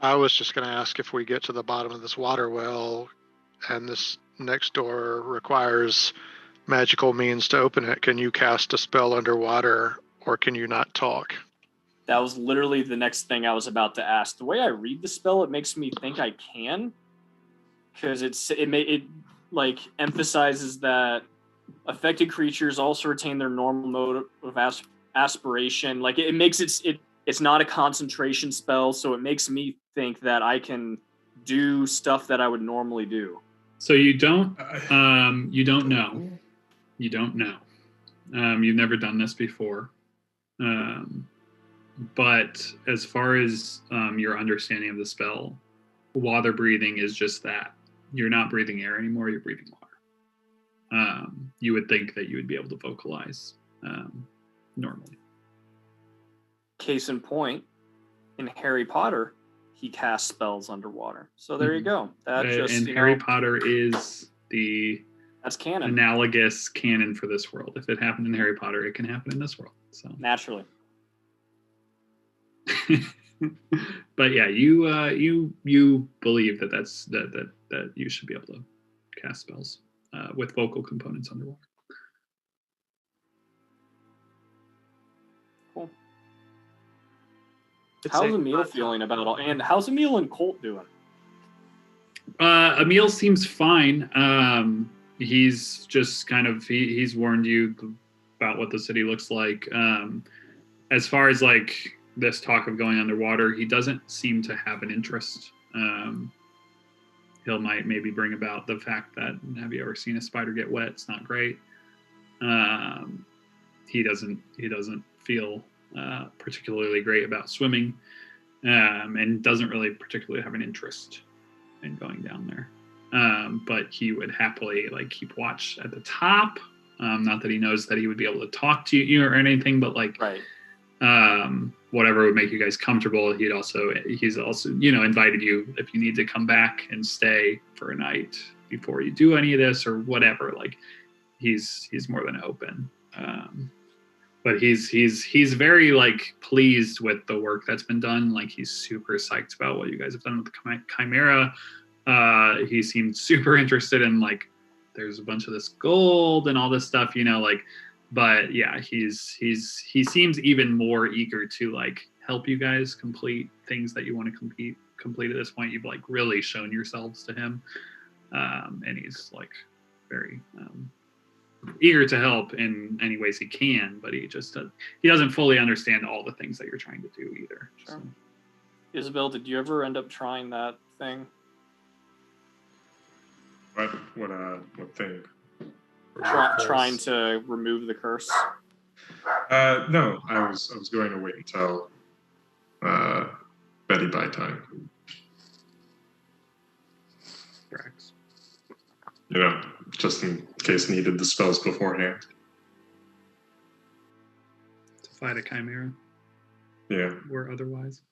Speaker 8: I was just going to ask if we get to the bottom of this water well and this next door requires magical means to open it, can you cast a spell underwater or can you not talk?
Speaker 3: That was literally the next thing I was about to ask. The way I read the spell, it makes me think I can, because it emphasizes that affected creatures also retain their normal mode of aspiration. Like it makes it's not a concentration spell, so it makes me think that I can do stuff that I would normally do.
Speaker 1: So you don't know. You don't know. You've never done this before. but as far as your understanding of the spell, water breathing is just that. You're not breathing air anymore, you're breathing water. You would think that you would be able to vocalize normally.
Speaker 3: Case in point, in Harry Potter, he casts spells underwater. So there you go. That just,
Speaker 1: And
Speaker 3: you
Speaker 1: Harry
Speaker 3: know,
Speaker 1: Potter is the
Speaker 3: that's canon,
Speaker 1: analogous canon for this world. If it happened in Harry Potter, it can happen in this world. So,
Speaker 3: naturally.
Speaker 1: but yeah, you believe that you should be able to cast spells with vocal components underwater.
Speaker 3: Cool.
Speaker 6: It's
Speaker 3: How's
Speaker 6: a-
Speaker 3: Emil feeling about it all? And how's Emil and Colt doing?
Speaker 1: Emil seems fine. He's just kind of he's warned you about what the city looks like. As far as like this talk of going underwater, he doesn't seem to have an interest. He'll might maybe bring about the fact that, have you ever seen a spider get wet? It's not great. He doesn't feel particularly great about swimming, and doesn't really particularly have an interest in going down there. But he would happily like keep watch at the top. Not that he knows that he would be able to talk to you or anything, but like
Speaker 3: Right.
Speaker 1: whatever would make you guys comfortable. He's also invited you if you need to come back and stay for a night before you do any of this or whatever. Like he's more than open. But he's very like pleased with the work that's been done. Like he's super psyched about what you guys have done with the Chimera. He seemed super interested in like there's a bunch of this gold and all this stuff, but yeah, he seems even more eager to like help you guys complete things that you want to complete at this point. You've like really shown yourselves to him, and he's like very eager to help in any ways he can, but he doesn't fully understand all the things that you're trying to do either.
Speaker 3: Sure.
Speaker 1: So.
Speaker 3: Isabel, did you ever end up trying that thing?
Speaker 4: What thing?
Speaker 3: Trying to remove the curse?
Speaker 4: No, I was going to wait until Betty by time.
Speaker 1: Correct.
Speaker 4: Just in case needed the spells beforehand.
Speaker 1: To fight a chimera
Speaker 4: Yeah.
Speaker 1: or otherwise.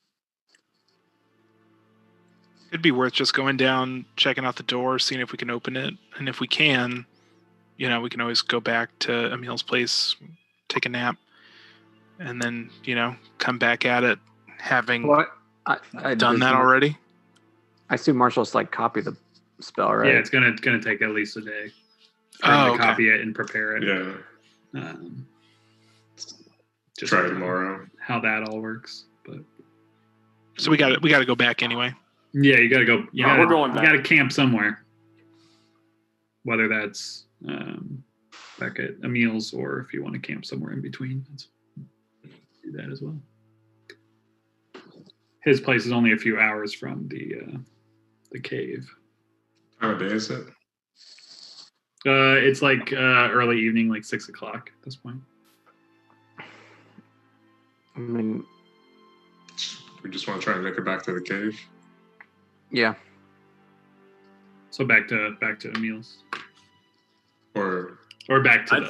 Speaker 7: It'd be worth just going down, checking out the door, seeing if we can open it. And if we can, we can always go back to Emil's place, take a nap, and then, come back at it having done that already.
Speaker 2: I assume Marshall's like copy the spell, right?
Speaker 1: Yeah, it's gonna take at least a day for him to copy it and prepare it.
Speaker 4: Yeah.
Speaker 1: Just
Speaker 4: Try tomorrow.
Speaker 1: how that all works, but
Speaker 7: So we got to go back anyway.
Speaker 1: yeah, you gotta go.
Speaker 3: We're going back.
Speaker 1: You gotta camp somewhere, whether that's back at Emil's or if you want to camp somewhere in between. Do that as well. His place is only a few hours from the cave.
Speaker 4: How day is it?
Speaker 1: It's like early evening, like 6 o'clock at this point.
Speaker 2: I mean,
Speaker 4: We just want to try and make it back to the cave.
Speaker 2: yeah.
Speaker 1: So back to Emil's,
Speaker 4: Or
Speaker 1: back to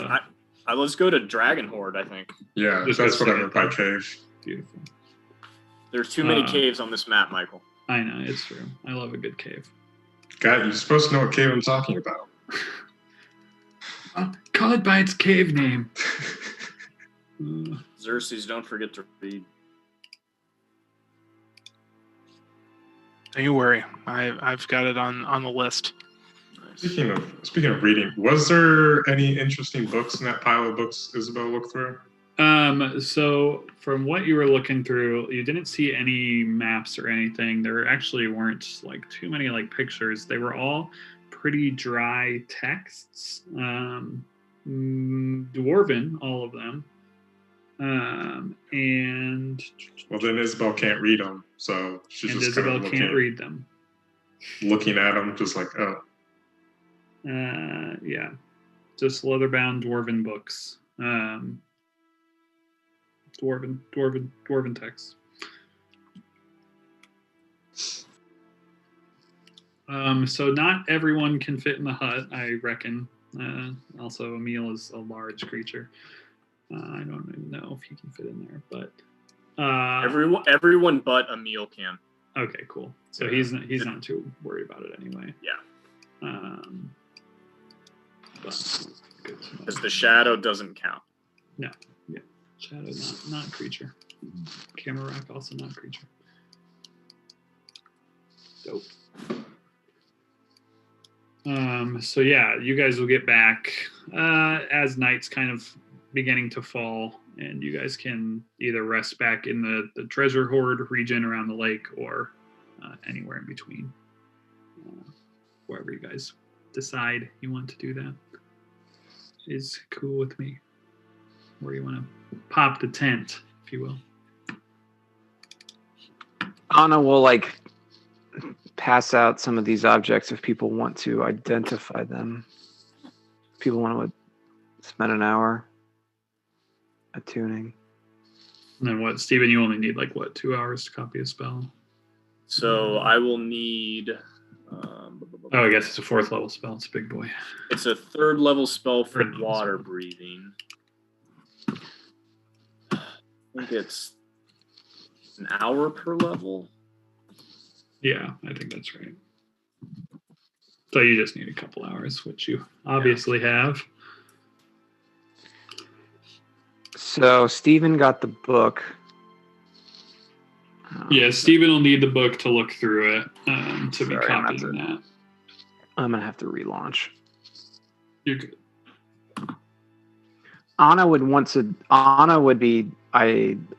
Speaker 1: the
Speaker 3: Let's go to Dragon Horde, I think.
Speaker 4: yeah,
Speaker 1: Just
Speaker 4: that's
Speaker 1: go
Speaker 4: what I
Speaker 1: straight
Speaker 4: meant by
Speaker 1: up.
Speaker 4: cave.
Speaker 1: beautiful.
Speaker 3: There's too many
Speaker 1: Uh,
Speaker 3: caves on this map, Michael.
Speaker 1: I know, it's true. I love a good cave.
Speaker 4: God, you're supposed to know what cave I'm talking about.
Speaker 1: Call it by its cave name.
Speaker 3: Xerxes, don't forget to read.
Speaker 7: Don't you worry. I've got it on the list.
Speaker 4: Speaking of reading, was there any interesting books in that pile of books Isabel looked through?
Speaker 1: So from what you were looking through, you didn't see any maps or anything. There actually weren't like too many like pictures. They were all pretty dry texts. Dwarven, all of them. And
Speaker 4: Well, then Isabel can't read them, so she's just kind
Speaker 1: Isabel
Speaker 4: of
Speaker 1: can't read them.
Speaker 4: looking at them, just like, oh,
Speaker 1: Yeah, just leather-bound dwarven books. dwarven text. So not everyone can fit in the hut, I reckon. Also, Emil is a large creature. I don't even know if he can fit in there, but
Speaker 3: Everyone but Emil can.
Speaker 1: okay, cool. So he's not too worried about it anyway.
Speaker 3: Yeah.
Speaker 1: But good to know.
Speaker 3: Because the shadow doesn't count.
Speaker 1: Shadow not creature. Camerock also not creature. Dope. So yeah, you guys will get back as night's kind of beginning to fall, and you guys can either rest back in the treasure hoard region around the lake or anywhere in between. Wherever you guys decide you want to do that is cool with me. Where you want to pop the tent, if you will.
Speaker 2: Anna will like pass out some of these objects if people want to identify them. People want to spend an hour attuning.
Speaker 1: And then what, Steven, you only need 2 hours to copy a spell?
Speaker 3: So I will need.
Speaker 1: Oh, I guess it's a 4th level spell. It's a big boy.
Speaker 3: It's a 3rd level spell for
Speaker 1: Third level
Speaker 3: water
Speaker 1: spell.
Speaker 3: breathing. I think it's an hour per level.
Speaker 1: Yeah, I think that's right. So you just need a couple hours, which you obviously have.
Speaker 2: So Steven got the book.
Speaker 1: Yeah, Steven will need the book to look through it to be
Speaker 2: Sorry, I'm
Speaker 1: copying that.
Speaker 2: I'm gonna have to relaunch.
Speaker 1: You're good.
Speaker 2: I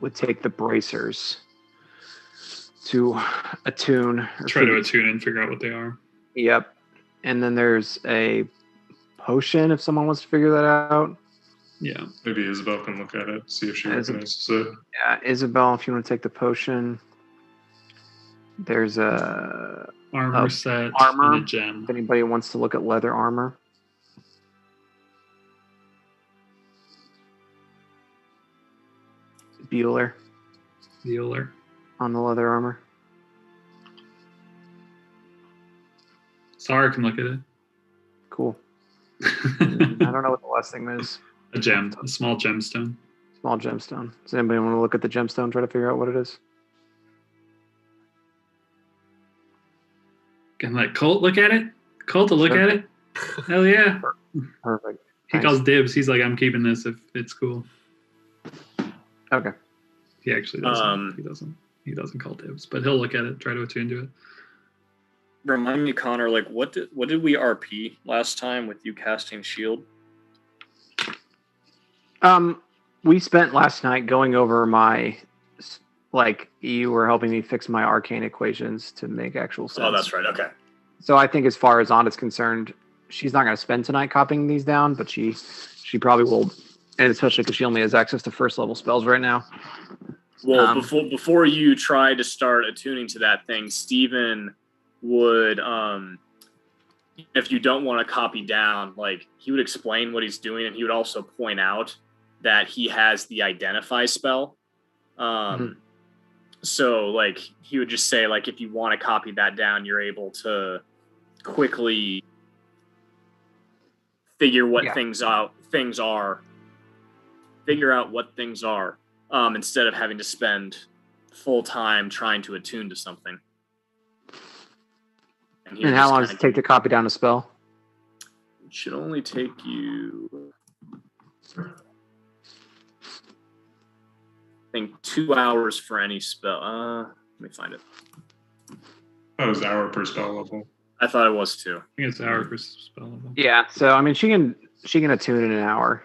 Speaker 2: would take the bracers to attune.
Speaker 1: Try to attune and figure out what they are.
Speaker 2: Yep. And then there's a potion if someone wants to figure that out.
Speaker 1: Yeah.
Speaker 4: Maybe Isabel can look at it, see if she recognizes it.
Speaker 2: Yeah, Isabel, if you want to take the potion. There's a
Speaker 1: Armor set
Speaker 2: armor.
Speaker 1: and a gem.
Speaker 2: If anybody wants to look at leather armor. Bueller
Speaker 1: Bueller.
Speaker 2: on the leather armor.
Speaker 1: Sarah can look at it.
Speaker 2: Cool. I don't know what the last thing is.
Speaker 1: A gem, a small gemstone.
Speaker 2: Small gemstone. Does anybody want to look at the gemstone, try to figure out what it is?
Speaker 1: Can let Colt look at it? Colt will look
Speaker 2: Sure.
Speaker 1: at it? Hell yeah.
Speaker 2: Perfect.
Speaker 1: He
Speaker 2: Nice.
Speaker 1: calls dibs. He's like, I'm keeping this if it's cool.
Speaker 2: Okay.
Speaker 1: He actually doesn't. He doesn't call dibs, but he'll look at it, try to attune to it.
Speaker 3: Remind me, Connor, what did we RP last time with you casting shield?
Speaker 2: We spent last night going over you were helping me fix my arcane equations to make actual sense.
Speaker 3: Oh, that's right. Okay.
Speaker 2: So I think as far as Anna's concerned, she's not going to spend tonight copying these down, but she probably will, and especially because she only has access to 1st level spells right now.
Speaker 3: Well, before you try to start attuning to that thing, Steven would, if you don't want to copy down, he would explain what he's doing, and he would also point out that he has the identify spell. So he would just say if you want to copy that down, you're able to quickly figure what things are, instead of having to spend full time trying to attune to something.
Speaker 2: And how long does it take to copy down a spell?
Speaker 3: It should only take you, I think, 2 hours for any spell. Let me find it.
Speaker 4: That was hour per spell level.
Speaker 3: I thought it was too.
Speaker 1: I think it's an hour per spell level.
Speaker 2: Yeah, so I mean she can attune in an hour.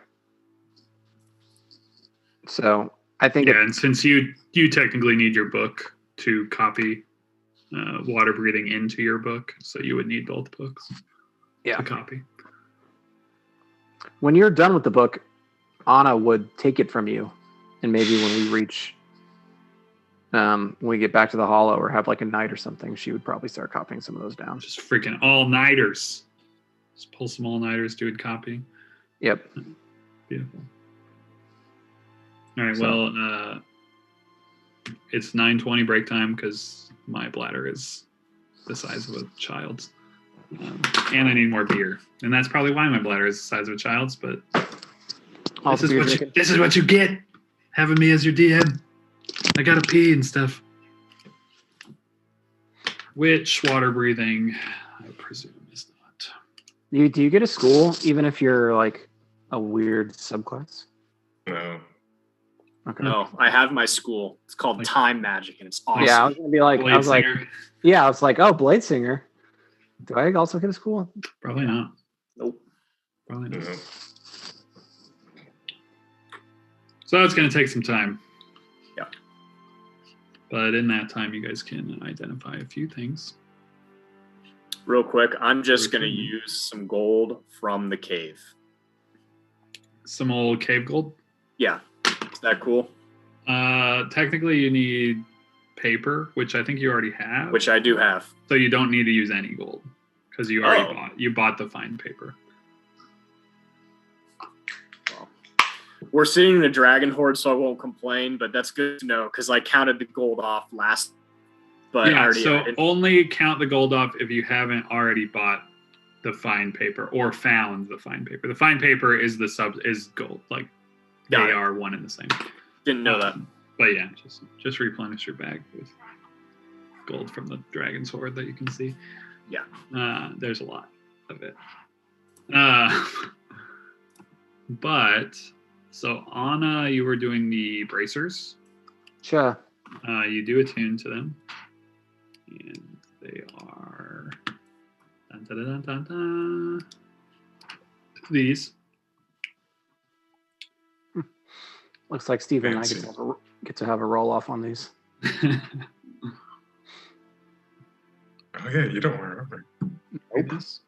Speaker 2: So I think
Speaker 1: Yeah, and since you technically need your book to copy water breathing into your book, so you would need both books to copy.
Speaker 2: when you're done with the book, Anna would take it from you, and maybe when we reach, when we get back to the hollow or have a night or something, she would probably start copying some of those down.
Speaker 1: Just freaking all-nighters. Just pull some all-nighters, do it copying.
Speaker 2: Yep.
Speaker 1: Beautiful. All right.
Speaker 2: So-
Speaker 1: Well, it's 9:20 break time because my bladder is the size of a child's, and I need more beer, and that's probably why my bladder is the size of a child's. But
Speaker 2: All
Speaker 1: this
Speaker 2: the
Speaker 1: is
Speaker 2: beer
Speaker 1: what
Speaker 2: drinking.
Speaker 1: this is what you get having me as your DM. I gotta pee and stuff. Which water breathing, I presume, is not.
Speaker 2: Do you get a school even if you're like a weird subclass?
Speaker 4: No.
Speaker 2: Okay.
Speaker 3: No, I have my school. It's called
Speaker 1: Like-
Speaker 3: Time Magic, and it's awesome.
Speaker 2: Yeah, I was gonna be like,
Speaker 1: Blade
Speaker 2: I was like,
Speaker 1: singer?
Speaker 2: yeah, I was like, oh, Blade Singer. Do I also get a school?
Speaker 1: Probably not.
Speaker 3: Nope.
Speaker 1: Probably not.
Speaker 4: No.
Speaker 1: So it's going to take some time.
Speaker 3: Yeah.
Speaker 1: But in that time, you guys can identify a few things.
Speaker 3: Real quick, I'm just going to
Speaker 1: Mhm.
Speaker 3: use some gold from the cave.
Speaker 1: Some old cave gold.
Speaker 3: Yeah. Is that cool?
Speaker 1: Technically, you need paper, which I think you already have.
Speaker 3: Which I do have.
Speaker 1: So you don't need to use any gold because you already
Speaker 3: Oh.
Speaker 1: bought the fine paper.
Speaker 3: We're sitting in a dragon horde, so I won't complain, but that's good to know because I counted the gold off last. But I
Speaker 1: Yeah.
Speaker 3: already
Speaker 1: So
Speaker 3: I didn't-
Speaker 1: only count the gold off if you haven't already bought the fine paper or found the fine paper. The fine paper is is gold. Like
Speaker 3: Got
Speaker 1: they
Speaker 3: it.
Speaker 1: are one and the same.
Speaker 3: didn't know that.
Speaker 1: But yeah, just replenish your bag with gold from the dragon sword that you can see.
Speaker 3: Yeah.
Speaker 1: There's a lot of it. But so Anna, you were doing the bracers.
Speaker 2: Sure.
Speaker 1: You do attune to them, and they are dun, dun, dun, dun, dun, these.
Speaker 2: Looks like Steven and I
Speaker 4: Fancy.
Speaker 2: get to have a roll off on these.
Speaker 4: Oh yeah, you don't remember.
Speaker 1: Goodness.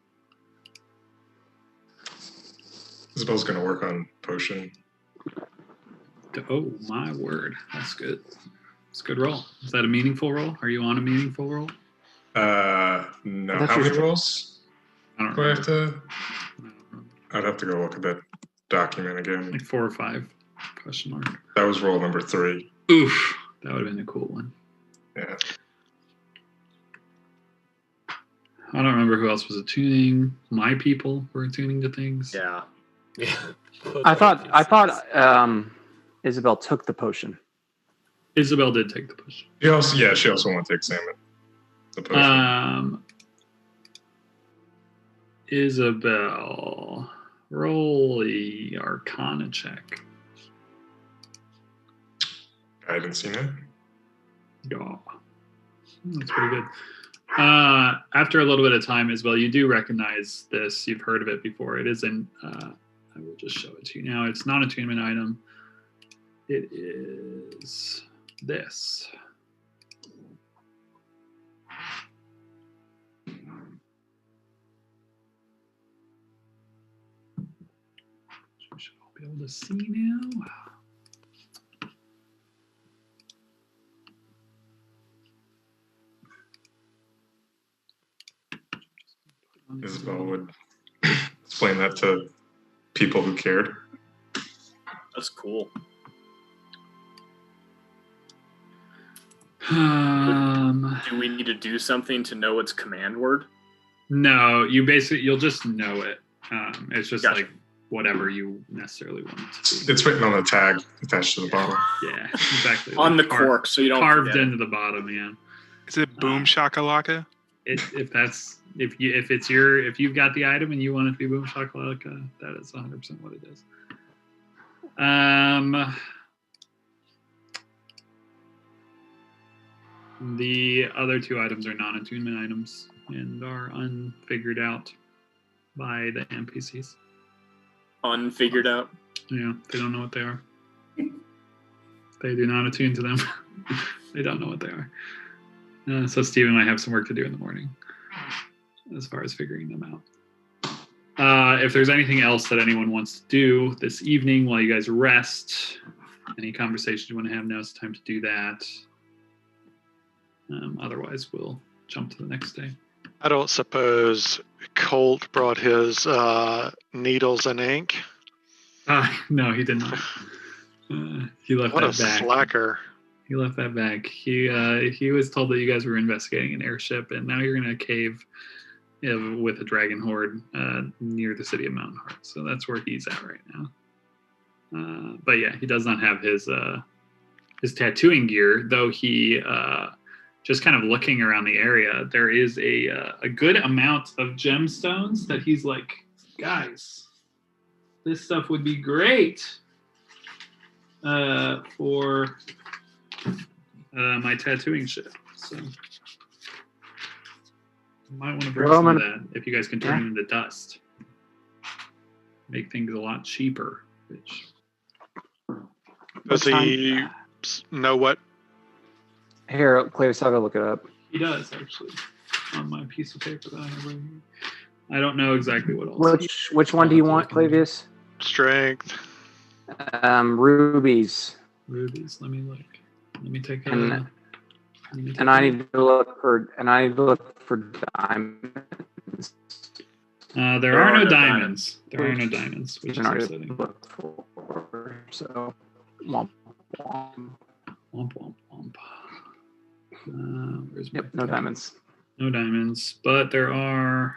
Speaker 4: Isabel's gonna work on potion.
Speaker 1: Oh my word, that's good. It's a good roll. Is that a meaningful roll? Are you on a meaningful roll?
Speaker 4: No.
Speaker 2: That's
Speaker 4: How
Speaker 2: your-
Speaker 4: many rolls
Speaker 1: I don't
Speaker 4: do I have
Speaker 1: remember.
Speaker 4: to?
Speaker 1: I don't remember.
Speaker 4: I'd have to go look at that document again.
Speaker 1: Like 4 or 5? Question mark.
Speaker 4: That was roll number 3.
Speaker 1: Oof, that would have been a cool one.
Speaker 4: Yeah.
Speaker 1: I don't remember who else was attuning. My people were attuning to things.
Speaker 3: Yeah.
Speaker 6: Yeah.
Speaker 2: I thought Isabel took the potion.
Speaker 1: Isabel did take the push.
Speaker 4: She also wanted to examine the potion.
Speaker 1: Isabel, roll a Arcana check.
Speaker 4: I haven't seen it.
Speaker 1: Yeah, that's pretty good. After a little bit of time, Isabel, you do recognize this. You've heard of it before. It isn't. I will just show it to you now. It's not an attunement item. It is this. You should all be able to see now.
Speaker 4: Isabel would explain that to people who cared.
Speaker 3: That's cool. Do we need to do something to know its command word?
Speaker 1: No, you'll just know it. It's just
Speaker 3: Gotcha.
Speaker 1: like whatever you necessarily want it to be.
Speaker 4: It's written on the tag attached to the bottom.
Speaker 1: Yeah, exactly.
Speaker 3: On the
Speaker 1: Like
Speaker 3: cork, so you don't
Speaker 1: carved
Speaker 3: forget.
Speaker 1: into the bottom. Yeah.
Speaker 7: Is it boom shakalaka?
Speaker 1: If you've got the item and you want it to be boom shakalaka, that is 100% what it is. The other 2 items are non-attunement items and are unfigured out by the NPCs.
Speaker 3: Unfigured out.
Speaker 1: Yeah, they don't know what they are. They do not attune to them. They don't know what they are. So Steve and I have some work to do in the morning as far as figuring them out. If there's anything else that anyone wants to do this evening while you guys rest, any conversations you want to have, now's the time to do that. Otherwise, we'll jump to the next day.
Speaker 8: I don't suppose Colt brought his needles and ink.
Speaker 1: No, he did not. He left
Speaker 8: What a
Speaker 1: that back.
Speaker 8: slacker.
Speaker 1: He left that back. He was told that you guys were investigating an airship, and now you're gonna cave with a dragon horde near the city of Mountain Heart. So that's where he's at right now. But yeah, he does not have his tattooing gear, though. He just kind of looking around the area. There is a good amount of gemstones that he's like, guys, this stuff would be great for my tattooing shit. So you might want to bring some of that if you guys can turn it into dust. Make things a lot cheaper. Which
Speaker 8: Does he know what?
Speaker 2: Here, Clavis, I'll go look it up.
Speaker 1: he does actually on my piece of paper that I have right here. I don't know exactly what else.
Speaker 2: Which one do you want, Clavius?
Speaker 8: Strength.
Speaker 2: Rubies.
Speaker 1: Rubies. Let me look. Let me take a.
Speaker 2: And I need to look for diamonds.
Speaker 1: There are no diamonds. There are no diamonds, which is upsetting.
Speaker 2: So, womp womp.
Speaker 1: Womp womp womp. Where's my
Speaker 2: no diamonds.
Speaker 1: No diamonds, but there are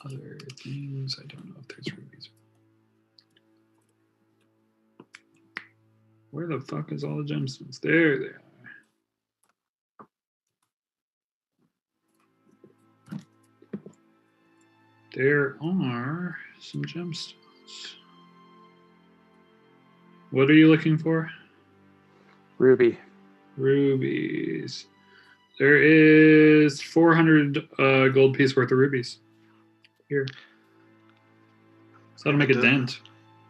Speaker 1: other things. I don't know if there's rubies. Where the fuck is all the gemstones? There they are. There are some gemstones. What are you looking for?
Speaker 2: Ruby.
Speaker 1: Rubies. There is 400 gold piece worth of rubies here. So that'll make a dent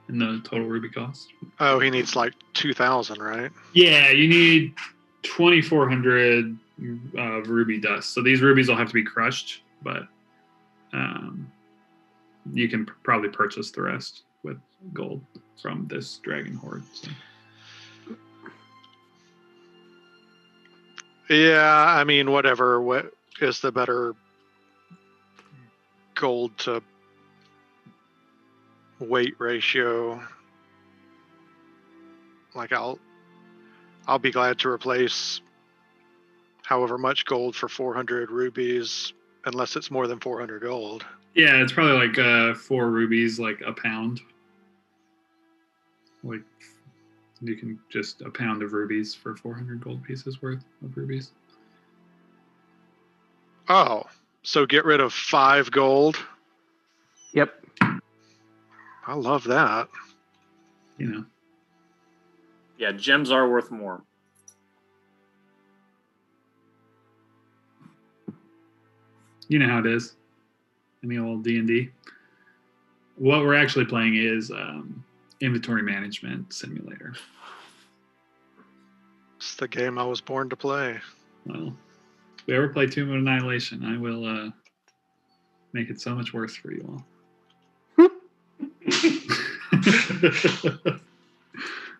Speaker 1: in the total ruby cost.
Speaker 8: Oh, he needs like 2,000, right?
Speaker 1: Yeah, you need 2,400 ruby dust. So these rubies will have to be crushed, but you can probably purchase the rest with gold from this dragon horde. So.
Speaker 8: Yeah, I mean, whatever. What is the better gold to weight ratio? Like, I'll be glad to replace however much gold for 400 rubies, unless it's more than 400 gold.
Speaker 1: Yeah, it's probably like 4 rubies, like a pound. Like you can just a pound of rubies for 400 gold pieces worth of rubies.
Speaker 8: Oh, so get rid of 5 gold?
Speaker 2: Yep.
Speaker 8: I love that.
Speaker 1: You know.
Speaker 3: Yeah, gems are worth more.
Speaker 1: You know how it is in the old D&D. What we're actually playing is inventory management simulator.
Speaker 8: It's the game I was born to play.
Speaker 1: Well, if we ever play Tomb of Annihilation, I will make it so much worse for you all.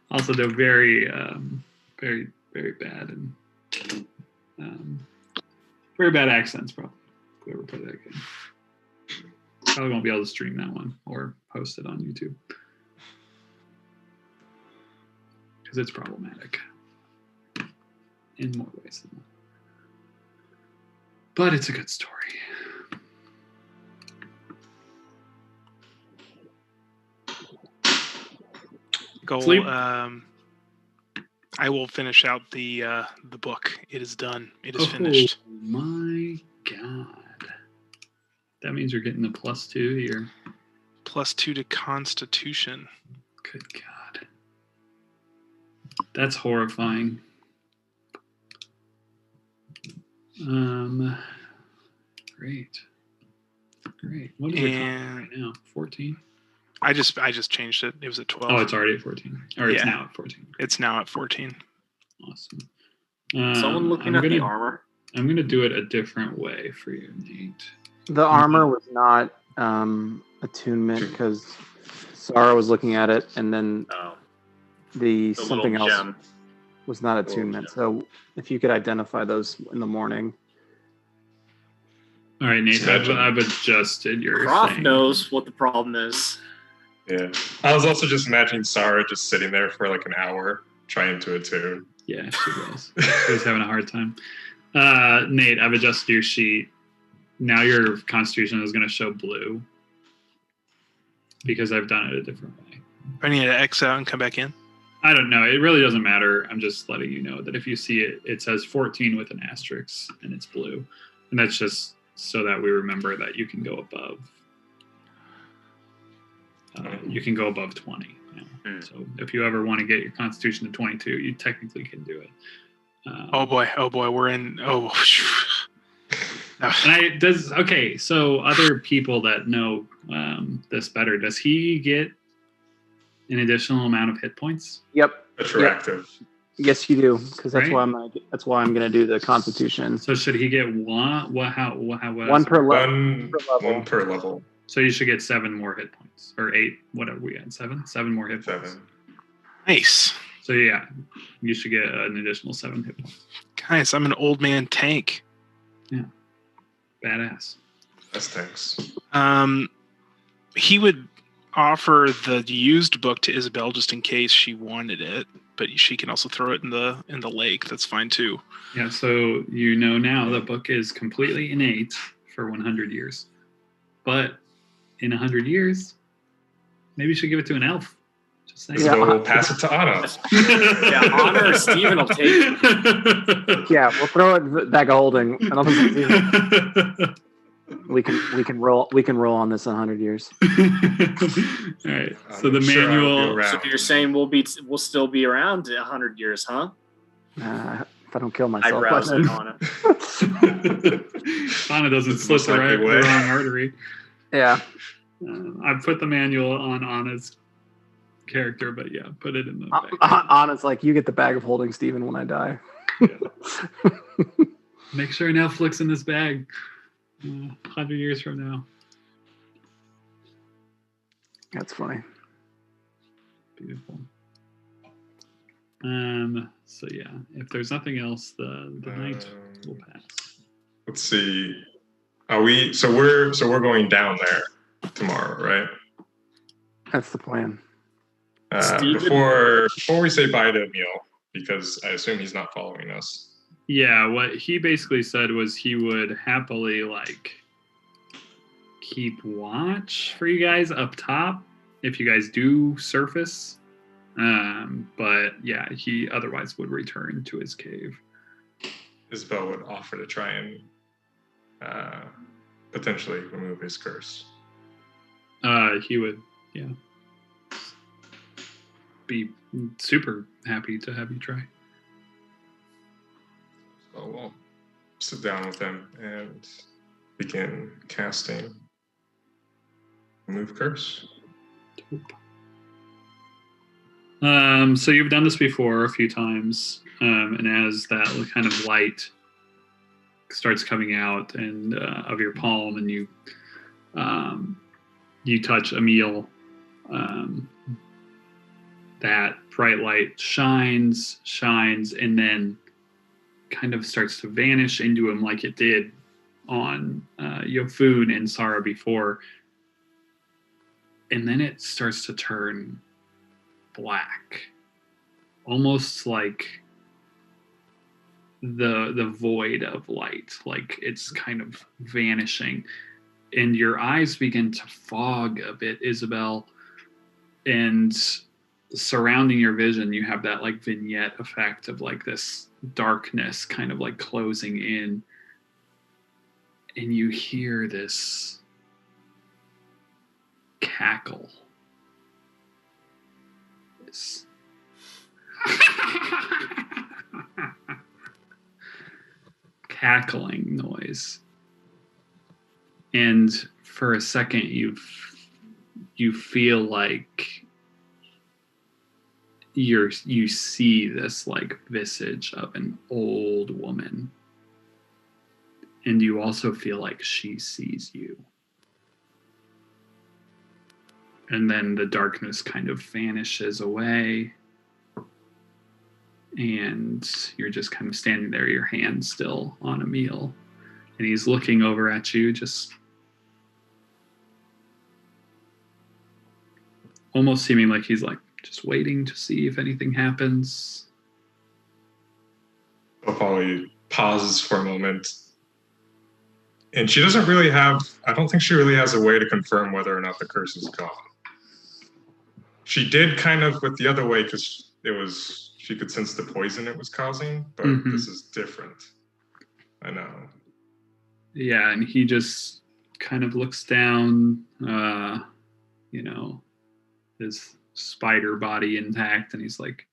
Speaker 1: Also, they're very, very, very bad and very bad accents, probably. If we ever play that game, probably won't be able to stream that one or post it on YouTube because it's problematic in more ways than one. But it's a good story.
Speaker 11: Goal. I will finish out the book. It is done. It is finished.
Speaker 1: Oh my god! That means you're getting a +2 to your
Speaker 11: +2 to Constitution.
Speaker 1: Good god, that's horrifying. Great. What is your comp right now? 14.
Speaker 11: I just changed it. It was at 12.
Speaker 1: Oh, it's already at 14. Or it's now at 14.
Speaker 11: It's now at 14.
Speaker 1: Awesome.
Speaker 3: Someone looking at the armor?
Speaker 1: I'm going to do it a different way for you, Nate.
Speaker 2: The armor was not attunement because Sarah was looking at it, and then the something else
Speaker 3: gem
Speaker 2: was not attunement. So if you could identify those in the morning.
Speaker 1: All right, Nate, I've adjusted your
Speaker 3: Croft
Speaker 1: thing.
Speaker 3: knows what the problem is.
Speaker 4: Yeah. I was also just imagining Sarah just sitting there for like an hour trying to attune.
Speaker 1: Yeah, she was. She was having a hard time. Nate, I've adjusted your sheet. Now your constitution is going to show blue because I've done it a different way.
Speaker 11: I need to X out and come back in.
Speaker 1: I don't know. It really doesn't matter. I'm just letting you know that if you see it, it says 14 with an asterisk and it's blue. And that's just so that we remember that you can go above. You can go above 20. Yeah. So if you ever want to get your constitution to 22, you technically can do it.
Speaker 11: Oh boy, we're in. Oh,
Speaker 1: okay. So other people that know this better, does he get an additional amount of hit points?
Speaker 2: Yep.
Speaker 4: Retroactive.
Speaker 2: Yes, you do, because that's
Speaker 1: Right?
Speaker 2: why I'm gonna do the Constitution.
Speaker 1: So should he get one? How?
Speaker 2: One per level.
Speaker 4: One per level.
Speaker 1: So you should get 7 more hit points, or 8, whatever we had. 7 more hit points.
Speaker 4: 7.
Speaker 11: nice,
Speaker 1: So yeah, you should get an additional 7 hit points.
Speaker 11: guys. I'm an old man tank.
Speaker 1: Badass.
Speaker 4: That's thanks.
Speaker 11: He would offer the used book to Isabel just in case she wanted it, but she can also throw it in the lake. That's fine too.
Speaker 1: Yeah. So you know now the book is completely innate for 100 years, but in 100 years, maybe you should give it to an elf. Just saying.
Speaker 4: So we'll pass it to Anna.
Speaker 3: Yeah, Honor or Steven will take it.
Speaker 2: Yeah, we'll throw it in the bag of holding. I don't think it's we can roll on this in 100 years.
Speaker 1: All right. So the
Speaker 4: I'm sure I'll be
Speaker 1: manual.
Speaker 4: around.
Speaker 3: So you're saying we'll still be around 100 years, huh?
Speaker 2: If I don't kill myself.
Speaker 3: Eyebrows
Speaker 2: by
Speaker 3: and
Speaker 2: then.
Speaker 3: Honor.
Speaker 1: Anna doesn't
Speaker 4: It's
Speaker 1: slit
Speaker 4: most
Speaker 1: the
Speaker 4: likely way.
Speaker 1: wrong artery.
Speaker 2: Yeah.
Speaker 1: I put the manual on Anna's character, but yeah, put it in the back.
Speaker 2: Anna's like, you get the bag of holding, Steven, when I die.
Speaker 1: Make sure an elf looks in this bag 100 years from now.
Speaker 2: That's funny.
Speaker 1: Beautiful. So yeah, if there's nothing else, the night will pass.
Speaker 4: Let's see. Are we? So we're going down there tomorrow, right?
Speaker 2: That's the plan.
Speaker 3: Steven?
Speaker 4: Before we say bye to Emil, because I assume he's not following us.
Speaker 1: Yeah, what he basically said was he would happily keep watch for you guys up top if you guys do surface. But yeah, he otherwise would return to his cave.
Speaker 4: Isabel would offer to try and potentially remove his curse.
Speaker 1: He would, yeah, be super happy to have you try.
Speaker 4: So we'll sit down with him and begin casting remove curse.
Speaker 1: So you've done this before a few times, and as that kind of light starts coming out and of your palm, and you touch Emil, that bright light shines, and then kind of starts to vanish into him like it did on Yofun and Sarah before, and then it starts to turn black, almost like the void of light, like it's kind of vanishing, and your eyes begin to fog a bit, Isabel, and surrounding your vision you have that like vignette effect of like this darkness kind of like closing in, and you hear this cackle, this cackling noise, and for a second you feel like you see this like visage of an old woman, and you also feel like she sees you, and then the darkness kind of vanishes away, and you're just kind of standing there, your hand still on Emil, and he's looking over at you, just almost seeming like he's like just waiting to see if anything happens.
Speaker 4: Polly pauses for a moment. And she doesn't really have, I don't think she really has a way to confirm whether or not the curse is gone. She did kind of with the other way because she could sense the poison it was causing, but this is different. I know.
Speaker 1: Yeah, and he just kind of looks down, his spider body intact, and he's like,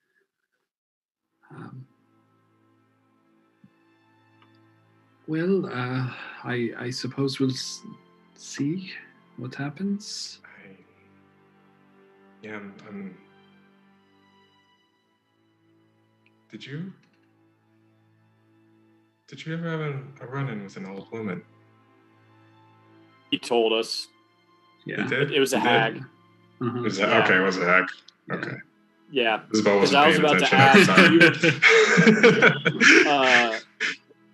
Speaker 1: well, I suppose we'll see what happens.
Speaker 4: Did you ever have a run-in with an old woman?
Speaker 3: He told us.
Speaker 1: Yeah.
Speaker 4: He did?
Speaker 3: It was a
Speaker 4: He did?
Speaker 3: hag.
Speaker 1: Uh-huh.
Speaker 4: Okay, it was a hag. Okay.
Speaker 3: Yeah.
Speaker 4: Isabel
Speaker 3: Because I was
Speaker 4: wasn't
Speaker 3: about
Speaker 4: paying
Speaker 3: to
Speaker 4: attention at the
Speaker 3: ask you,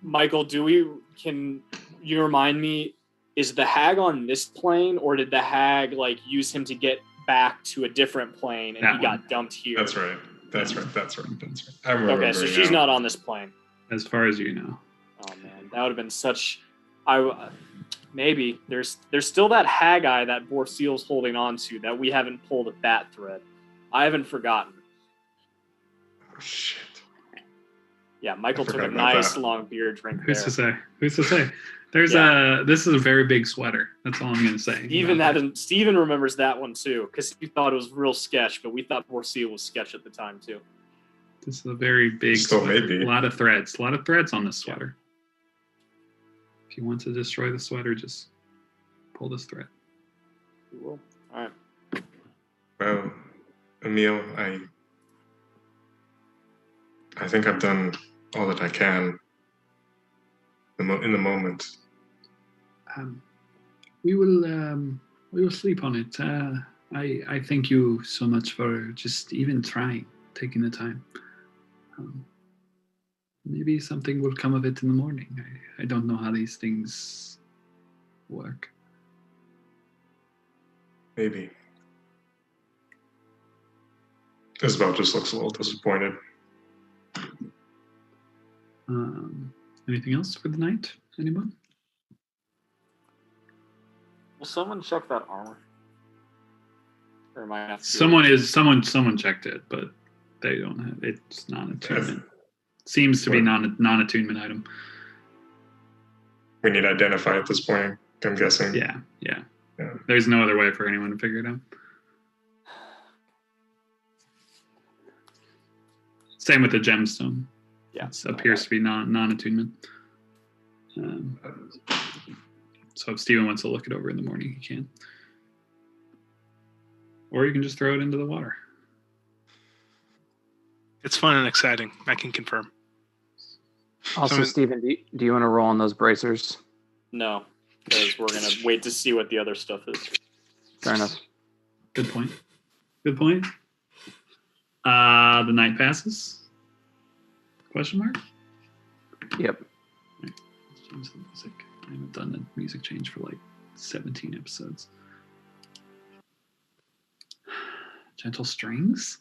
Speaker 3: Michael, can you remind me, is the hag on this plane, or did the hag like use him to get back to a different plane and he got dumped here?
Speaker 4: That's right. I remember.
Speaker 3: Okay, so she's not on this plane.
Speaker 1: As far as you know.
Speaker 3: Oh man, that would have been such. Maybe there's still that hag eye that Borseal's holding on to that we haven't pulled at that thread. I haven't forgotten.
Speaker 4: Oh shit.
Speaker 3: Yeah, Michael took a
Speaker 4: forgot about
Speaker 3: nice
Speaker 4: that.
Speaker 3: long beer drink
Speaker 1: Who's
Speaker 3: there.
Speaker 1: to say? There's this is a very big sweater. That's all I'm gonna say.
Speaker 3: Steven remembers that one too, because he thought it was real sketch, but we thought Borseal was sketch at the time too.
Speaker 1: This is a very big
Speaker 4: Still
Speaker 1: sweater.
Speaker 4: maybe.
Speaker 1: A lot of threads on this sweater. If you want to destroy the sweater, just pull this thread.
Speaker 3: We will. All right.
Speaker 4: Well, Emil, I think I've done all that I can in the moment.
Speaker 1: We will sleep on it. I thank you so much for just even trying, taking the time. Maybe something will come of it in the morning. I don't know how these things work.
Speaker 4: Maybe. Isabel just looks a little disappointed.
Speaker 1: Anything else for the night? Anyone?
Speaker 3: Will someone check that armor? Or am I have to?
Speaker 1: Someone checked it, but they don't have it's non-attunement. Seems to be non-attunement item.
Speaker 4: We need to identify at this point, I'm guessing.
Speaker 1: Yeah. There's no other way for anyone to figure it out. Same with the gemstone.
Speaker 3: Yeah.
Speaker 1: It appears to be non-attunement. So if Steven wants to look it over in the morning, he can. Or you can just throw it into the water.
Speaker 11: It's fun and exciting. I can confirm.
Speaker 2: Also, Steven, do you want to roll on those bracers?
Speaker 3: No, because we're gonna wait to see what the other stuff is.
Speaker 2: Fair enough.
Speaker 1: Good point. The night passes? Question mark?
Speaker 2: Yep.
Speaker 1: Right. Let's change the music. I haven't done the music change for like 17 episodes. Gentle strings?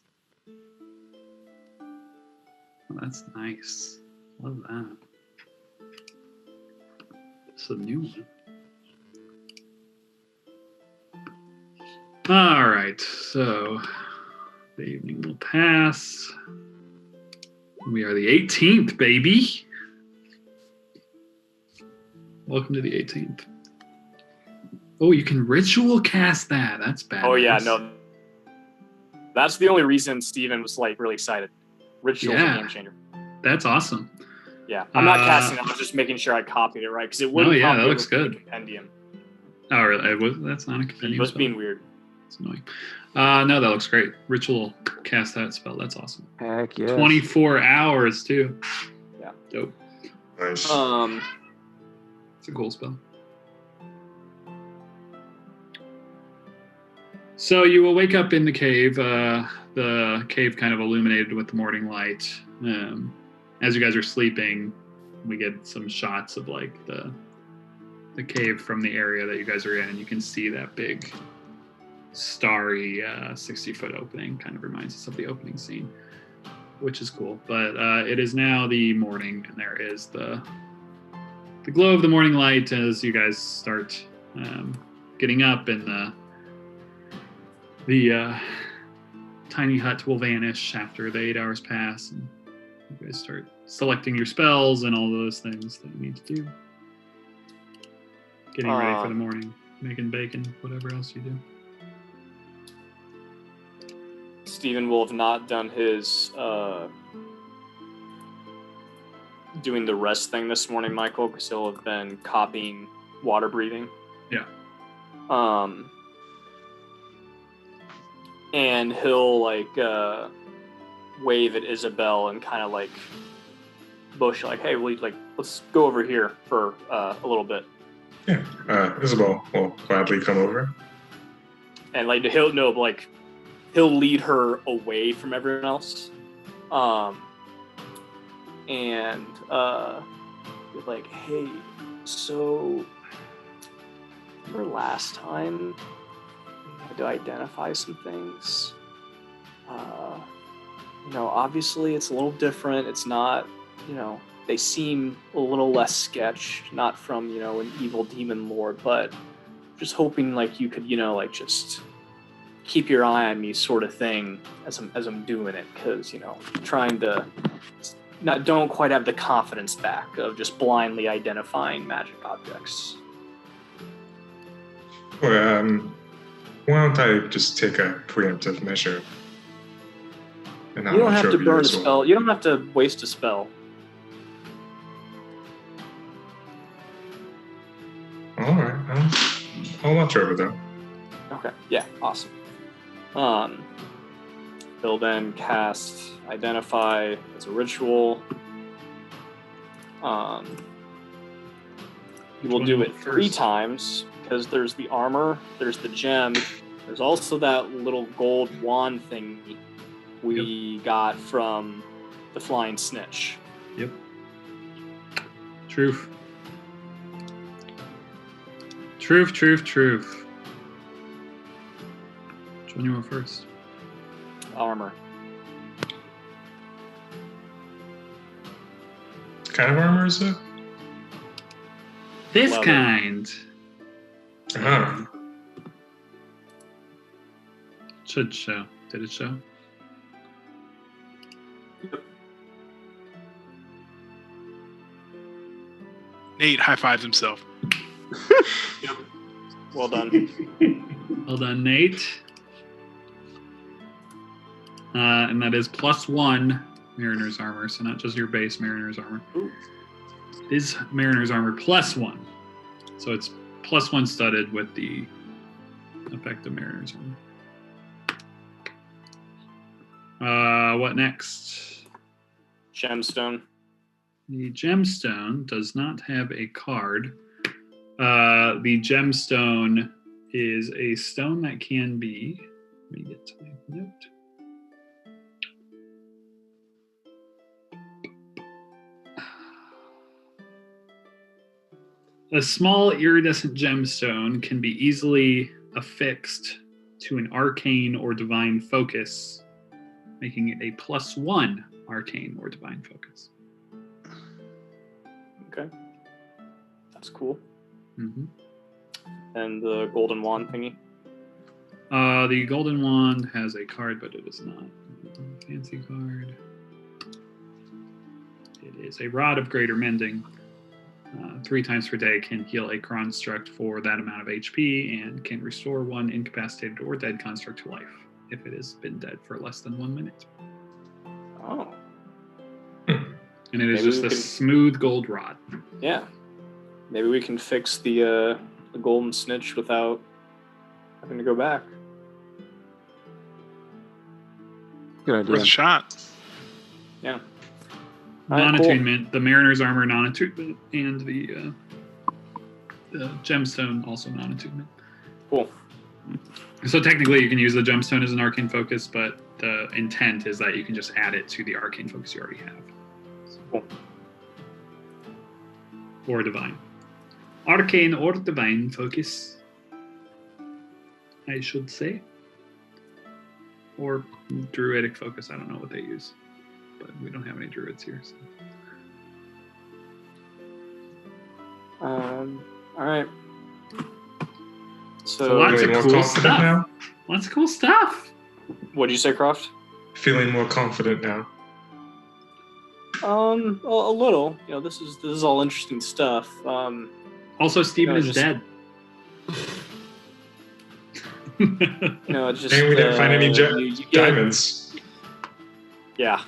Speaker 1: Oh, that's nice. Love that. It's a new one. All right, so the evening will pass. We are the 18th, baby. Welcome to the 18th. Oh, you can ritual cast that. That's bad.
Speaker 3: Oh yeah, no. That's the only reason Steven was like really excited. Ritual's a game changer.
Speaker 1: That's awesome.
Speaker 3: Yeah, I'm not casting it. I was just making sure I copied it right because it wouldn't.
Speaker 1: Oh yeah,
Speaker 3: copy
Speaker 1: that
Speaker 3: it
Speaker 1: looks
Speaker 3: with the
Speaker 1: good.
Speaker 3: Compendium.
Speaker 1: Oh really? That's not a compendium.
Speaker 3: He was
Speaker 1: spell.
Speaker 3: being weird.
Speaker 1: It's annoying. No, that looks great. Ritual cast that spell. That's awesome.
Speaker 2: Heck yeah.
Speaker 1: 24 hours too.
Speaker 3: Yeah.
Speaker 1: Dope.
Speaker 4: Nice.
Speaker 1: It's a cool spell. So you will wake up in the cave. The cave kind of illuminated with the morning light. As you guys are sleeping, we get some shots of like the cave from the area that you guys are in, and you can see that big starry 60-foot opening. Kind of reminds us of the opening scene, which is cool. But it is now the morning, and there is the glow of the morning light as you guys start getting up, and the tiny hut will vanish after the 8 hours pass, and you guys start selecting your spells and all those things that you need to do. Getting ready for the morning, making bacon, whatever else you do.
Speaker 3: Steven will have not done his doing the rest thing this morning, Michael, because he'll have been copying water breathing.
Speaker 1: Yeah.
Speaker 3: And he'll like wave at Isabel and kind of like bush, like, "Hey, let's go over here for a little bit."
Speaker 4: Yeah, Isabel will gladly come over.
Speaker 3: And like he'll lead her away from everyone else, and be like, "Hey, so remember last time we had to identify some things? Obviously it's a little different. It's not, they seem a little less sketch, not from, an evil demon lord, but just hoping like you could, just keep your eye on me sort of thing as I'm doing it, because, trying to don't quite have the confidence back of just blindly identifying magic objects."
Speaker 4: Well, why don't I just take a preemptive measure? And
Speaker 3: You don't have to
Speaker 4: show you
Speaker 3: burn a
Speaker 4: as well.
Speaker 3: spell. You don't have to waste a spell.
Speaker 4: All right, I'll watch over them.
Speaker 3: Okay. Yeah. Awesome. He'll then cast Identify as a ritual. You will do it 3 times because there's the armor, there's the gem, there's also that little gold wand thing we got from the Flying Snitch.
Speaker 1: Yep. Truth. Which one you want first?
Speaker 3: Armor.
Speaker 4: What kind of armor is it?
Speaker 1: This
Speaker 3: Leather.
Speaker 1: kind.
Speaker 4: Ah,
Speaker 1: Should show. Did it show?
Speaker 11: Nate high fives himself.
Speaker 3: Well done.
Speaker 1: Well done, Nate. And that is +1 Mariner's Armor, so not just your base Mariner's Armor.
Speaker 3: Ooh.
Speaker 1: It is Mariner's Armor +1. So it's +1 studded with the effect of Mariner's Armor. What next?
Speaker 3: Gemstone.
Speaker 1: The gemstone does not have a card. The gemstone is a stone that can be. Let me get to my note. A small iridescent gemstone can be easily affixed to an arcane or divine focus, making it a +1 arcane or divine focus.
Speaker 3: Okay. That's cool.
Speaker 1: Mm-hmm.
Speaker 3: And the golden wand thingy.
Speaker 1: The golden wand has a card, but it is not a fancy card. It is a rod of greater mending. 3 times per day can heal a construct for that amount of HP and can restore 1 incapacitated or dead construct to life if it has been dead for less than 1 minute.
Speaker 3: Oh.
Speaker 1: And it is
Speaker 3: Maybe
Speaker 1: just
Speaker 3: we
Speaker 1: a
Speaker 3: can-
Speaker 1: smooth gold rod.
Speaker 3: Yeah. Maybe we can fix the golden snitch without having to go back.
Speaker 2: Good
Speaker 11: Worth a
Speaker 2: idea.
Speaker 11: shot.
Speaker 3: Yeah. All right, cool.
Speaker 1: Non-attunement, the Mariner's Armor non-attunement, and the gemstone also non-attunement.
Speaker 3: Cool.
Speaker 1: So technically you can use the gemstone as an arcane focus, but the intent is that you can just add it to the arcane focus you already have.
Speaker 3: Cool.
Speaker 1: Or divine. Arcane or divine focus. I should say. Or druidic focus. I don't know what they use, but we don't have any druids here. So.
Speaker 3: All right.
Speaker 1: So lots of
Speaker 4: Feeling more
Speaker 1: cool
Speaker 4: confident
Speaker 1: stuff.
Speaker 4: now?
Speaker 1: Lots of cool stuff.
Speaker 3: What did you say, Croft?
Speaker 4: Feeling more confident now.
Speaker 3: A little. You know, this is all interesting stuff.
Speaker 1: Also, Steven
Speaker 3: No,
Speaker 1: is
Speaker 3: just-
Speaker 1: dead.
Speaker 3: No, it's just.
Speaker 4: And we didn't find any
Speaker 3: you get-
Speaker 4: diamonds.
Speaker 3: Yeah.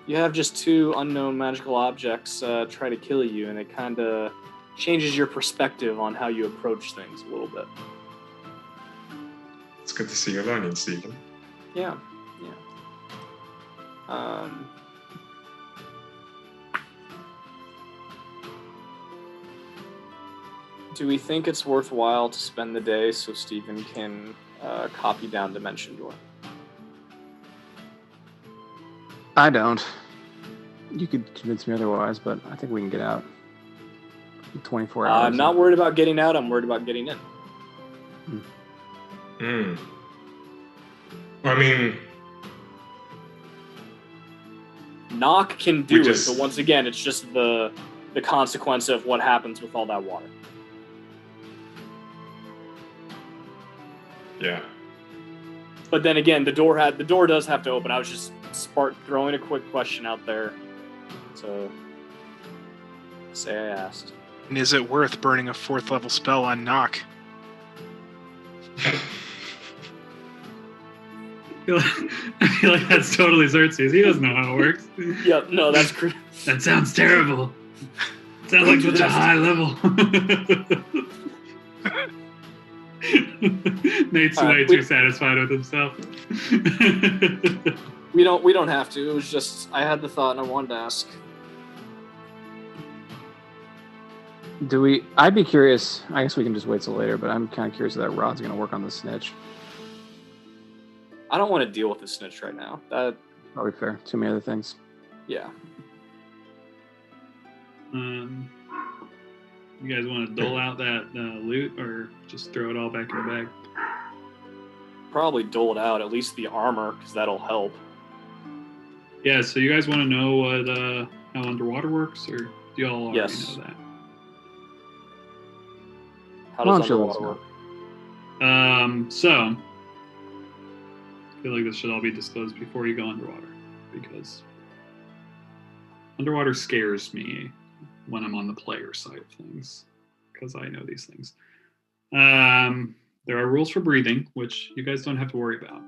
Speaker 3: You have just two unknown magical objects try to kill you, and it kind of changes your perspective on how you approach things a little bit.
Speaker 4: It's good to see you learning, Stephen.
Speaker 3: Yeah. Do we think it's worthwhile to spend the day so Stephen can copy down Dimension Door?
Speaker 2: I don't. You could convince me otherwise, but I think we can get out. 24 hours.
Speaker 3: I'm not worried about getting out. I'm worried about getting in.
Speaker 4: I mean,
Speaker 3: Knock can do
Speaker 4: We
Speaker 3: it,
Speaker 4: just-
Speaker 3: but once again, it's just the consequence of what happens with all that water.
Speaker 4: yeah.
Speaker 3: But then again, the door does have to open. I was just throwing a quick question out there, so say I asked.
Speaker 11: And is it worth burning a 4th level spell on Knock?
Speaker 1: I feel like that's totally Xerxes. He doesn't know how it works.
Speaker 3: Yeah, no, that's
Speaker 1: That sounds terrible. Sounds like such a high level. Nate's
Speaker 3: All right,
Speaker 1: way too satisfied with himself.
Speaker 3: we don't have to. It was just I had the thought and I wanted to ask.
Speaker 2: I'd be curious. I guess we can just wait till later, but I'm kind of curious if that rod's going to work on the snitch.
Speaker 3: I don't want to deal with the snitch right now. That
Speaker 2: Probably fair. Too many other things.
Speaker 3: yeah.
Speaker 1: You guys want to dole out that loot or just throw it all back in the bag?
Speaker 3: Probably dole it out, at least the armor, because that'll help.
Speaker 1: Yeah, so you guys want to know what how underwater works, or do y'all already
Speaker 3: Yes.
Speaker 1: know that?
Speaker 3: How
Speaker 2: Why
Speaker 3: does
Speaker 2: don't you let us
Speaker 3: underwater work?
Speaker 1: So I feel like this should all be disclosed before you go underwater, because underwater scares me when I'm on the player side of things, because I know these things. There are rules for breathing, which you guys don't have to worry about.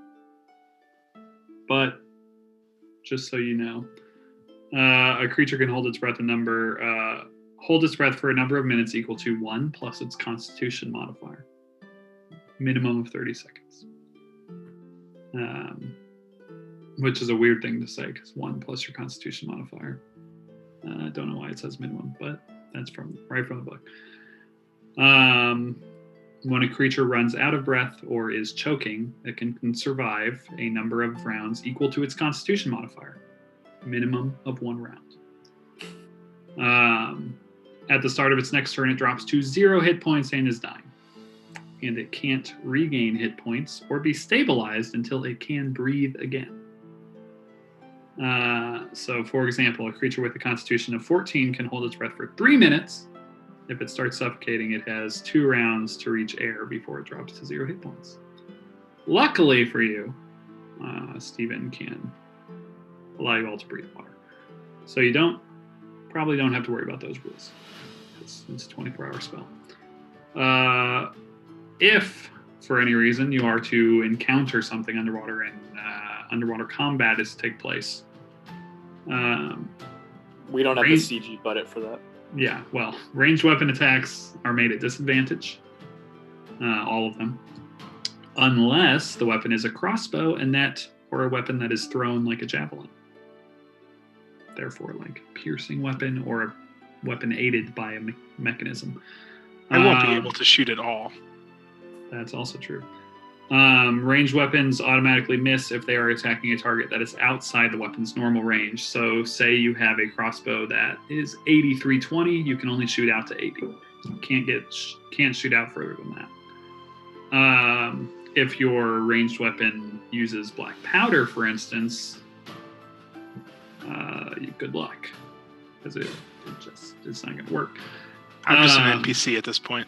Speaker 1: But just so you know, a creature can hold its breath for a number of minutes equal to 1 plus its Constitution modifier, minimum of 30 seconds. Which is a weird thing to say, because 1 plus your Constitution modifier. I don't know why it says minimum, but that's right from the book. When a creature runs out of breath or is choking, it can survive a number of rounds equal to its Constitution modifier, minimum of 1 round. At the start of its next turn, it drops to 0 hit points and is dying. And it can't regain hit points or be stabilized until it can breathe again. So, for example, a creature with a Constitution of 14 can hold its breath for 3 minutes. If it starts suffocating, it has 2 rounds to reach air before it drops to 0 hit points. Luckily for you, Stephen can allow you all to breathe water. So you probably don't have to worry about those rules. It's a 24-hour spell. If, for any reason, you are to encounter something underwater and underwater combat is to take place.
Speaker 3: We don't have the CG budget for that.
Speaker 1: Yeah, well, ranged weapon attacks are made at disadvantage. All of them. Unless the weapon is a crossbow or a weapon that is thrown like a javelin. Therefore, like a piercing weapon or a weapon aided by a mechanism.
Speaker 11: I won't be able to shoot at all.
Speaker 1: That's also true. Ranged weapons automatically miss if they are attacking a target that is outside the weapon's normal range. So say you have a crossbow that is 8320, you can only shoot out to 80. Can't shoot out further than that. If your ranged weapon uses black powder, for instance, good luck, because it's not going to work.
Speaker 11: I'm just an NPC at this point.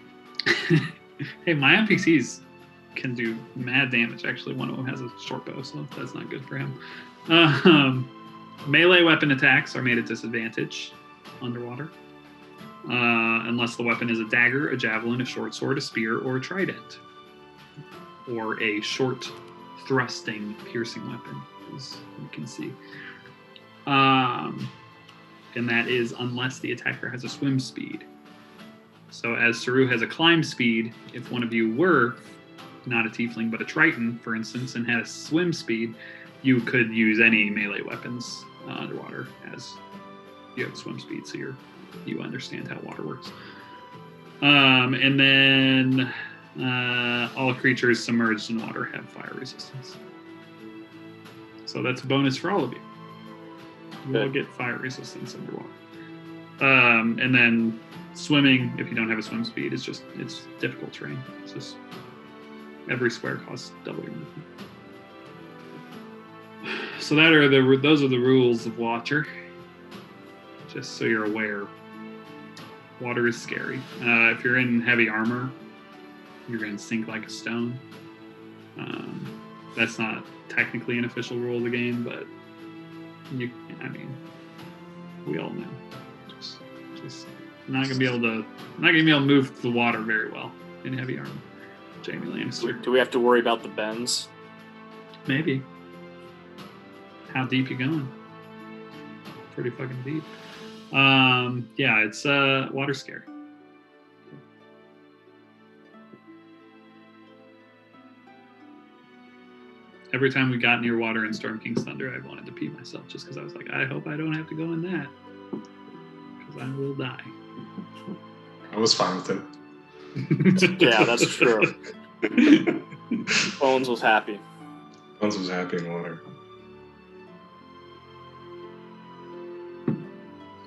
Speaker 1: Hey, my NPCs can do mad damage. Actually, one of them has a short bow, so that's not good for him. Melee weapon attacks are made at disadvantage underwater, unless the weapon is a dagger, a javelin, a short sword, a spear, or a trident, or a short thrusting piercing weapon, as you can see. And that is unless the attacker has a swim speed. So as Saru has a climb speed, if one of you were not a tiefling but a triton, for instance, and had a swim speed, you could use any melee weapons underwater, as you have swim speed, so you understand how water works. And then all creatures submerged in water have fire resistance. So that's a bonus for all of you. You all get fire resistance underwater. And then swimming, if you don't have a swim speed, it's difficult terrain. It's just every square costs double your movement. So those are the rules of water. Just so you're aware, water is scary. If you're in heavy armor, you're going to sink like a stone. That's not technically an official rule of the game, but we all know. Just not gonna be able to move the water very well in heavy armor. Jaime Lannister.
Speaker 3: Do we have to worry about the bends?
Speaker 1: Maybe. How deep you going? Pretty fucking deep. Yeah, it's water scary. Every time we got near water in Storm King's Thunder, I wanted to pee myself just because I was like, I hope I don't have to go in that, because I will die.
Speaker 4: I was fine with it.
Speaker 3: Yeah, that's true. Bones was happy.
Speaker 4: Bones was happy in water.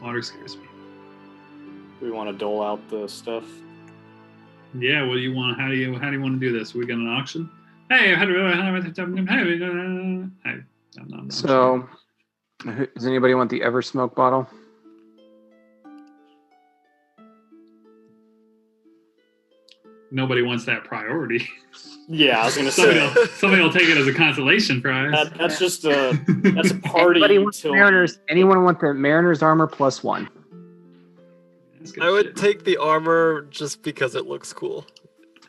Speaker 1: Water scares me.
Speaker 3: We want to dole out the stuff.
Speaker 1: Yeah, what do you want? How do you want to do this? We got an auction? Hey,
Speaker 2: So, does anybody want the Ever Smoke bottle?
Speaker 1: Nobody wants that priority.
Speaker 3: Yeah, I was gonna say
Speaker 1: somebody will take it as a consolation prize.
Speaker 3: That's just that's a party.
Speaker 2: Anyone want the Mariner's armor +1?
Speaker 6: I would take the armor just because it looks cool.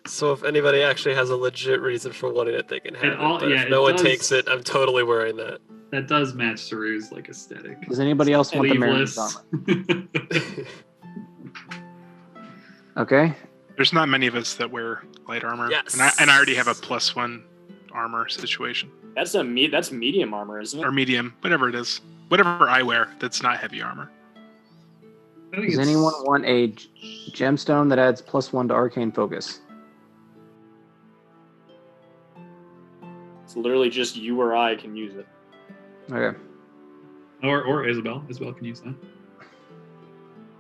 Speaker 6: So if anybody actually has a legit reason for wanting it, they can have it. But if no one takes it, I'm totally wearing that.
Speaker 1: That does match Saru's aesthetic.
Speaker 2: Does anybody else want the Mariner's armor? Okay.
Speaker 11: There's not many of us that wear light armor.
Speaker 6: Yes.
Speaker 11: And I already have a +1 armor situation.
Speaker 3: That's medium armor, isn't it?
Speaker 11: Or medium, whatever it is. Whatever I wear that's not heavy armor.
Speaker 2: Does anyone want a gemstone that adds +1 to arcane focus?
Speaker 3: It's literally just you or I can use it.
Speaker 2: Okay.
Speaker 1: Or Isabel. Isabel can use that.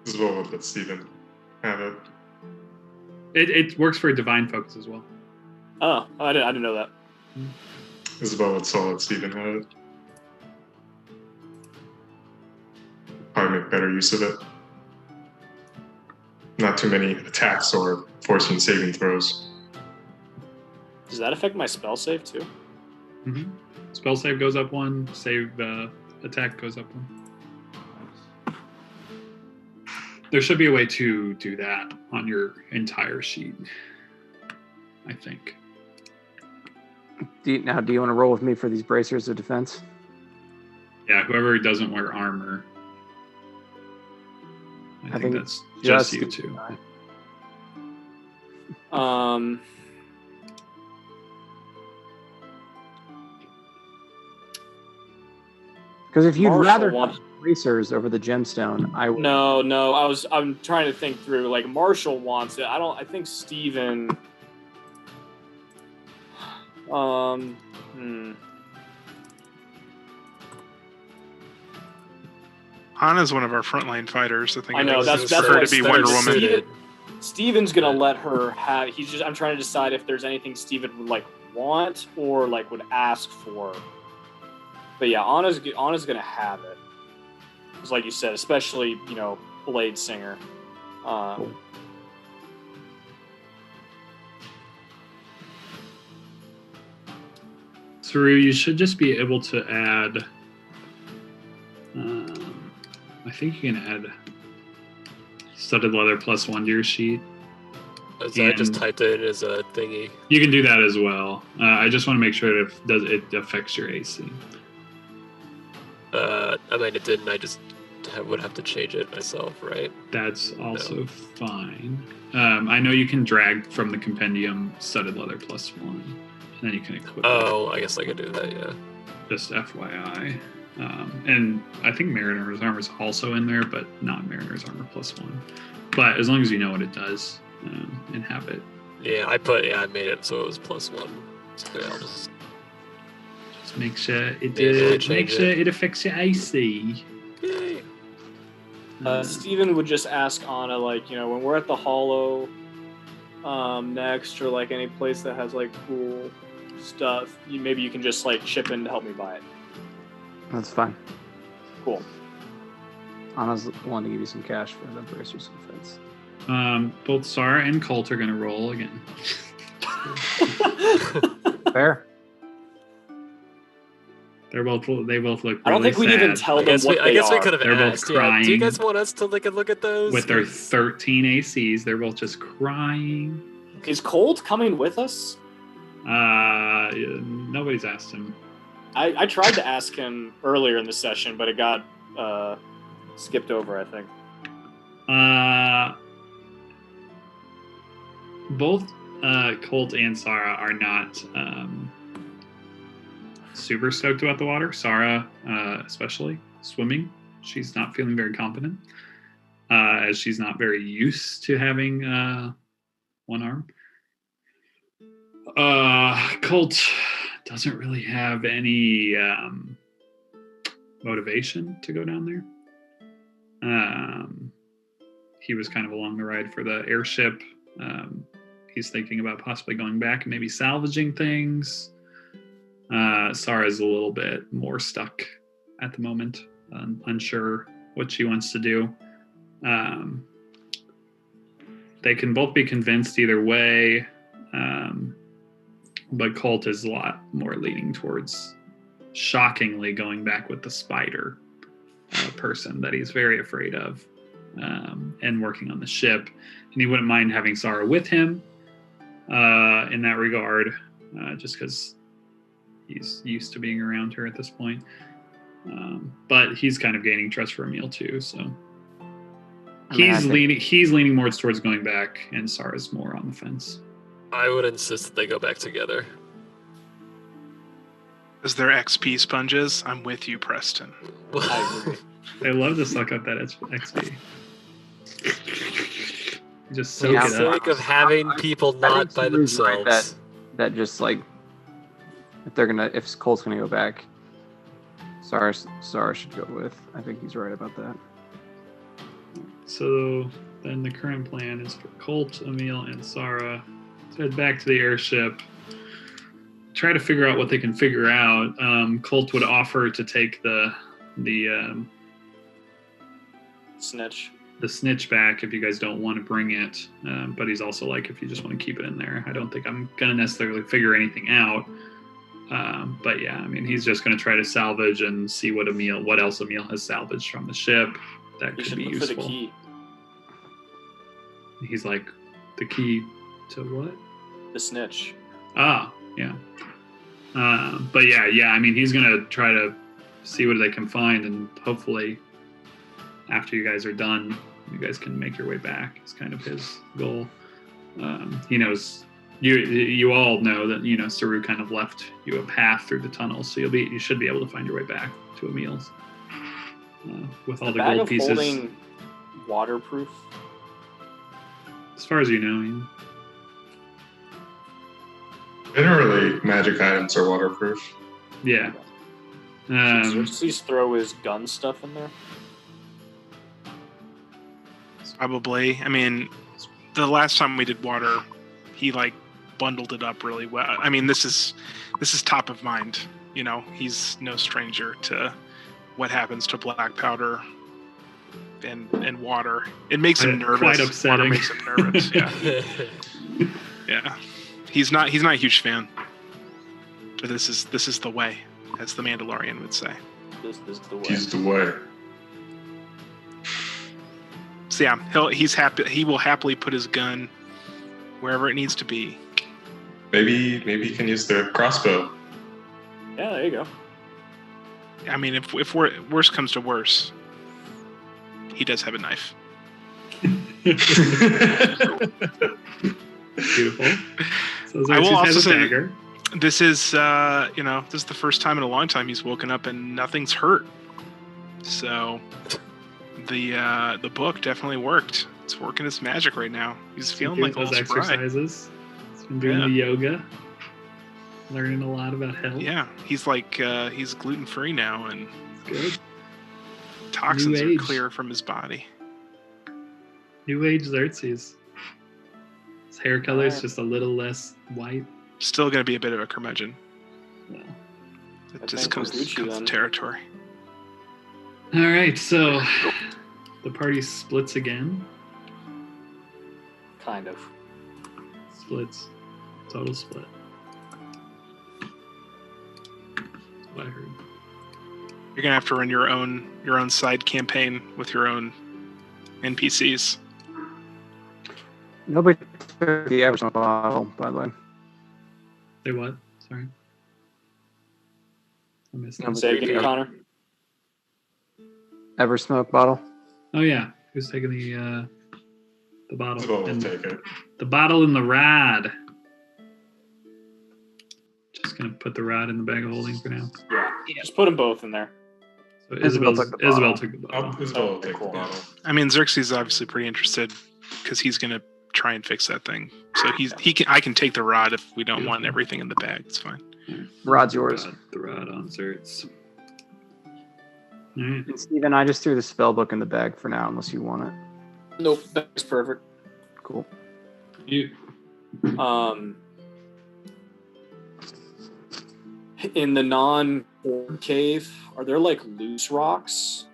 Speaker 4: Isabel would let Steven have it.
Speaker 1: It works for divine focus as well.
Speaker 3: Oh, I didn't know that.
Speaker 4: Isabel would so let Steven have it. Probably make better use of it. Not too many attacks or forcing saving throws.
Speaker 3: Does that affect my spell save too?
Speaker 1: Mm-hmm. Spell save goes up 1. Save attack goes up 1. There should be a way to do that on your entire sheet, I think.
Speaker 2: Do you want to roll with me for these bracers of defense?
Speaker 1: Yeah, whoever doesn't wear armor. I think that's just you two.
Speaker 2: Because if you'd
Speaker 3: Marshall
Speaker 2: rather have bracers over the gemstone, I would.
Speaker 3: No. I'm trying to think through. Like Marshall wants it. I think Steven.
Speaker 11: Anna's one of our frontline fighters. I think
Speaker 3: I know,
Speaker 11: it's
Speaker 3: that's
Speaker 11: for her to be
Speaker 3: why
Speaker 11: Wonder Woman.
Speaker 3: Steven's gonna let her have. I'm trying to decide if there's anything Steven would like want or like would ask for. But yeah, Anna's gonna have it. Because like you said, especially Blade Singer.
Speaker 1: Saru, you should just be able to add. I think you can add studded leather +1 to your sheet.
Speaker 6: So I just typed it in as a thingy.
Speaker 1: You can do that as well. I just want to make sure it affects your AC.
Speaker 6: I mean, it didn't. I just would have to change it myself, right?
Speaker 1: That's also fine. I know you can drag from the compendium studded leather +1, and then you can equip it.
Speaker 6: Oh, I guess I could do that, yeah.
Speaker 1: Just FYI. And I think Mariner's Armor is also in there, but not Mariner's Armor +1. But as long as you know what it does and have it.
Speaker 6: Yeah, I made it so it was +1. So yeah, I'll just
Speaker 1: make sure it affects your AC.
Speaker 6: Yay.
Speaker 3: Steven would just ask Anna, like, when we're at the Hollow next, or like any place that has like cool stuff, maybe you can just like chip in to help me buy it.
Speaker 2: That's fine.
Speaker 3: Cool.
Speaker 2: Anna's willing to give you some cash for the bracers and fits.
Speaker 1: Both Sarah and Colt are going to roll again.
Speaker 2: Fair.
Speaker 1: They both look really
Speaker 3: I don't think we'd even tell them what
Speaker 6: I guess
Speaker 3: they
Speaker 6: we could have
Speaker 1: They're both
Speaker 6: asked.
Speaker 1: crying.
Speaker 6: Yeah. Do you guys want us to look at those?
Speaker 1: With their 13 ACs, they're both just crying.
Speaker 3: Is Colt coming with us?
Speaker 1: Nobody's asked him.
Speaker 3: I tried to ask him earlier in the session, but it got skipped over, I think.
Speaker 1: Both Colt and Sarah are not super stoked about the water. Sarah, especially swimming, she's not feeling very confident, as she's not very used to having one arm. Colt doesn't really have any motivation to go down there. He was kind of along the ride for the airship. He's thinking about possibly going back and maybe salvaging things. Sarah's a little bit more stuck at the moment, unsure what she wants to do. They can both be convinced either way, but Colt is a lot more leaning towards, shockingly, going back with the spider person that he's very afraid of, and working on the ship. And he wouldn't mind having Sarah with him in that regard, just because he's used to being around her at this point. But he's kind of gaining trust for Emil too, so he's leaning more towards going back, and Sarah's more on the fence.
Speaker 6: I would insist that they go back together.
Speaker 11: As their XP sponges, I'm with you, Preston.
Speaker 1: They love to suck up that XP. Just
Speaker 6: For
Speaker 1: soak
Speaker 6: the
Speaker 1: it up.
Speaker 6: sake of having people not by themselves.
Speaker 2: Right, that just like if Colt's gonna go back, Sarah should go with. I think he's right about that.
Speaker 1: So then the current plan is for Colt, Emil, and Sarah to head back to the airship, try to figure out what they can figure out. Colt would offer to take the
Speaker 3: snitch
Speaker 1: back if you guys don't want to bring it, but he's also like, if you just want to keep it in there, I don't think I'm gonna necessarily figure anything out. But yeah, I mean, he's just gonna try to salvage and see what else Emil has salvaged from the ship that
Speaker 3: You
Speaker 1: could
Speaker 3: should
Speaker 1: be
Speaker 3: look
Speaker 1: useful.
Speaker 3: for the key.
Speaker 1: He's like, the key to what?
Speaker 3: The snitch.
Speaker 1: Ah, yeah. But yeah. I mean, he's gonna try to see what they can find, and hopefully, after you guys are done, you guys can make your way back. It's kind of his goal. He knows you all know that Saru kind of left you a path through the tunnel, so you should be able to find your way back to Emil's with all the
Speaker 3: bag
Speaker 1: gold
Speaker 3: of
Speaker 1: pieces.
Speaker 3: holding waterproof.
Speaker 1: As far as you know,
Speaker 4: Generally, magic items are waterproof.
Speaker 1: yeah.
Speaker 3: Please throw his gun stuff in there.
Speaker 11: Probably. I mean, the last time we did water, he like bundled it up really well. I mean, this is top of mind. You know, he's no stranger to what happens to black powder and water. It makes him nervous.
Speaker 1: Quite upsetting.
Speaker 11: Water makes him nervous. Yeah. Yeah. He's not a huge fan. But this is the way, as the Mandalorian would say.
Speaker 3: This is the way.
Speaker 4: He's the way.
Speaker 11: So yeah, he's happy. He will happily put his gun wherever it needs to be.
Speaker 4: Maybe he can use the crossbow.
Speaker 3: Yeah, there you go.
Speaker 11: I mean, if worse comes to worse, he does have a knife.
Speaker 1: Beautiful. So
Speaker 11: I will also say,
Speaker 1: dagger.
Speaker 11: this is this is the first time in a long time he's woken up and nothing's hurt. So the book definitely worked. It's working its magic right now. He's feeling like a
Speaker 1: those
Speaker 11: little spry.
Speaker 1: exercises. He's been doing the yoga, learning a lot about health.
Speaker 11: Yeah, he's like he's gluten free now, and
Speaker 1: Good.
Speaker 11: toxins
Speaker 1: New
Speaker 11: are
Speaker 1: age.
Speaker 11: clear from his body.
Speaker 1: New age Xerxes. His hair color is
Speaker 3: Alright.
Speaker 1: just a little less white.
Speaker 11: Still going to be a bit of a curmudgeon.
Speaker 1: Yeah.
Speaker 11: It
Speaker 3: I
Speaker 11: just
Speaker 3: think
Speaker 11: comes
Speaker 3: we're Gucci
Speaker 11: to
Speaker 3: then.
Speaker 11: territory.
Speaker 1: All right, so the party splits again.
Speaker 3: Kind of.
Speaker 1: Splits. Total split. That's what I heard.
Speaker 11: You're gonna have to run your own side campaign with your own NPCs.
Speaker 2: Nobody took the Eversmoke bottle, by the way.
Speaker 1: Say what? Sorry. I missed that.
Speaker 3: Say it again, Connor.
Speaker 2: Eversmoke bottle.
Speaker 1: Oh yeah, who's taking the bottle?
Speaker 4: Isabel will
Speaker 1: And
Speaker 4: take it.
Speaker 1: the bottle and the rod. Just gonna put the rod in the bag of holding for now.
Speaker 3: Yeah. Just put them both in there.
Speaker 1: So
Speaker 2: Isabel
Speaker 1: Isabel
Speaker 2: took the
Speaker 1: Isabel
Speaker 2: bottle.
Speaker 1: took the bottle.
Speaker 4: Isabel will take
Speaker 3: Cool.
Speaker 4: the bottle.
Speaker 11: I mean, Xerxes is obviously pretty interested because he's gonna try and fix that thing. So I can take the rod if we don't want everything in the bag. It's fine.
Speaker 2: Rod's yours.
Speaker 1: Got the rod on Zerts. All right.
Speaker 2: And Steven, I just threw the spell book in the bag for now, unless you want it.
Speaker 3: Nope, that's perfect.
Speaker 2: Cool.
Speaker 1: You
Speaker 3: In the non-cave, are there like loose rocks?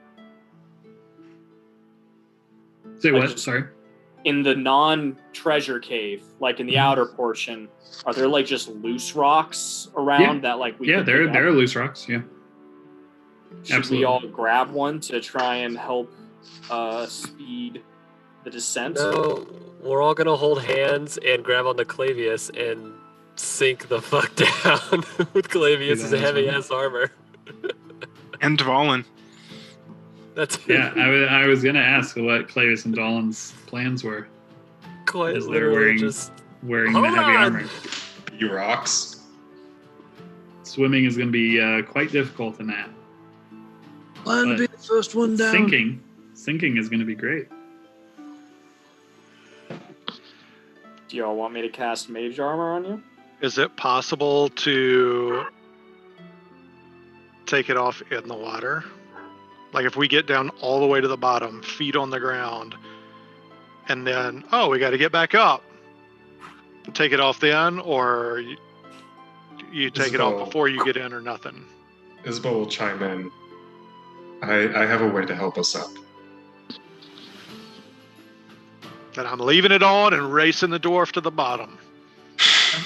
Speaker 1: say
Speaker 3: I
Speaker 1: what?
Speaker 3: just-
Speaker 1: Sorry.
Speaker 3: In the non-treasure cave, like in the outer portion, are there like just loose rocks around
Speaker 1: Yeah.
Speaker 3: that like we
Speaker 1: Yeah,
Speaker 3: could
Speaker 1: there
Speaker 3: pick
Speaker 1: there
Speaker 3: up?
Speaker 1: are loose rocks. Yeah.
Speaker 3: Should
Speaker 1: absolutely.
Speaker 3: we all grab one to try and help speed the descent?
Speaker 6: No, we're all gonna hold hands and grab onto Clavius and sink the fuck down with Clavius'
Speaker 1: Yeah,
Speaker 6: heavy ass armor.
Speaker 11: And Dvalin.
Speaker 6: That's
Speaker 1: Yeah, I was gonna ask what Clavis and Dolan's plans were.
Speaker 6: quite
Speaker 1: as they're
Speaker 6: literally
Speaker 1: wearing-
Speaker 6: just
Speaker 1: Wearing the
Speaker 6: Hold
Speaker 1: heavy
Speaker 6: on!
Speaker 1: armor.
Speaker 4: He rocks.
Speaker 1: Swimming is gonna be quite difficult in that.
Speaker 5: Plan to be the first one down.
Speaker 1: Sinking is gonna be great.
Speaker 3: Do y'all want me to cast mage armor on you?
Speaker 8: Is it possible to take it off in the water? Like if we get down all the way to the bottom, feet on the ground, and then, oh, we got to get back up. Take it off then, or you take it off
Speaker 4: Isabel.
Speaker 8: before you get in or nothing?
Speaker 4: Isabel will chime in. I have a way to help us up.
Speaker 8: Then I'm leaving it on and racing the dwarf to the bottom.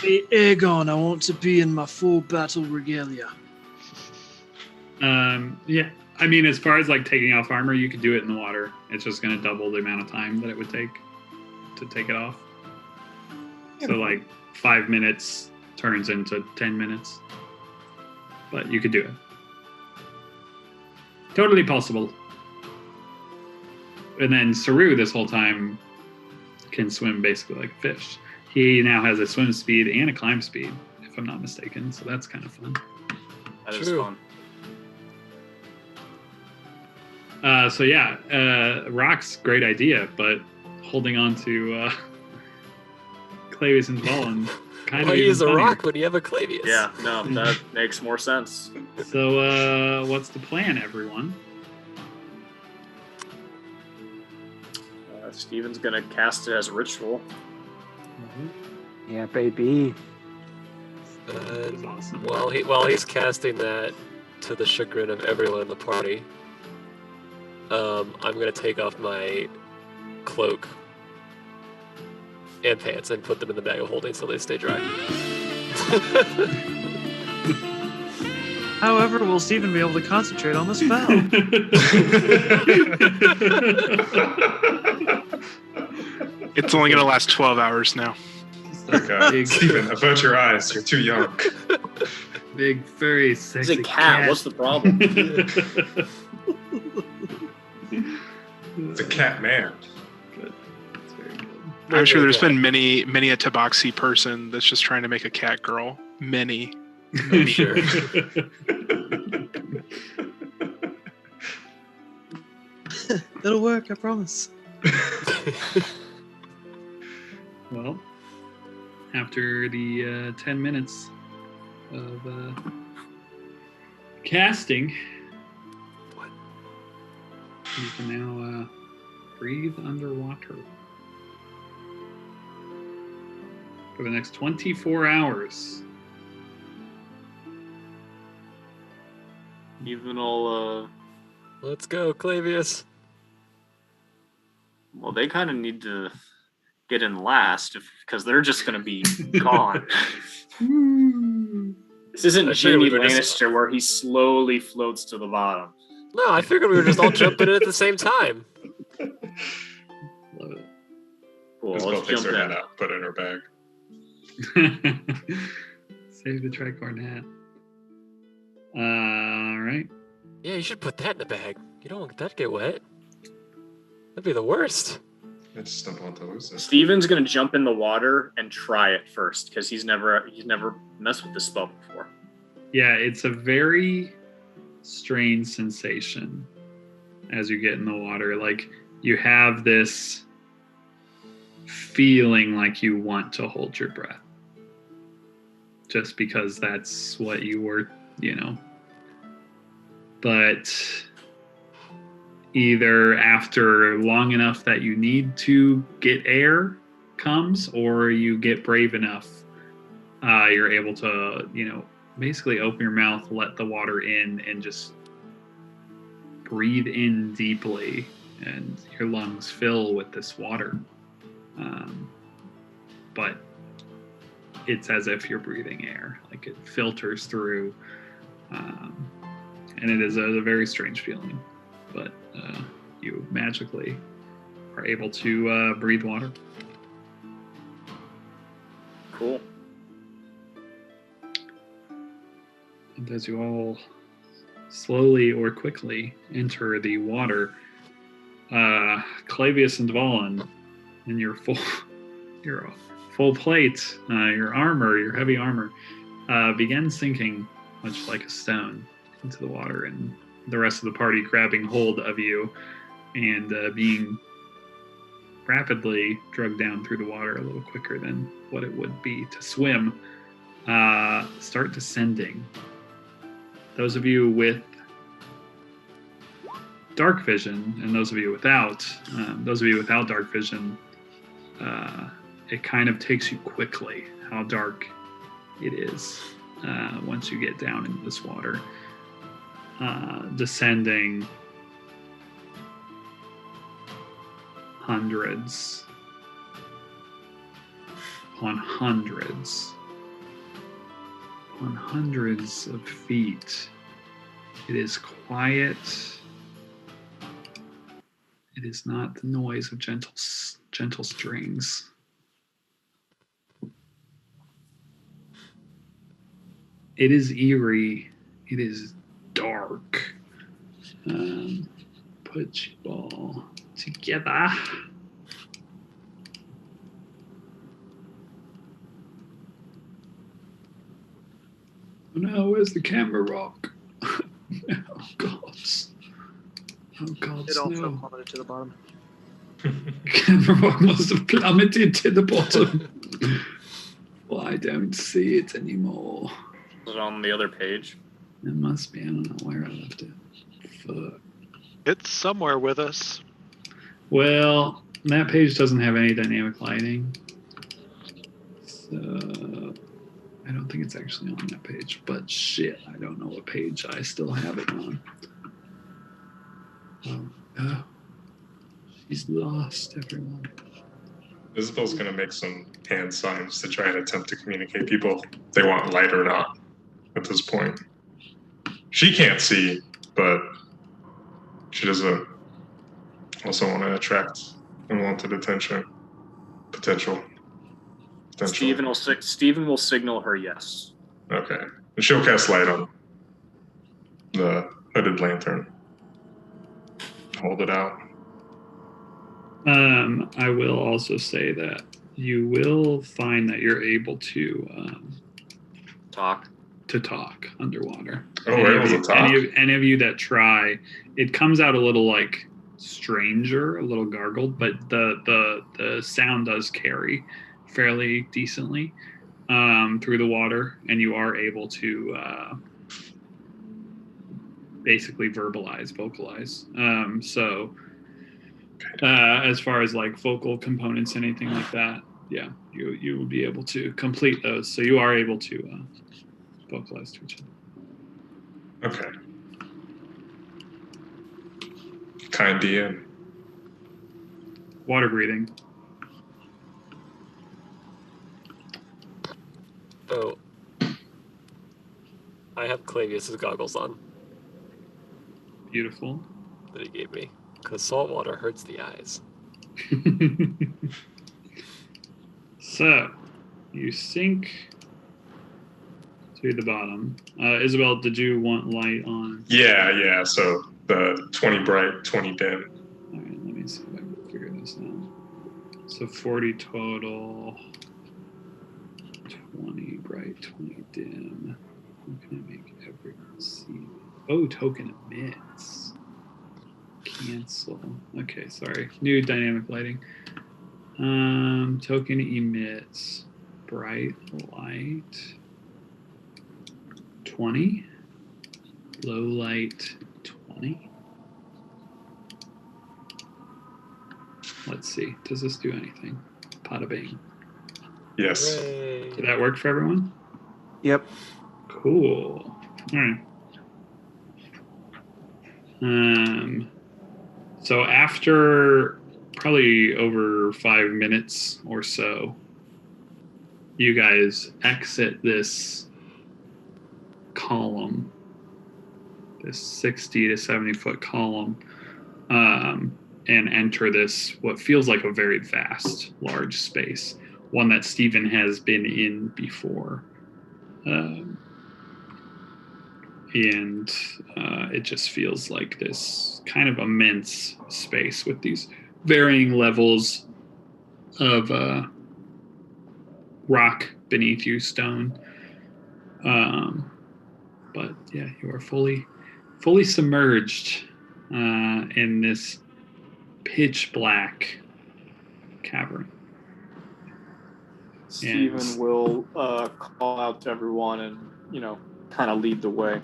Speaker 5: Hey, Aegon, I want to be in my full battle regalia.
Speaker 1: Yeah. I mean, as far as like taking off armor, you could do it in the water. It's just gonna double the amount of time that it would take to take it off. So like 5 minutes turns into 10 minutes. But you could do it. Totally possible. And then Saru this whole time can swim basically like a fish. He now has a swim speed and a climb speed, if I'm not mistaken. So that's kind of fun.
Speaker 3: That is
Speaker 6: True.
Speaker 3: fun.
Speaker 1: So yeah, rocks, great idea, but holding on to Clavius and Fallen kind
Speaker 6: why
Speaker 1: of
Speaker 6: use a
Speaker 1: even
Speaker 6: rock when you have a Clavius?
Speaker 3: Yeah, no, that makes more sense.
Speaker 1: funnier. So what's the plan, everyone?
Speaker 3: Steven's gonna cast it as a ritual.
Speaker 2: Yeah, baby.
Speaker 6: While he's casting that, to the chagrin of everyone in the party, I'm gonna take off my cloak and pants and put them in the bag of holding so they stay dry.
Speaker 5: However, will Steven be able to concentrate on the spell?
Speaker 11: It's only gonna last 12 hours now.
Speaker 4: Okay, Steven, avert your eyes. You're too young.
Speaker 10: Big, furry,
Speaker 3: He's
Speaker 10: sexy
Speaker 3: a cat. What's the problem?
Speaker 4: It's a cat man.
Speaker 10: That's very good.
Speaker 11: I'm sure there's been many a Tabaxi person that's just trying to make a cat girl. Many.
Speaker 6: I'm sure.
Speaker 5: It'll work, I promise.
Speaker 10: Well, after the 10 minutes of casting, you can now breathe underwater for the next 24 hours.
Speaker 3: Even all,
Speaker 6: Let's go, Clavius.
Speaker 3: well, they kind of need to get in last because they're just gonna be gone. This isn't
Speaker 6: I figured
Speaker 3: Jamie
Speaker 6: we were just-
Speaker 3: Lannister where he slowly floats to the bottom.
Speaker 6: No, I figured we were just all jumping in at the same time.
Speaker 10: Love
Speaker 3: Cool,
Speaker 4: Isabel
Speaker 3: let's
Speaker 4: takes
Speaker 3: jump
Speaker 4: her
Speaker 3: in.
Speaker 4: hat out, put it in her bag.
Speaker 10: it. Save the tricorn hat. All right.
Speaker 6: Yeah, you should put that in the bag. You don't want that to get wet. That'd be the worst.
Speaker 4: I just don't want to lose this.
Speaker 3: Steven's gonna jump in the water and try it first because he's never messed with this spell before.
Speaker 10: Yeah, it's a very strange sensation as you get in the water. Like you have this feeling like you want to hold your breath. Just because that's what you were, But either after long enough that you need to get air comes, or you get brave enough, you're able to, basically open your mouth, let the water in, and just breathe in deeply, and your lungs fill with this water. But it's as if you're breathing air, like it filters through, and it is a very strange feeling. But you magically are able to breathe water.
Speaker 3: Cool.
Speaker 10: And as you all slowly or quickly enter the water, Clavius and Dvalin, in your full plate, your armor, your heavy armor, begin sinking much like a stone into the water, and the rest of the party grabbing hold of you and being rapidly dragged down through the water a little quicker than what it would be to swim, start descending. Those of you with dark vision and those of you without dark vision, it kind of takes you quickly how dark it is once you get down into this water. Descending hundreds upon hundreds of feet. It is quiet. It is not the noise of gentle strings. It is eerie. It is dark. Put you all together. Oh no, where's the camera rock? Oh gods. Oh gods,
Speaker 5: It also
Speaker 10: no.
Speaker 5: plummeted to the bottom.
Speaker 10: Camera rock must have plummeted to the bottom. Well, I don't see it anymore.
Speaker 3: Is it on the other page?
Speaker 10: It must be. I don't know where I left it. Fuck.
Speaker 8: It's somewhere with us.
Speaker 10: Well, That page doesn't have any dynamic lighting. So I don't think it's actually on that page, but shit, I don't know what page I still have it on. Oh, she's lost, everyone.
Speaker 4: Isabel's gonna make some hand signs to try and attempt to communicate people if they want light or not at this point. She can't see, but she doesn't also want to attract unwanted attention. Potential.
Speaker 3: Steven will signal her yes.
Speaker 4: Okay. And she'll cast light on the hooded lantern. Hold it out.
Speaker 10: I will also say that you will find that you're able to
Speaker 3: talk
Speaker 10: underwater.
Speaker 4: Oh, we're able to talk?
Speaker 10: Any of you that try, it comes out a little like stranger, a little gargled, but the sound does carry fairly decently through the water, and you are able to basically vocalize. So as far as like vocal components, anything like that, yeah, you will be able to complete those. So you are able to vocalize to each other.
Speaker 4: Okay. Kind DM.
Speaker 10: Water breathing.
Speaker 6: Oh. I have Clavius's goggles on
Speaker 10: Beautiful.
Speaker 6: that he gave me. Because salt water hurts the eyes.
Speaker 10: So, you sink to the bottom. Isabel, did you want light on?
Speaker 4: Yeah. So the 20 bright, 20 dim.
Speaker 10: All right, let me see if I can figure this out. So 40 total. 20 bright, 20 dim. How can I make everyone see? Oh, token emits. Cancel. Okay, sorry. New dynamic lighting. Token emits bright light 20. Low light 20. Let's see. Does this do anything? Pada bing.
Speaker 4: Yes.
Speaker 6: Hooray.
Speaker 10: Did that work for everyone?
Speaker 2: Yep.
Speaker 10: Cool. All right. So after probably over 5 minutes or so, you guys exit this column, this 60 to 70 foot column, and enter this, what feels like a very vast, large space, one that Stephen has been in before. And it just feels like this kind of immense space with these varying levels of rock beneath you, stone. But yeah, you are fully submerged in this pitch black cavern.
Speaker 3: Steven will call out to everyone and, kind of lead the way.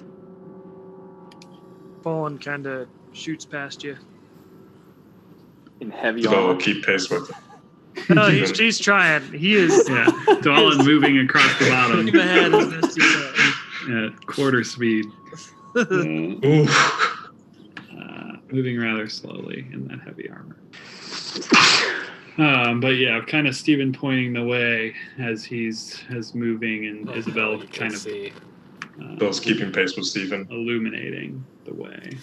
Speaker 5: Fallen kind of shoots past you.
Speaker 3: In heavy
Speaker 4: Isabel will
Speaker 3: armor.
Speaker 4: keep pace with it.
Speaker 5: No, he's trying. He is.
Speaker 10: Yeah, Dolan moving across the bottom
Speaker 5: Keep ahead as best he can.
Speaker 10: at quarter speed.
Speaker 4: Ooh.
Speaker 10: Moving rather slowly in that heavy armor. But yeah, kind of Stephen pointing the way as he's moving, and Isabel
Speaker 6: You can
Speaker 10: kind of
Speaker 6: see.
Speaker 4: Bill's keeping pace with Stephen.
Speaker 10: illuminating the way.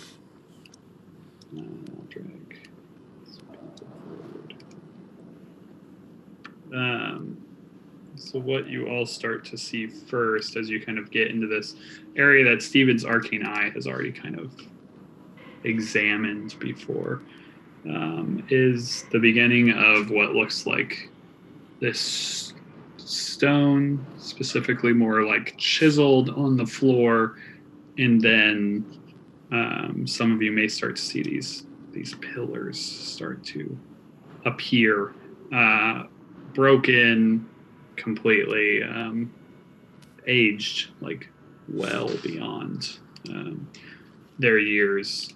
Speaker 10: Drag people forward. So what you all start to see first as you kind of get into this area that Stephen's arcane eye has already kind of examined before, is the beginning of what looks like this stone, specifically more like chiseled on the floor, and then some of you may start to see these pillars start to appear, broken, completely aged, like well beyond their years.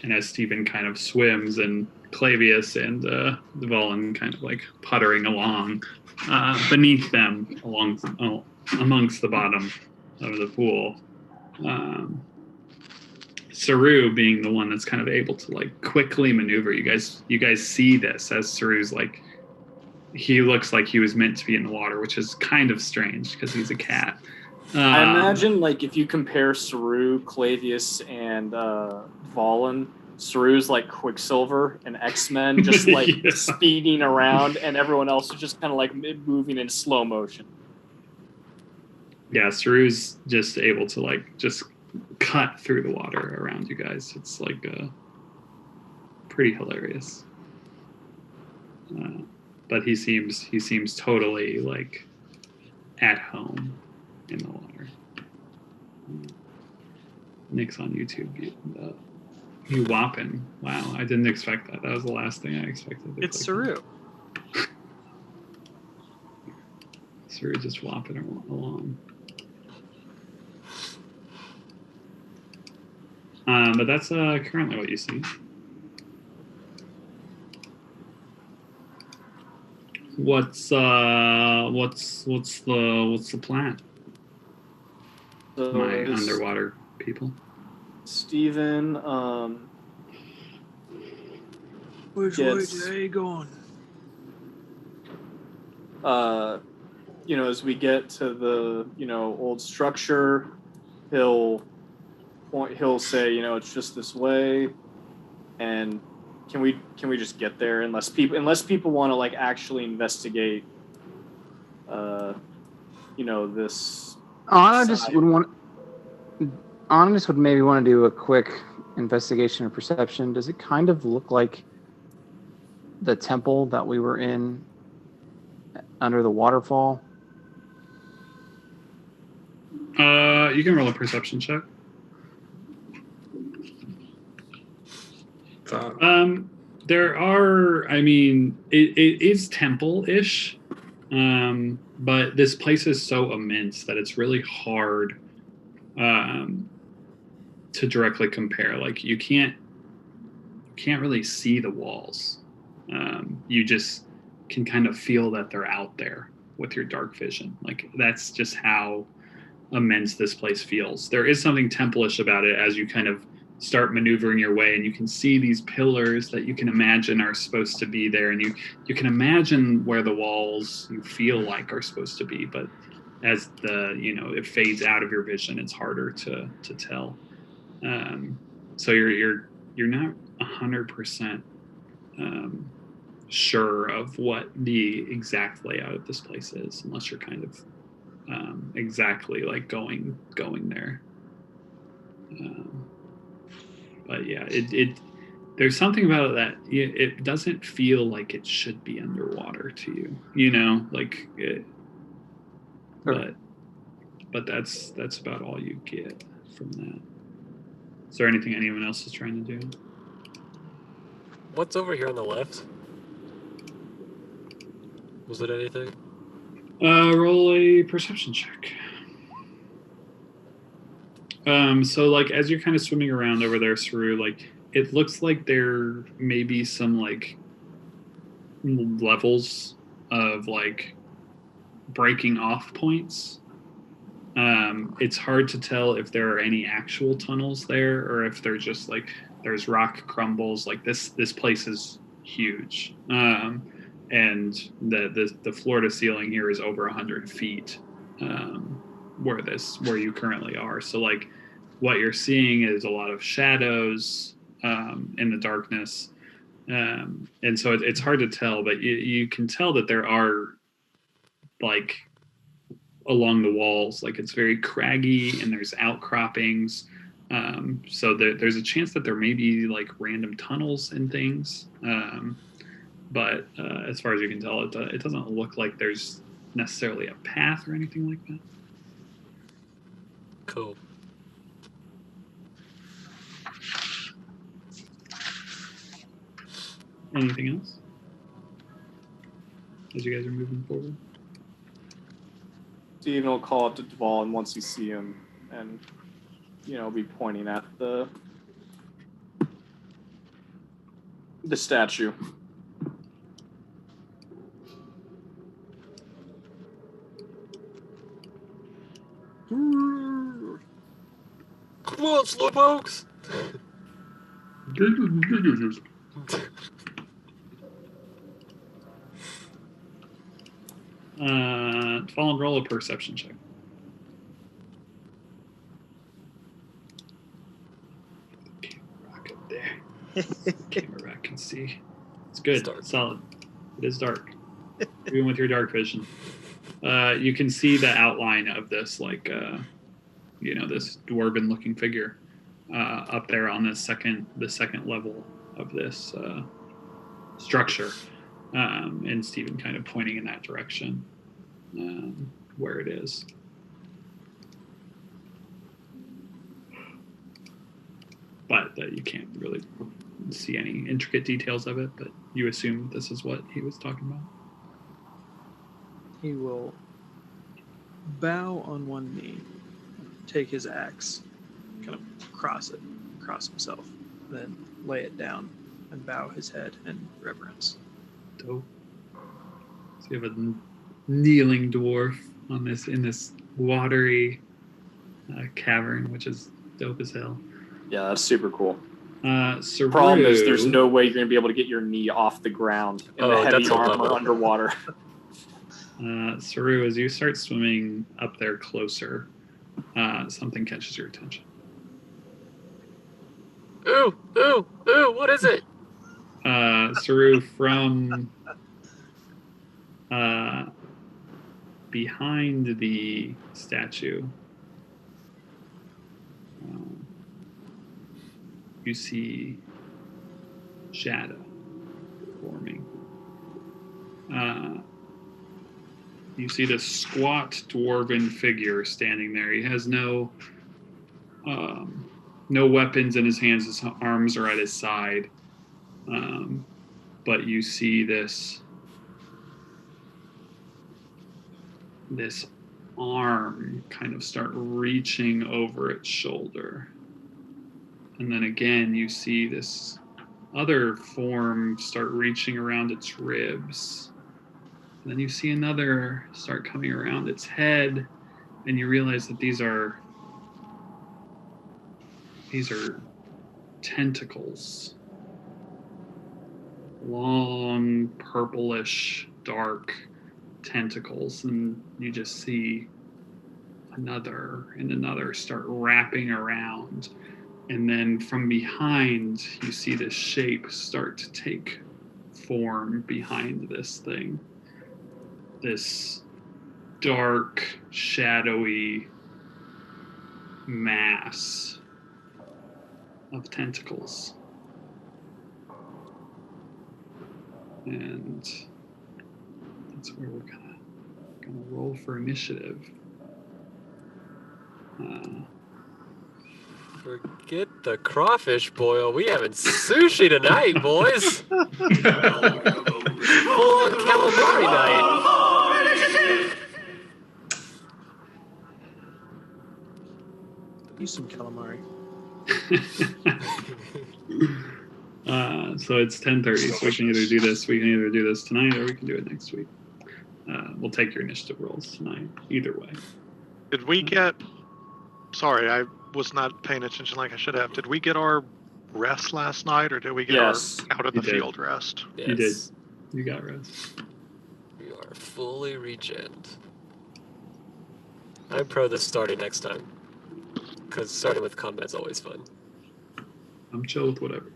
Speaker 1: And as Stephen kind of swims, and Clavius and Dvalin kind of like puttering along beneath them, amongst the bottom of the pool. Saru being the one that's kind of able to like quickly maneuver. You guys see this as Saru's like, he looks like he was meant to be in the water, which is kind of strange because he's a cat.
Speaker 3: I imagine, like, if you compare Saru, Clavius, and Valen, Saru's like Quicksilver and X-Men, just like
Speaker 1: Yeah.
Speaker 3: speeding around, and everyone else is just kind of like moving in slow motion.
Speaker 1: Yeah, Saru's just able to like just cut through the water around you guys. It's like pretty hilarious. But he seems totally like at home in the water. Nick's on YouTube. You whopping. Wow, I didn't expect that. That was the last thing I expected.
Speaker 5: It's Saru.
Speaker 1: Saru just whopping along. But that's currently what you see. What's the plan?
Speaker 3: So
Speaker 1: My
Speaker 3: this-
Speaker 1: underwater people.
Speaker 3: Steven,
Speaker 5: Which
Speaker 3: Yes.
Speaker 5: way are you going?
Speaker 3: as we get to the, old structure, he'll say, it's just this way, and can we just get there unless people want to like actually investigate, this.
Speaker 2: Anna just
Speaker 3: side.
Speaker 2: would maybe want to do a quick investigation or perception. Does it kind of look like the temple that we were in under the waterfall?
Speaker 1: You can roll a perception check. There are, it is temple-ish, but this place is so immense that it's really hard to directly compare. Like you can't really see the walls. You just can kind of feel that they're out there with your dark vision. Like that's just how immense this place feels. There is something temple-ish about it as you kind of start maneuvering your way, and you can see these pillars that you can imagine are supposed to be there, and you can imagine where the walls you feel like are supposed to be, but as it fades out of your vision, it's harder to tell. So you're not 100% sure of what the exact layout of this place is, unless you're kind of exactly like going there. But yeah, it there's something about it that it doesn't feel like it should be underwater to you, like it.
Speaker 2: Sure.
Speaker 1: But that's about all you get from that. Is there anything anyone else is trying to do?
Speaker 6: What's over here on the left? Was it anything?
Speaker 1: Roll a perception check. So like as you're kind of swimming around over there, Saru, like it looks like there may be some like levels of like breaking off points. It's hard to tell if there are any actual tunnels there or if they're just like there's rock crumbles. Like this place is huge, and the floor to ceiling here is over 100 feet. Where you currently are. So like what you're seeing is a lot of shadows in the darkness. And so it's hard to tell, but you can tell that there are like along the walls, like it's very craggy and there's outcroppings. So there's a chance that there may be like random tunnels and things. But as far as you can tell, it doesn't look like there's necessarily a path or anything like that.
Speaker 6: Cool.
Speaker 1: Anything else? As you guys are moving forward.
Speaker 3: Steven will call up to Duvall, and once you see him, and be pointing at the the statue.
Speaker 6: Come on, slowpokes!
Speaker 1: Fall and roll a perception check. Camera rock up there. Camera rock can see. It's good.
Speaker 6: It's dark.
Speaker 1: Solid. It is dark. Even with your dark vision. You can see the outline of this, like, this dwarven looking figure up there on the second level of this structure. And Stephen kind of pointing in that direction where it is. But you can't really see any intricate details of it, but you assume this is what he was talking about.
Speaker 5: He will bow on one knee, take his axe, kind of cross himself, then lay it down and bow his head in reverence.
Speaker 1: Dope. So you have a kneeling dwarf in this watery cavern, which is dope as hell.
Speaker 3: Yeah, that's super cool.
Speaker 1: Saru,
Speaker 3: Problem is, there's no way you're gonna be able to get your knee off the ground in the heavy
Speaker 6: that's a
Speaker 3: armor
Speaker 6: level.
Speaker 3: underwater.
Speaker 1: Saru, as you start swimming up there closer, something catches your attention.
Speaker 6: Ooh, ooh, ooh, what is it?
Speaker 1: Saru, from behind the statue, you see shadow forming. You see this squat dwarven figure standing there. He has no weapons in his hands. His arms are at his side. But you see this arm kind of start reaching over its shoulder. And then again, you see this other form start reaching around its ribs. And then you see another start coming around its head, and you realize that these are tentacles. Long, purplish, dark tentacles, and you just see another and another start wrapping around. And then from behind, you see this shape start to take form behind this thing. This dark, shadowy mass of tentacles. And that's where we're gonna roll for initiative.
Speaker 6: Forget the crawfish boil. We having sushi tonight, boys. Full on calamari night.
Speaker 5: Use some calamari.
Speaker 1: So it's 10:30, so we can either do this tonight, or we can do it next week. We'll take your initiative rolls tonight, either way.
Speaker 8: Did we get? Sorry, I was not paying attention like I should have. Did we get our rest last night, or did we get
Speaker 3: Yes.
Speaker 8: our out of
Speaker 1: You
Speaker 8: the
Speaker 1: did.
Speaker 8: field rest?
Speaker 6: Yes.
Speaker 1: You did. You got rest.
Speaker 6: We are fully regened. I'm pro this starting next time. Because starting with combat's always fun.
Speaker 1: I'm chill with whatever.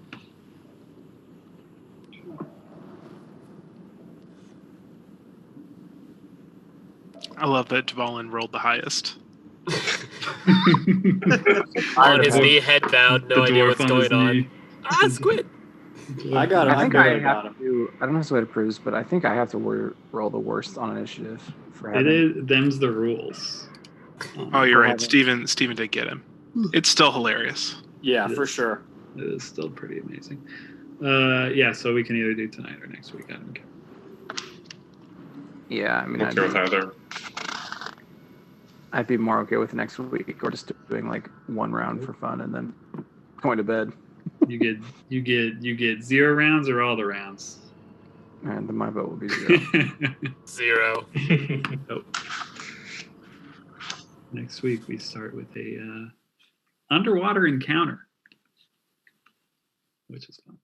Speaker 11: I love that Dvalin rolled the highest.
Speaker 6: On his knee, head bowed, no
Speaker 1: The
Speaker 6: idea
Speaker 1: dwarf
Speaker 6: what's
Speaker 1: on
Speaker 6: going
Speaker 1: his
Speaker 6: on.
Speaker 1: knee.
Speaker 6: Ah, squid!
Speaker 3: I got it.
Speaker 2: I think
Speaker 3: got
Speaker 2: I
Speaker 3: it.
Speaker 2: have to. I don't know what it proves, but I think I have to roll the worst on initiative for
Speaker 1: It
Speaker 2: having.
Speaker 1: is. Them's the rules.
Speaker 11: Oh, you're
Speaker 2: For
Speaker 11: right.
Speaker 2: having-
Speaker 11: Steven did get him. It's still hilarious.
Speaker 3: Yeah,
Speaker 1: It
Speaker 3: for
Speaker 1: is.
Speaker 3: sure.
Speaker 1: It is still pretty amazing. Yeah, so we can either do tonight or next week. I don't care.
Speaker 2: Yeah, I mean,
Speaker 4: Okay with either.
Speaker 2: I'd be more okay with next week or just doing like one round for fun and then going to bed.
Speaker 1: You get 0 rounds or all the rounds.
Speaker 2: And then my vote will be 0.
Speaker 6: 0.
Speaker 1: Nope. Next week we start with a underwater encounter, which is fun.